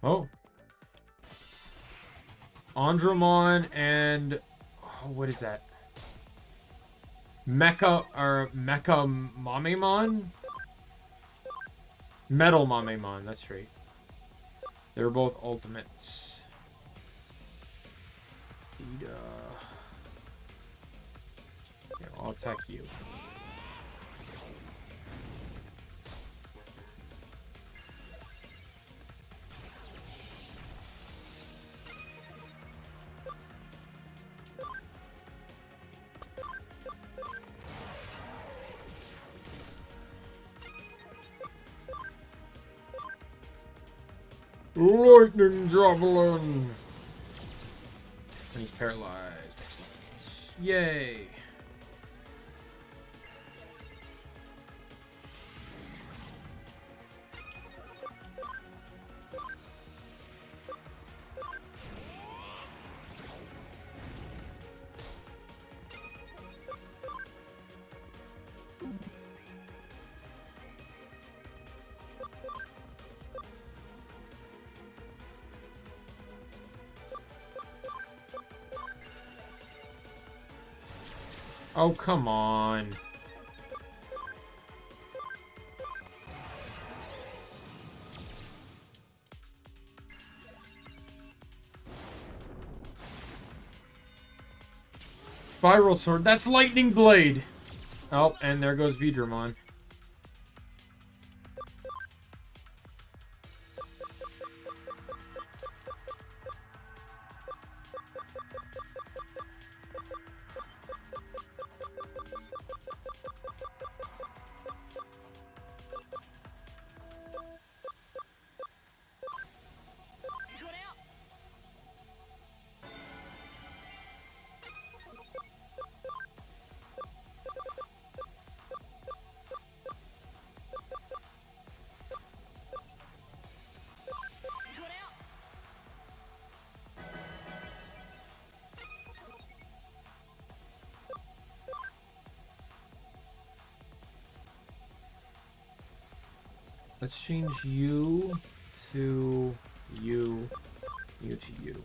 Oh. Andromon and... Oh, what is that? Mecha Mamemon? Metal Mamemon, that's right. They're both ultimates. Yeah, I'll attack you. Lightning javelin. And he's paralyzed. Excellent. Yay! Oh, come on. Spiral sword. That's lightning blade. Oh, and there goes Vtubemon. Let's change you to you to you.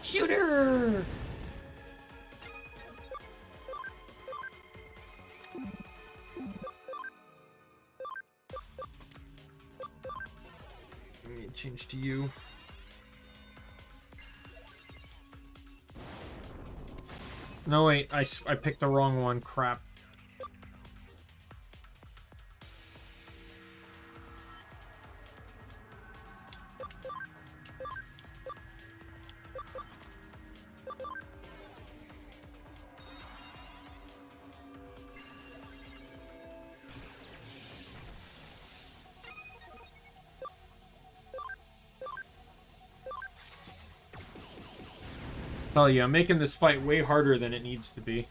Shooter! Let me change to you. No, wait, I picked the wrong one. Crap. Hell yeah, I'm making this fight way harder than it needs to be.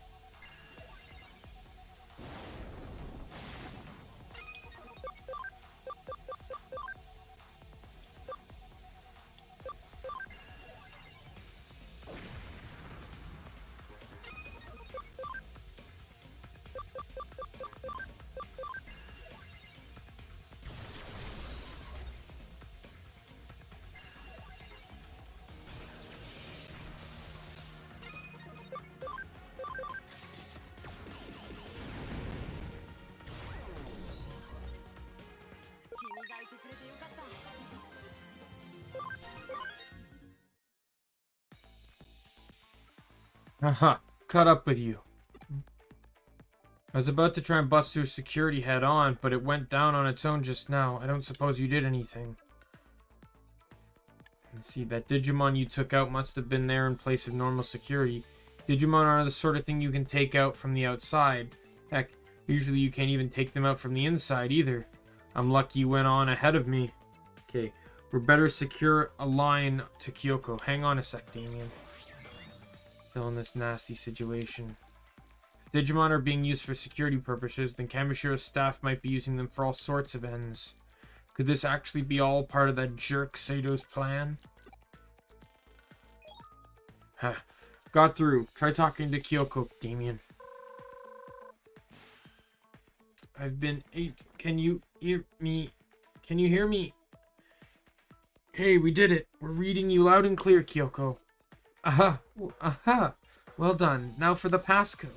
Haha, caught up with you. I was about to try and bust through security head on, but it went down on its own just now. I don't suppose you did anything. Let's see, that Digimon you took out must have been there in place of normal security. Digimon are the sort of thing you can take out from the outside. Heck, usually you can't even take them out from the inside either. I'm lucky you went on ahead of me. Okay, we're better secure a line to Kyoko. Hang on a sec, Daimien. Still in this nasty situation. If Digimon are being used for security purposes, then Kamoshiro's staff might be using them for all sorts of ends. Could this actually be all part of that jerk Sato's plan? Huh. Got through. Try talking to Kyoko, Daimien. I've been 8. Can you hear me? Can you hear me? Hey, we did it. We're reading you loud and clear, Kyoko. Aha. Aha. Well done. Now for the passcode.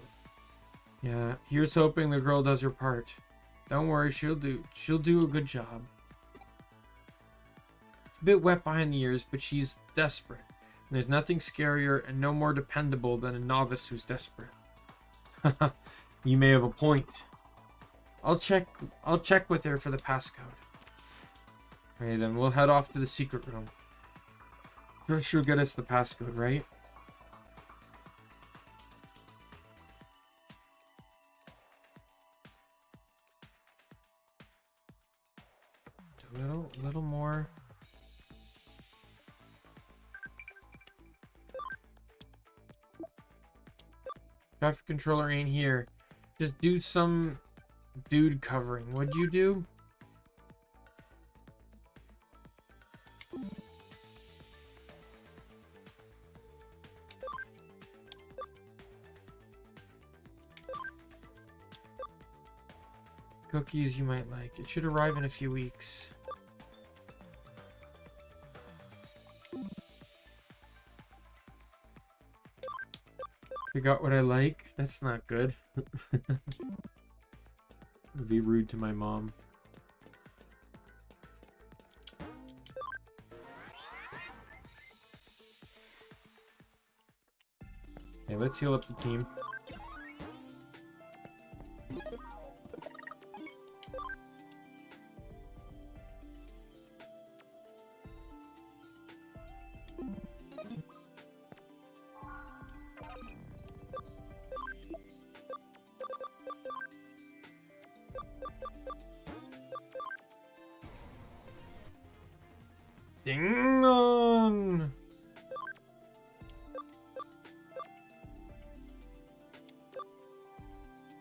Yeah, here's hoping the girl does her part. Don't worry, she'll do a good job. A bit wet behind the ears, but she's desperate. And there's nothing scarier and no more dependable than a novice who's desperate. You may have a point. I'll check with her for the passcode. Okay, then we'll head off to the secret room. First she'll get us the passcode, right? A little more. Traffic controller ain't here. Just do some dude covering. What'd you do? Cookies you might like. It should arrive in a few weeks. Forgot what I like? That's not good. It'd be rude to my mom. Okay, let's heal up the team. Digimon!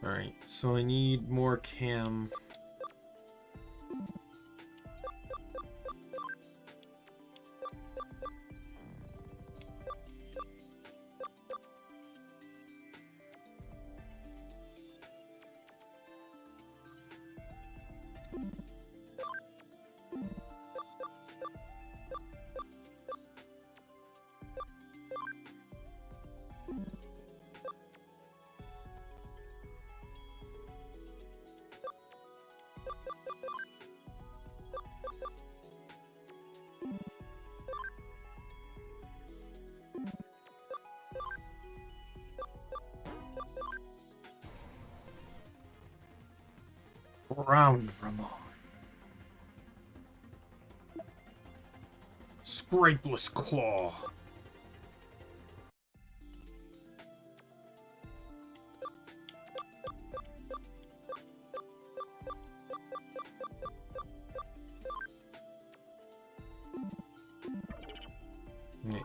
Alright, so I need more cam. Ramon. Scrapeless Claw. Nick.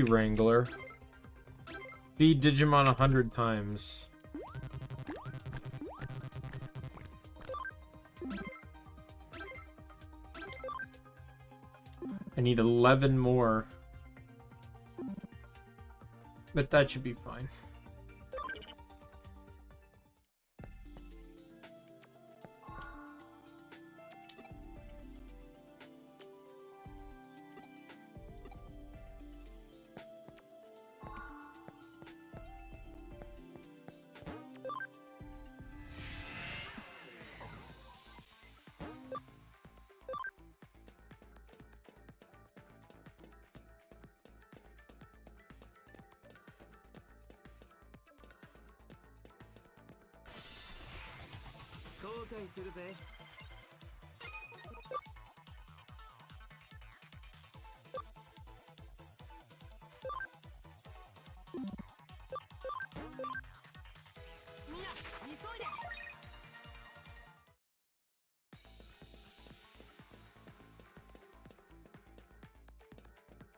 Wrangler. Feed Digimon 100 times. I need 11 more. But that should be fine.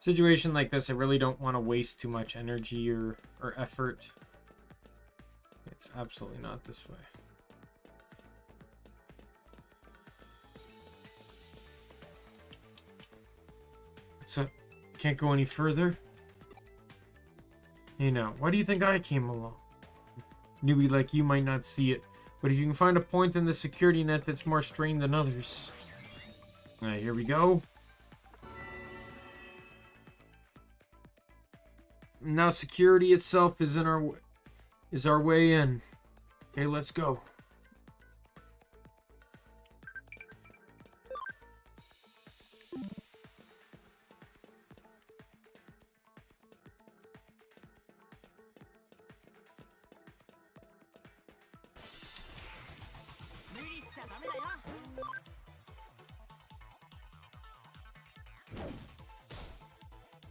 Situation like this, I really don't want to waste too much energy or effort. It's absolutely not this way. So, can't go any further? Hey now, why do you think I came along? Newbie like you might not see it, but if you can find a point in the security net that's more strained than others. Alright, here we go. Now security itself is our way in. Okay, let's go.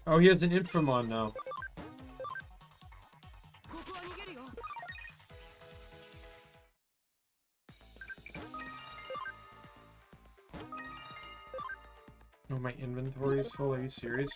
Oh, he has an Infamon now. Oh, my inventory is full. Are you serious?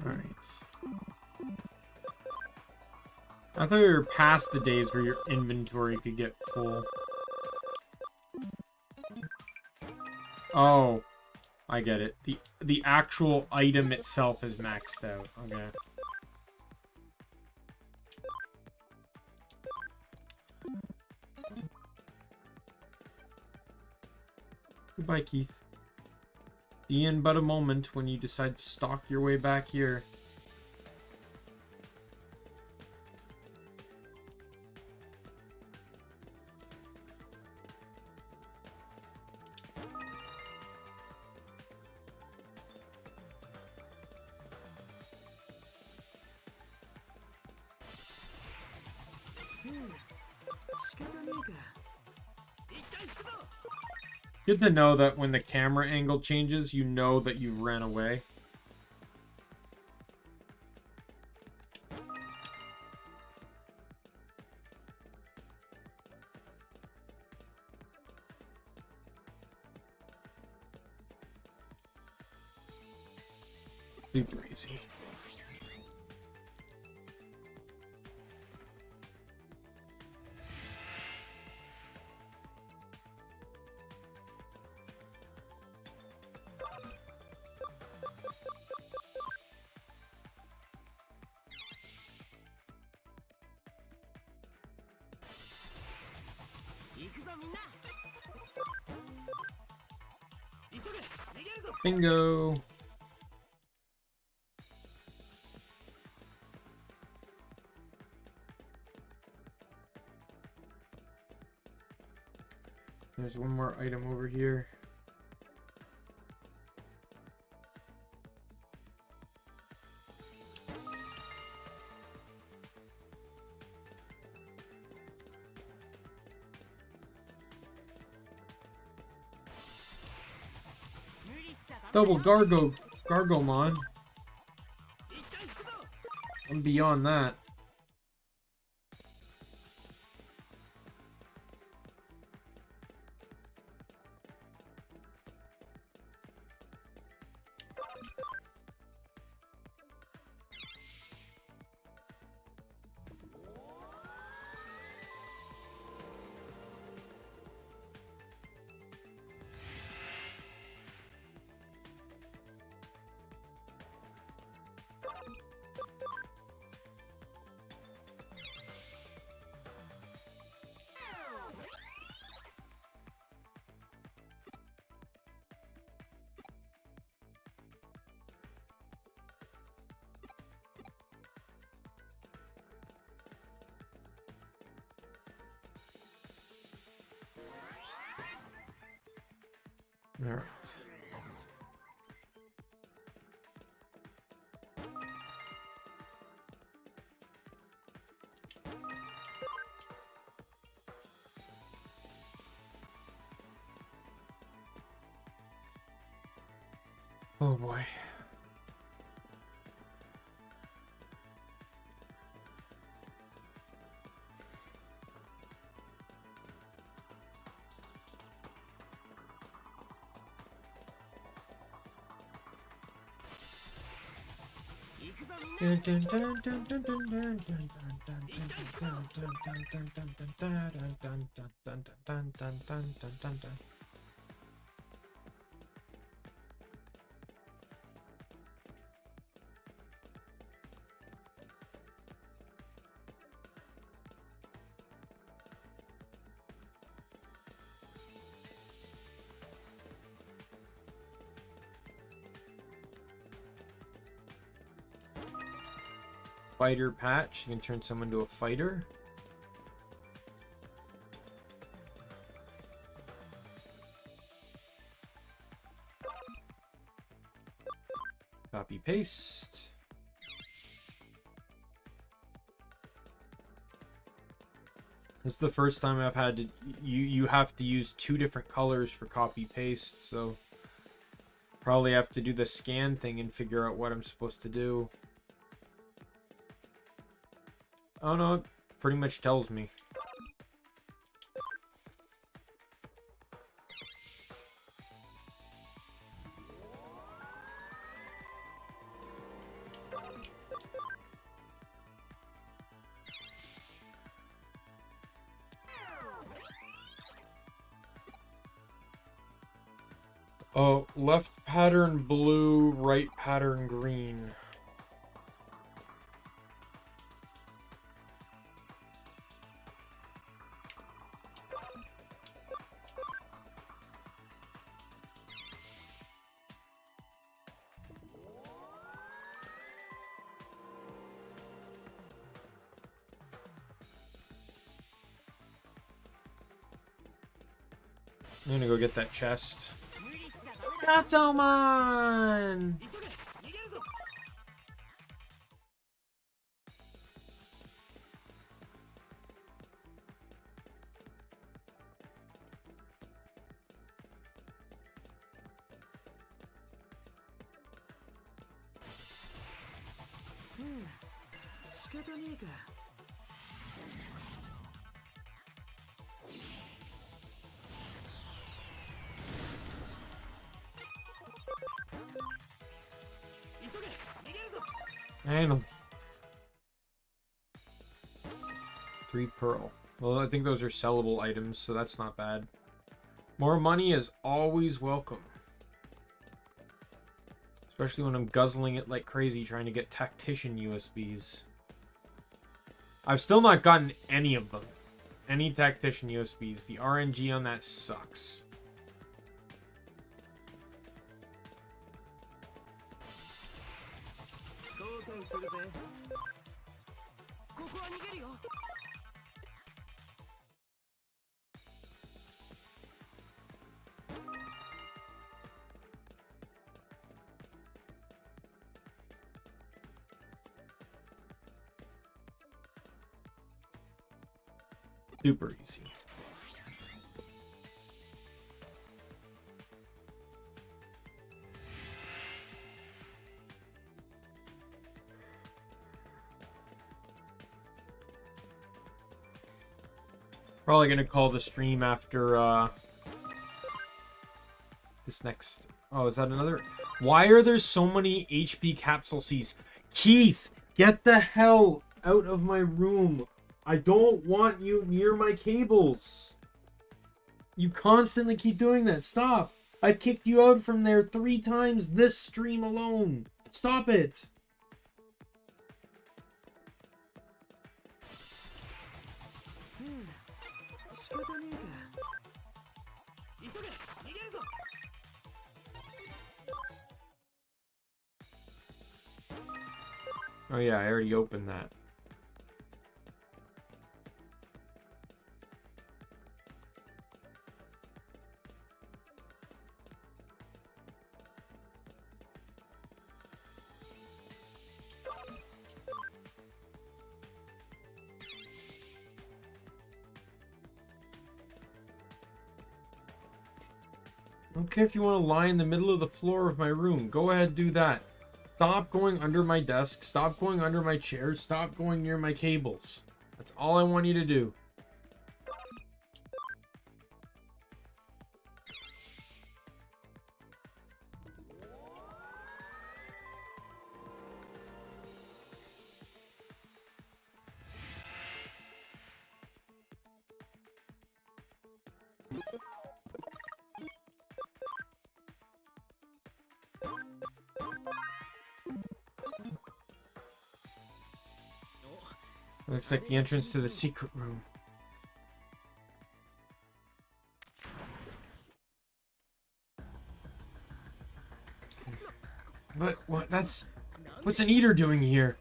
Alright. I thought we were past the days where your inventory could get full. Oh, I get it. The actual item itself is maxed out. Okay. Goodbye, Keith. See in but a moment when you decide to stalk your way back here. Good to know that when the camera angle changes, you know that you ran away. Super easy. Bingo! There's one more item over here. Double Gargomon. I'm beyond that. All right. Oh boy. Fighter patch. You can turn someone into a fighter. Copy paste. This is the first time I've had to you have to use 2 different colors for copy paste, so probably have to do the scan thing and figure out what I'm supposed to do. Oh no, it pretty much tells me. Oh, left pattern blue, right pattern green. I'm gonna go get that chest. Gatomon! And 3 pearl. Well, I think those are sellable items, so that's not bad. More money is always welcome. Especially when I'm guzzling it like crazy trying to get tactician USBs. I've still not gotten any of them. Any tactician USBs. The RNG on that sucks. Super easy. Probably gonna call the stream after this next. Oh, is that another? Why are there so many HP capsule Cs? Keith, get the hell out of my room. I don't want you near my cables. You constantly keep doing that. Stop. I've kicked you out from there 3 times this stream alone. Stop it. Oh yeah, I already opened that. Okay, if you want to lie in the middle of the floor of my room, go ahead, do that. Stop going under my desk. Stop going under my chair. Stop going near my cables. That's all I want you to do. Looks like the entrance to the secret room. But what? What's an eater doing here?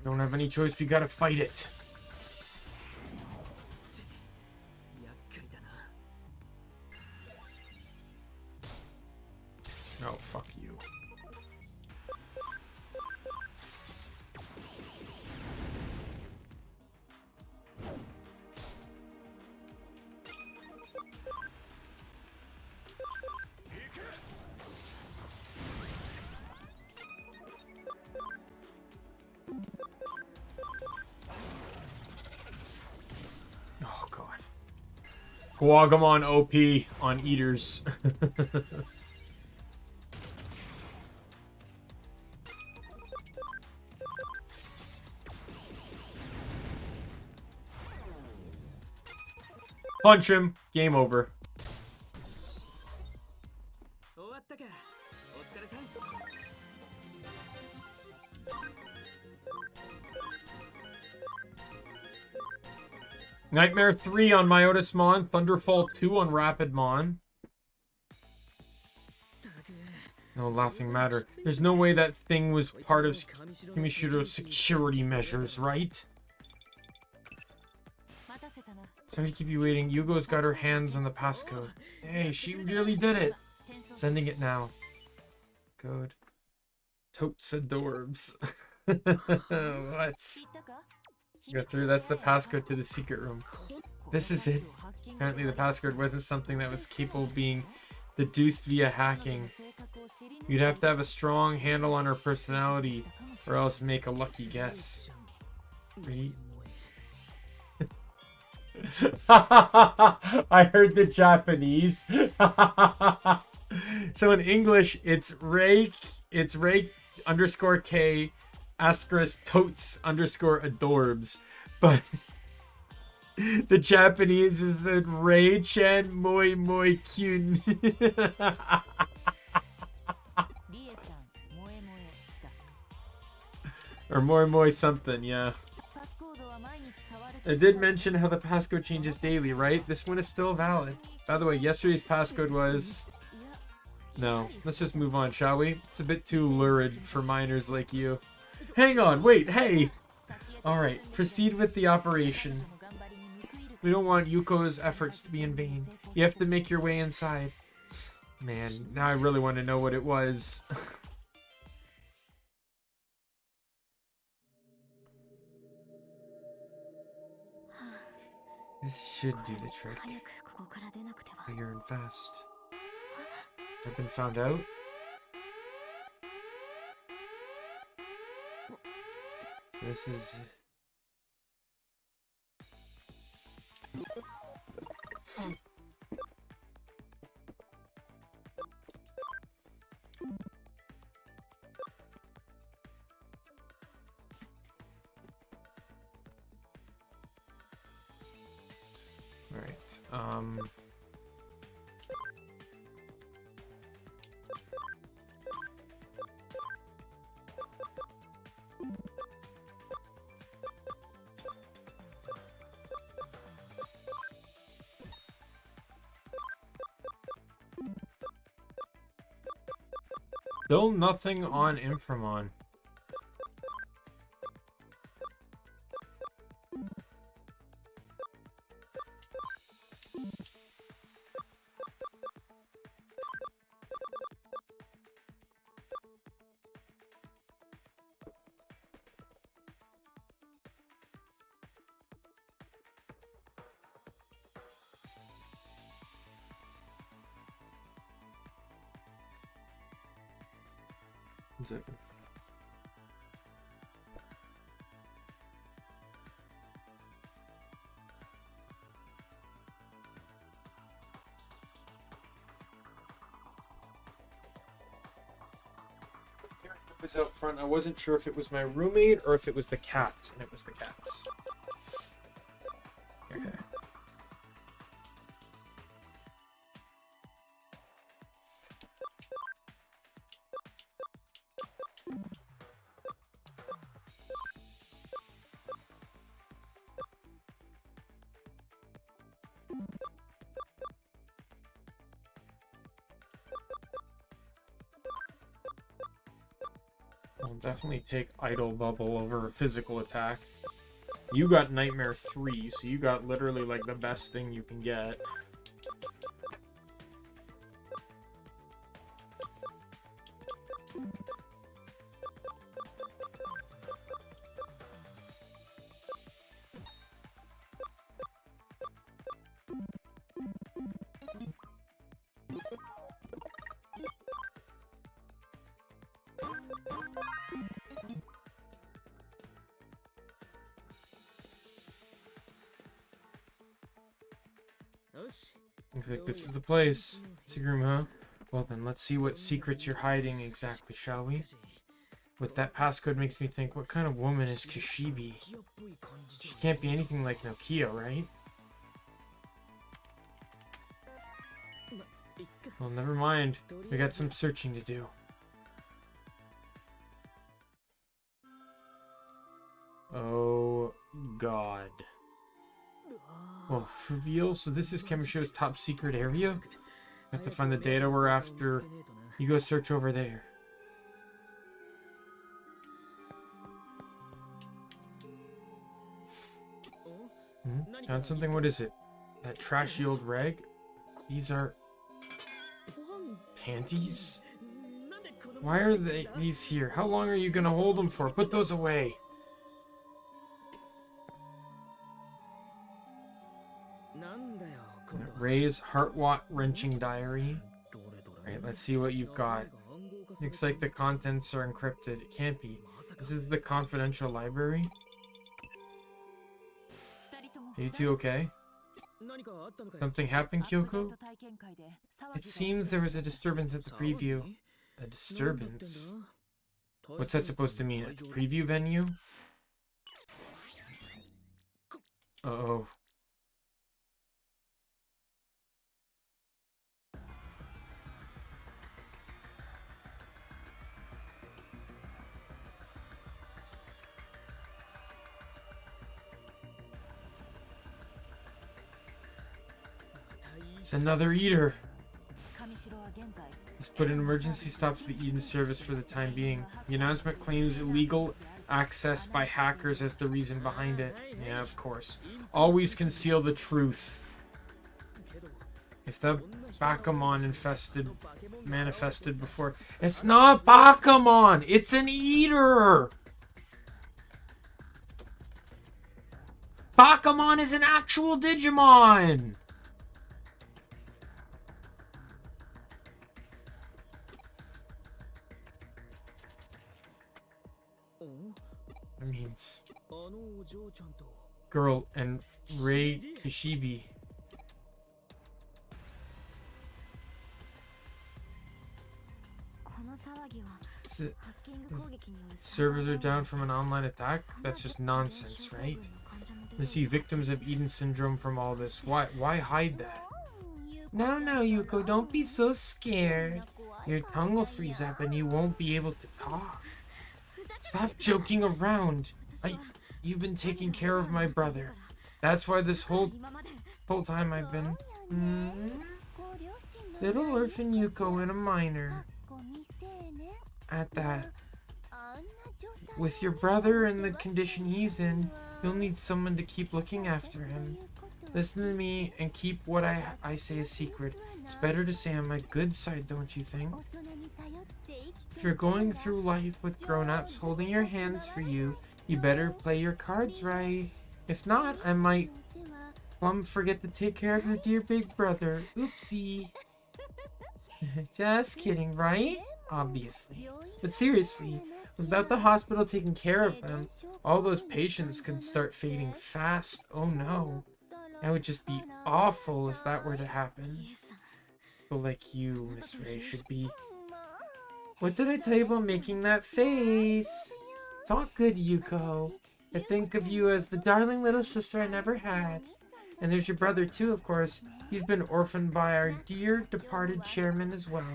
Don't have any choice. We gotta fight it. Oh, fuck you. Oh, God. Guagamon OP on eaters. Punch him. Game over. Nightmare 3 on Myotismon. Thunderfall 2 on Rapidmon. No laughing matter. There's no way that thing was part of Kimishiro's security measures, right? Sorry to keep you waiting. Yugo's got her hands on the passcode. Hey, she really did it. Sending it now. Code. Totes adorbs. What? Go through. That's the passcode to the secret room. This is it. Apparently the passcode wasn't something that was capable of being deduced via hacking. You'd have to have a strong handle on her personality or else make a lucky guess. Read. I heard the Japanese. So in English, it's Ray underscore K asterisk totes underscore adorbs. But the Japanese is Ray Chan moi moi kyun. Or moi moi something, yeah. I did mention how the passcode changes daily, right? This one is still valid. By the way, yesterday's passcode was... No, let's just move on, shall we? It's a bit too lurid for minors like you. Hang on, wait, hey! Alright, proceed with the operation. We don't want Yuko's efforts to be in vain. You have to make your way inside. Man, now I really want to know what it was. This should do the trick. You're in fast. I've been found out? This is... Right, Still nothing on Inframon. One second. Was out front. I wasn't sure if it was my roommate or if it was the cats, and it was the cats. Okay. I'll definitely take Idle Bubble over a physical attack. You got Nightmare 3, so you got literally like the best thing you can get. Looks like this is the place. Secret room, huh? Well then, let's see what secrets you're hiding exactly, shall we? With that passcode makes me think, what kind of woman is Kishibe? She can't be anything like Nokia, right? Well, never mind. We got some searching to do. Oh, God. Well, for real? So this is Kemisho's top secret area? Have to find the data we're after. You go search over there. Found something? What is it? That trashy old rag? These are... panties? Why are these here? How long are you gonna hold them for? Put those away. Ray's heart-wrenching diary. Alright, let's see what you've got. Looks like the contents are encrypted. It can't be. This is the confidential library? Are you two okay? Something happened, Kyoko? It seems there was a disturbance at the preview. A disturbance? What's that supposed to mean? At the preview venue? Uh-oh. It's another eater. Let's put an emergency stop to the Eden service for the time being. The announcement claims illegal access by hackers as the reason behind it. Yeah, of course. Always conceal the truth. If the Backseat manifested before... It's not Backseat! It's an eater! Backseat is an actual Digimon! That means girl and Rei Kishibe. Servers are down from an online attack? That's just nonsense, right? Let's see victims of Eren Syndrome from all this. Why hide that? No, Yuko, don't be so scared. Your tongue will freeze up and you won't be able to talk. Stop joking around. You've been taking care of my brother. That's why this whole time I've been... Little orphan Yuko and a minor. At that. With your brother and the condition he's in, you'll need someone to keep looking after him. Listen to me and keep what I say a secret. It's better to stay on my good side, don't you think? If you're going through life with grown-ups holding your hands for you, you better play your cards right. If not, I might plumb forget to take care of your dear big brother. Oopsie. Just kidding, right? Obviously. But seriously, without the hospital taking care of them, all those patients could start fading fast. Oh no. That would just be awful if that were to happen. People like you, Miss Ray, should be... What did I tell you about making that face? It's all good, Yuko. I think of you as the darling little sister I never had. And there's your brother too, of course. He's been orphaned by our dear departed chairman as well.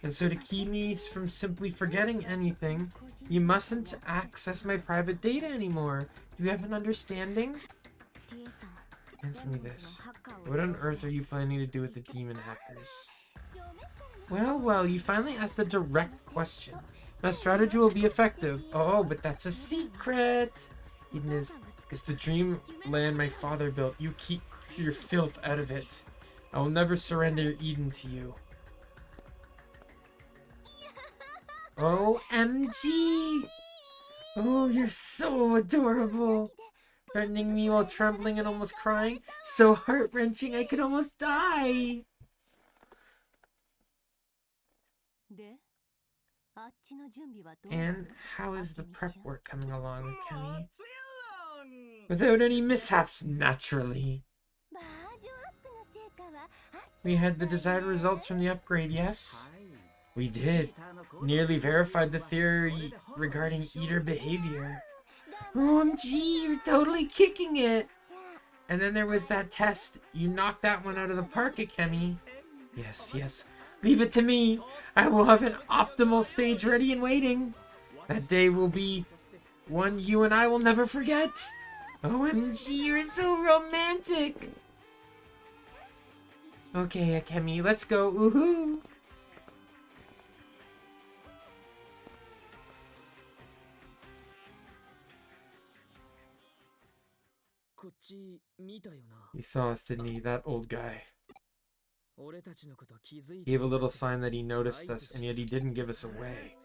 And so to keep me from simply forgetting anything, you mustn't access my private data anymore. Do you have an understanding? Answer me this. What on earth are you planning to do with the demon hackers? Well, you finally asked a direct question. That strategy will be effective. Oh, but that's a secret. Eden is the dreamland my father built. You keep your filth out of it. I will never surrender Eden to you. OMG! Oh, you're so adorable. Threatening me while trembling and almost crying. So heart-wrenching I could almost die. And how is the prep work coming along, Kemi? Without any mishaps, naturally. We had the desired results from the upgrade, yes? We did. Nearly verified the theory regarding eater behavior. OMG, you're totally kicking it! And then there was that test. You knocked that one out of the park, Kemi. Yes. Leave it to me. I will have an optimal stage ready and waiting. That day will be one you and I will never forget. OMG, you're so romantic. Okay, Akemi, let's go. Woohoo! He saw us, didn't he? That old guy. He gave a little sign that he noticed us, and yet he didn't give us away.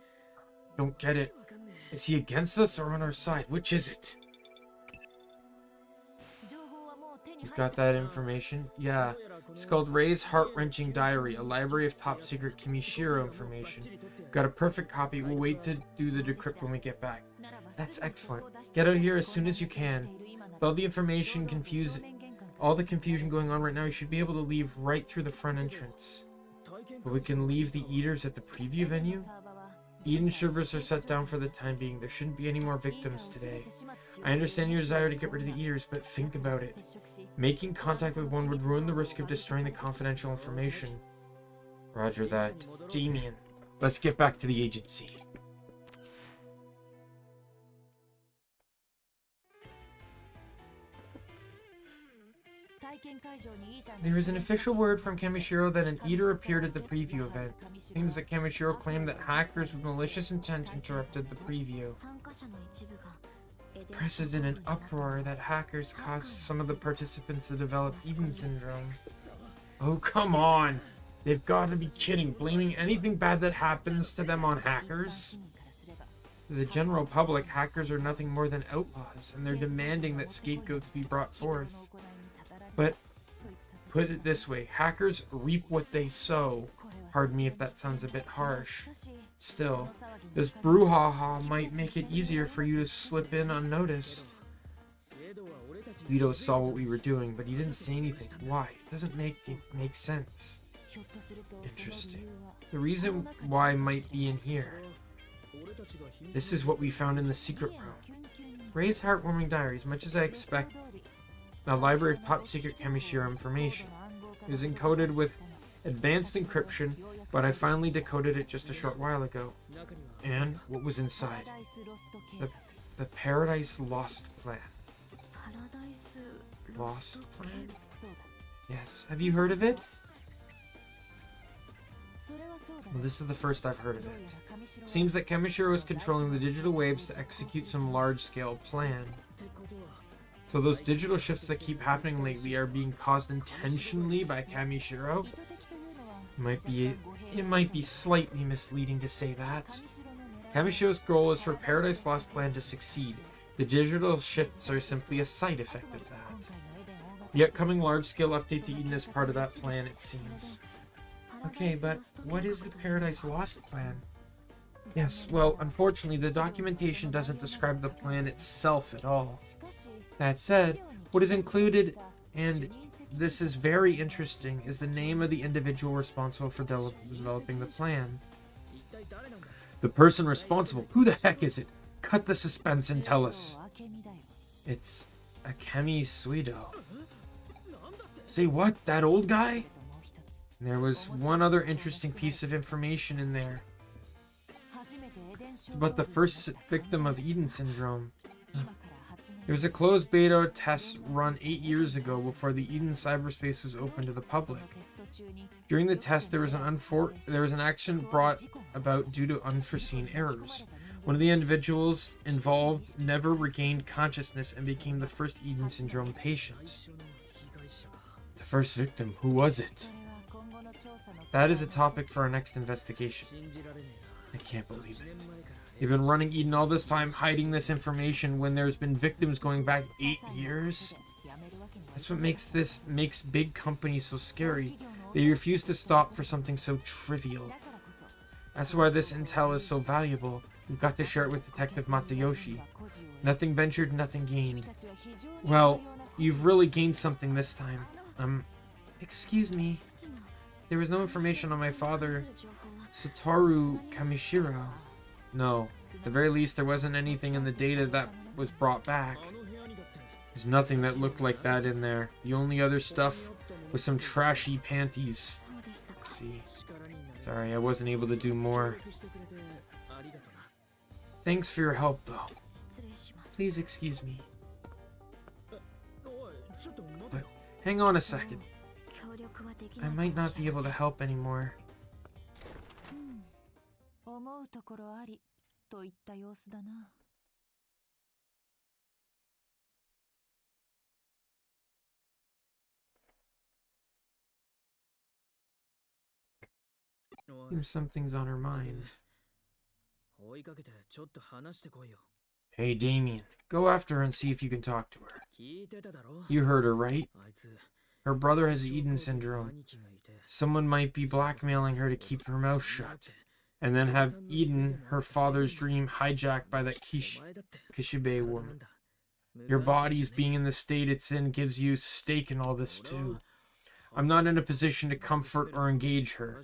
Don't get it. Is he against us or on our side? Which is it? You got that information? Yeah. It's called Ray's Heart-Wrenching Diary, a library of top-secret Kimishiro information. Got a perfect copy. We'll wait to do the decrypt when we get back. That's excellent. Get out of here as soon as you can. With all the confusion going on right now, you should be able to leave right through the front entrance. But we can leave the eaters at the preview venue? Eden servers are set down for the time being. There shouldn't be any more victims today. I understand your desire to get rid of the eaters, but think about it. Making contact with one would ruin the risk of destroying the confidential information. Roger that. Daimien, let's get back to the agency. There is an official word from Kamishiro that an eater appeared at the preview event. Seems that Kamishiro claimed that hackers with malicious intent interrupted the preview. Press is in an uproar that hackers caused some of the participants to develop Eren Syndrome. Oh, come on! They've got to be kidding, blaming anything bad that happens to them on hackers? To the general public, hackers are nothing more than outlaws, and they're demanding that scapegoats be brought forth. But, put it this way, hackers reap what they sow. Pardon me if that sounds a bit harsh. Still, this brouhaha might make it easier for you to slip in unnoticed. Guido saw what we were doing, but he didn't say anything. Why? It doesn't make sense. Interesting. The reason why might be in here. This is what we found in the secret room. Ray's heartwarming diaries, much as I expected. A library of top-secret Kamishiro information. It was encoded with advanced encryption, but I finally decoded it just a short while ago. And what was inside? The Paradise Lost Plan. Lost Plan? Yes. Have you heard of it? Well, this is the first I've heard of it. Seems that Kamishiro is controlling the digital waves to execute some large-scale plan. So those digital shifts that keep happening lately are being caused intentionally by Kamishiro? It might be slightly misleading to say that. Kamishiro's goal is for Paradise Lost Plan to succeed. The digital shifts are simply a side effect of that. The upcoming large-scale update to Eden is part of that plan, it seems. Okay, but what is the Paradise Lost plan? Yes, well, unfortunately, the documentation doesn't describe the plan itself at all. That said, what is included, and this is very interesting, is the name of the individual responsible for developing the plan. The person responsible? Who the heck is it? Cut the suspense and tell us. It's Akemi Suido. Say what? That old guy? There was one other interesting piece of information in there. It's about the first victim of Eren Syndrome. There was a closed beta test run 8 years ago before the Eden cyberspace was open to the public. During the test, there was an action brought about due to unforeseen errors. One of the individuals involved never regained consciousness and became the first Eden Syndrome patient. The first victim, who was it? That is a topic for our next investigation. I can't believe it. They've been running Eden all this time, hiding this information when there's been victims going back 8 years. That's what makes big companies so scary. They refuse to stop for something so trivial. That's why this intel is so valuable. We've got to share it with Detective Matayoshi. Nothing ventured, nothing gained. Well, you've really gained something this time. Excuse me. There was no information on my father, Satoru Kamishiro. No, at the very least there wasn't anything in the data that was brought back. There's nothing that looked like that in there. The only other stuff was some trashy panties. Let's see. Sorry, I wasn't able to do more. Thanks for your help, though. Please excuse me. But hang on a second. I might not be able to help anymore. Seems something's on her mind. Hey, Daimien, go after her and see if you can talk to her. You heard her, right? Her brother has Eden Syndrome. Someone might be blackmailing her to keep her mouth shut, and then have Eden, her father's dream, hijacked by that Kishibe woman. Your body's being in the state it's in gives you stake in all this too. I'm not in a position to comfort or engage her,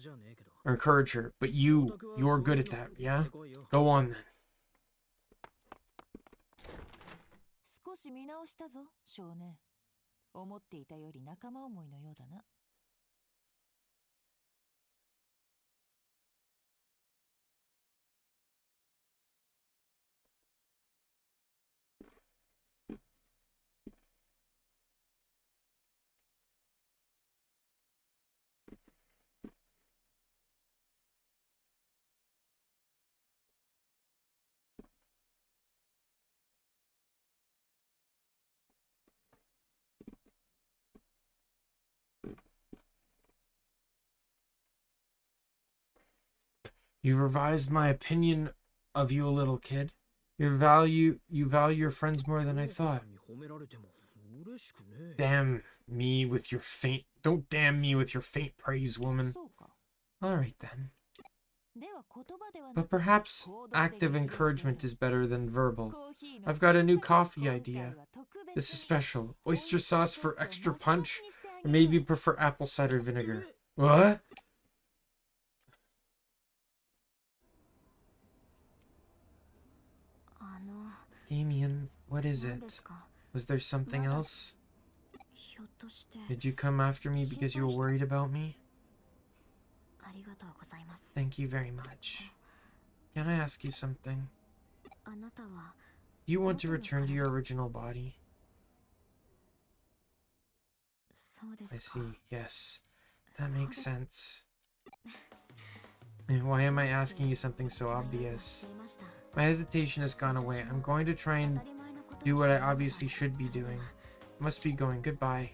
or encourage her, but you're good at that, yeah? Go on then. You revised my opinion of you a little, kid. You value your friends more than I thought. Don't damn me with your faint praise, woman. Alright then. But perhaps active encouragement is better than verbal. I've got a new coffee idea. This is special. Oyster sauce for extra punch? Or maybe you prefer apple cider vinegar. What? Daimien, what is it? Was there something else? Did you come after me because you were worried about me? Thank you very much. Can I ask you something? Do you want to return to your original body? I see, yes. That makes sense. And why am I asking you something so obvious? My hesitation has gone away. I'm going to try and do what I obviously should be doing. Must be going. Goodbye.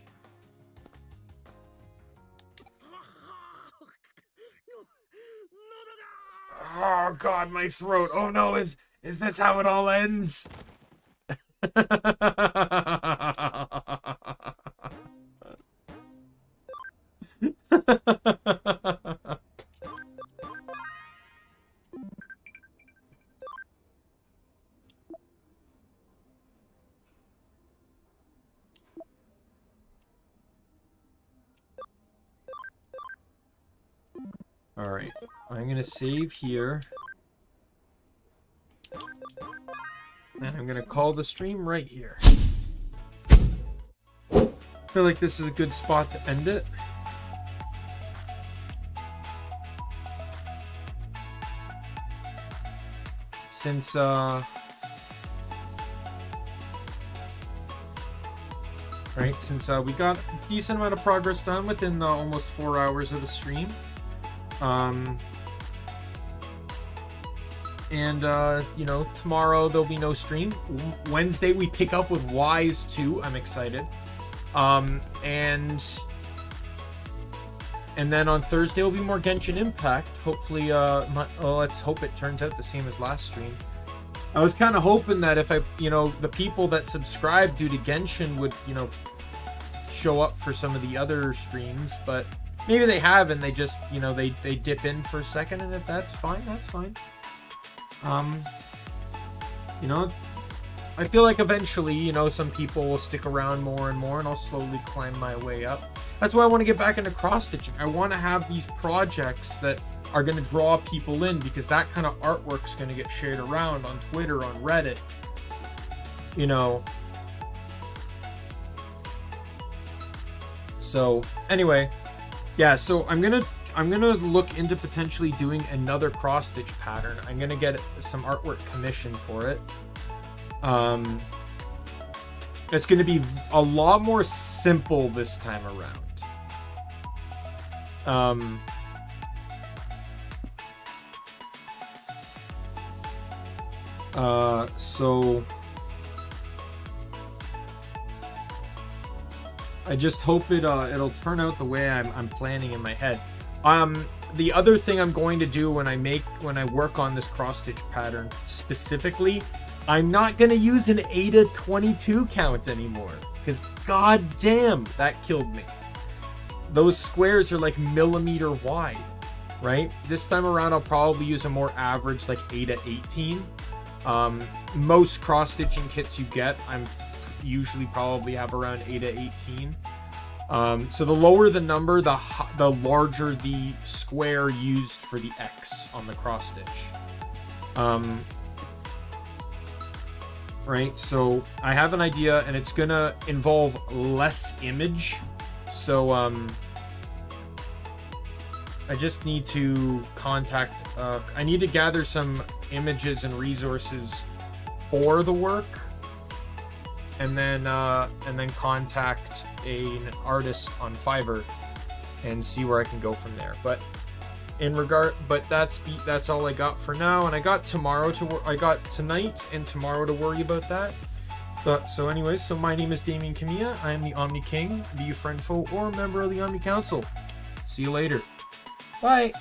Oh god, my throat. Oh no, is this how it all ends? Alright, I'm gonna save here. And I'm gonna call the stream right here. I feel like this is a good spot to end it. Since, we got a decent amount of progress done within the almost 4 hours of the stream. You know, tomorrow there'll be no stream. Wednesday we pick up with Wise 2. I'm excited. And then on Thursday will be more Genshin Impact. Hopefully, let's hope it turns out the same as last stream. I was kind of hoping that if the people that subscribe due to Genshin would, show up for some of the other streams, but maybe they have and they just, they dip in for a second, and if that's fine, that's fine. I feel like eventually, some people will stick around more and more, and I'll slowly climb my way up. That's why I want to get back into cross-stitching. I want to have these projects that are going to draw people in, because that kind of artwork is going to get shared around on Twitter, on Reddit. So anyway, yeah. So I'm gonna look into potentially doing another cross-stitch pattern. I'm gonna get some artwork commissioned for it. It's gonna be a lot more simple this time around. So I just hope it'll turn out the way I'm planning in my head. The other thing I'm going to do when I work on this cross-stitch pattern specifically, I'm not going to use an Ada 22 count anymore, because god damn, that killed me. Those squares are like millimeter wide, right? This time around I'll probably use a more average, like Ada 18. Most cross-stitching kits you get, I'm usually probably have around Ada 18. So the lower the number, the larger the square used for the X on the cross stitch. Right, so I have an idea, and it's gonna involve less image. So I just need to I need to gather some images and resources for the work, and then contact an artist on Fiverr and see where I can go from there. But that's all I got for now, and I got tonight and tomorrow to worry about that. So anyways, so my name is Daimien Kamiya. I am the Omni King. Be a friend, foe, or member of the Omni Council. See you later. Bye.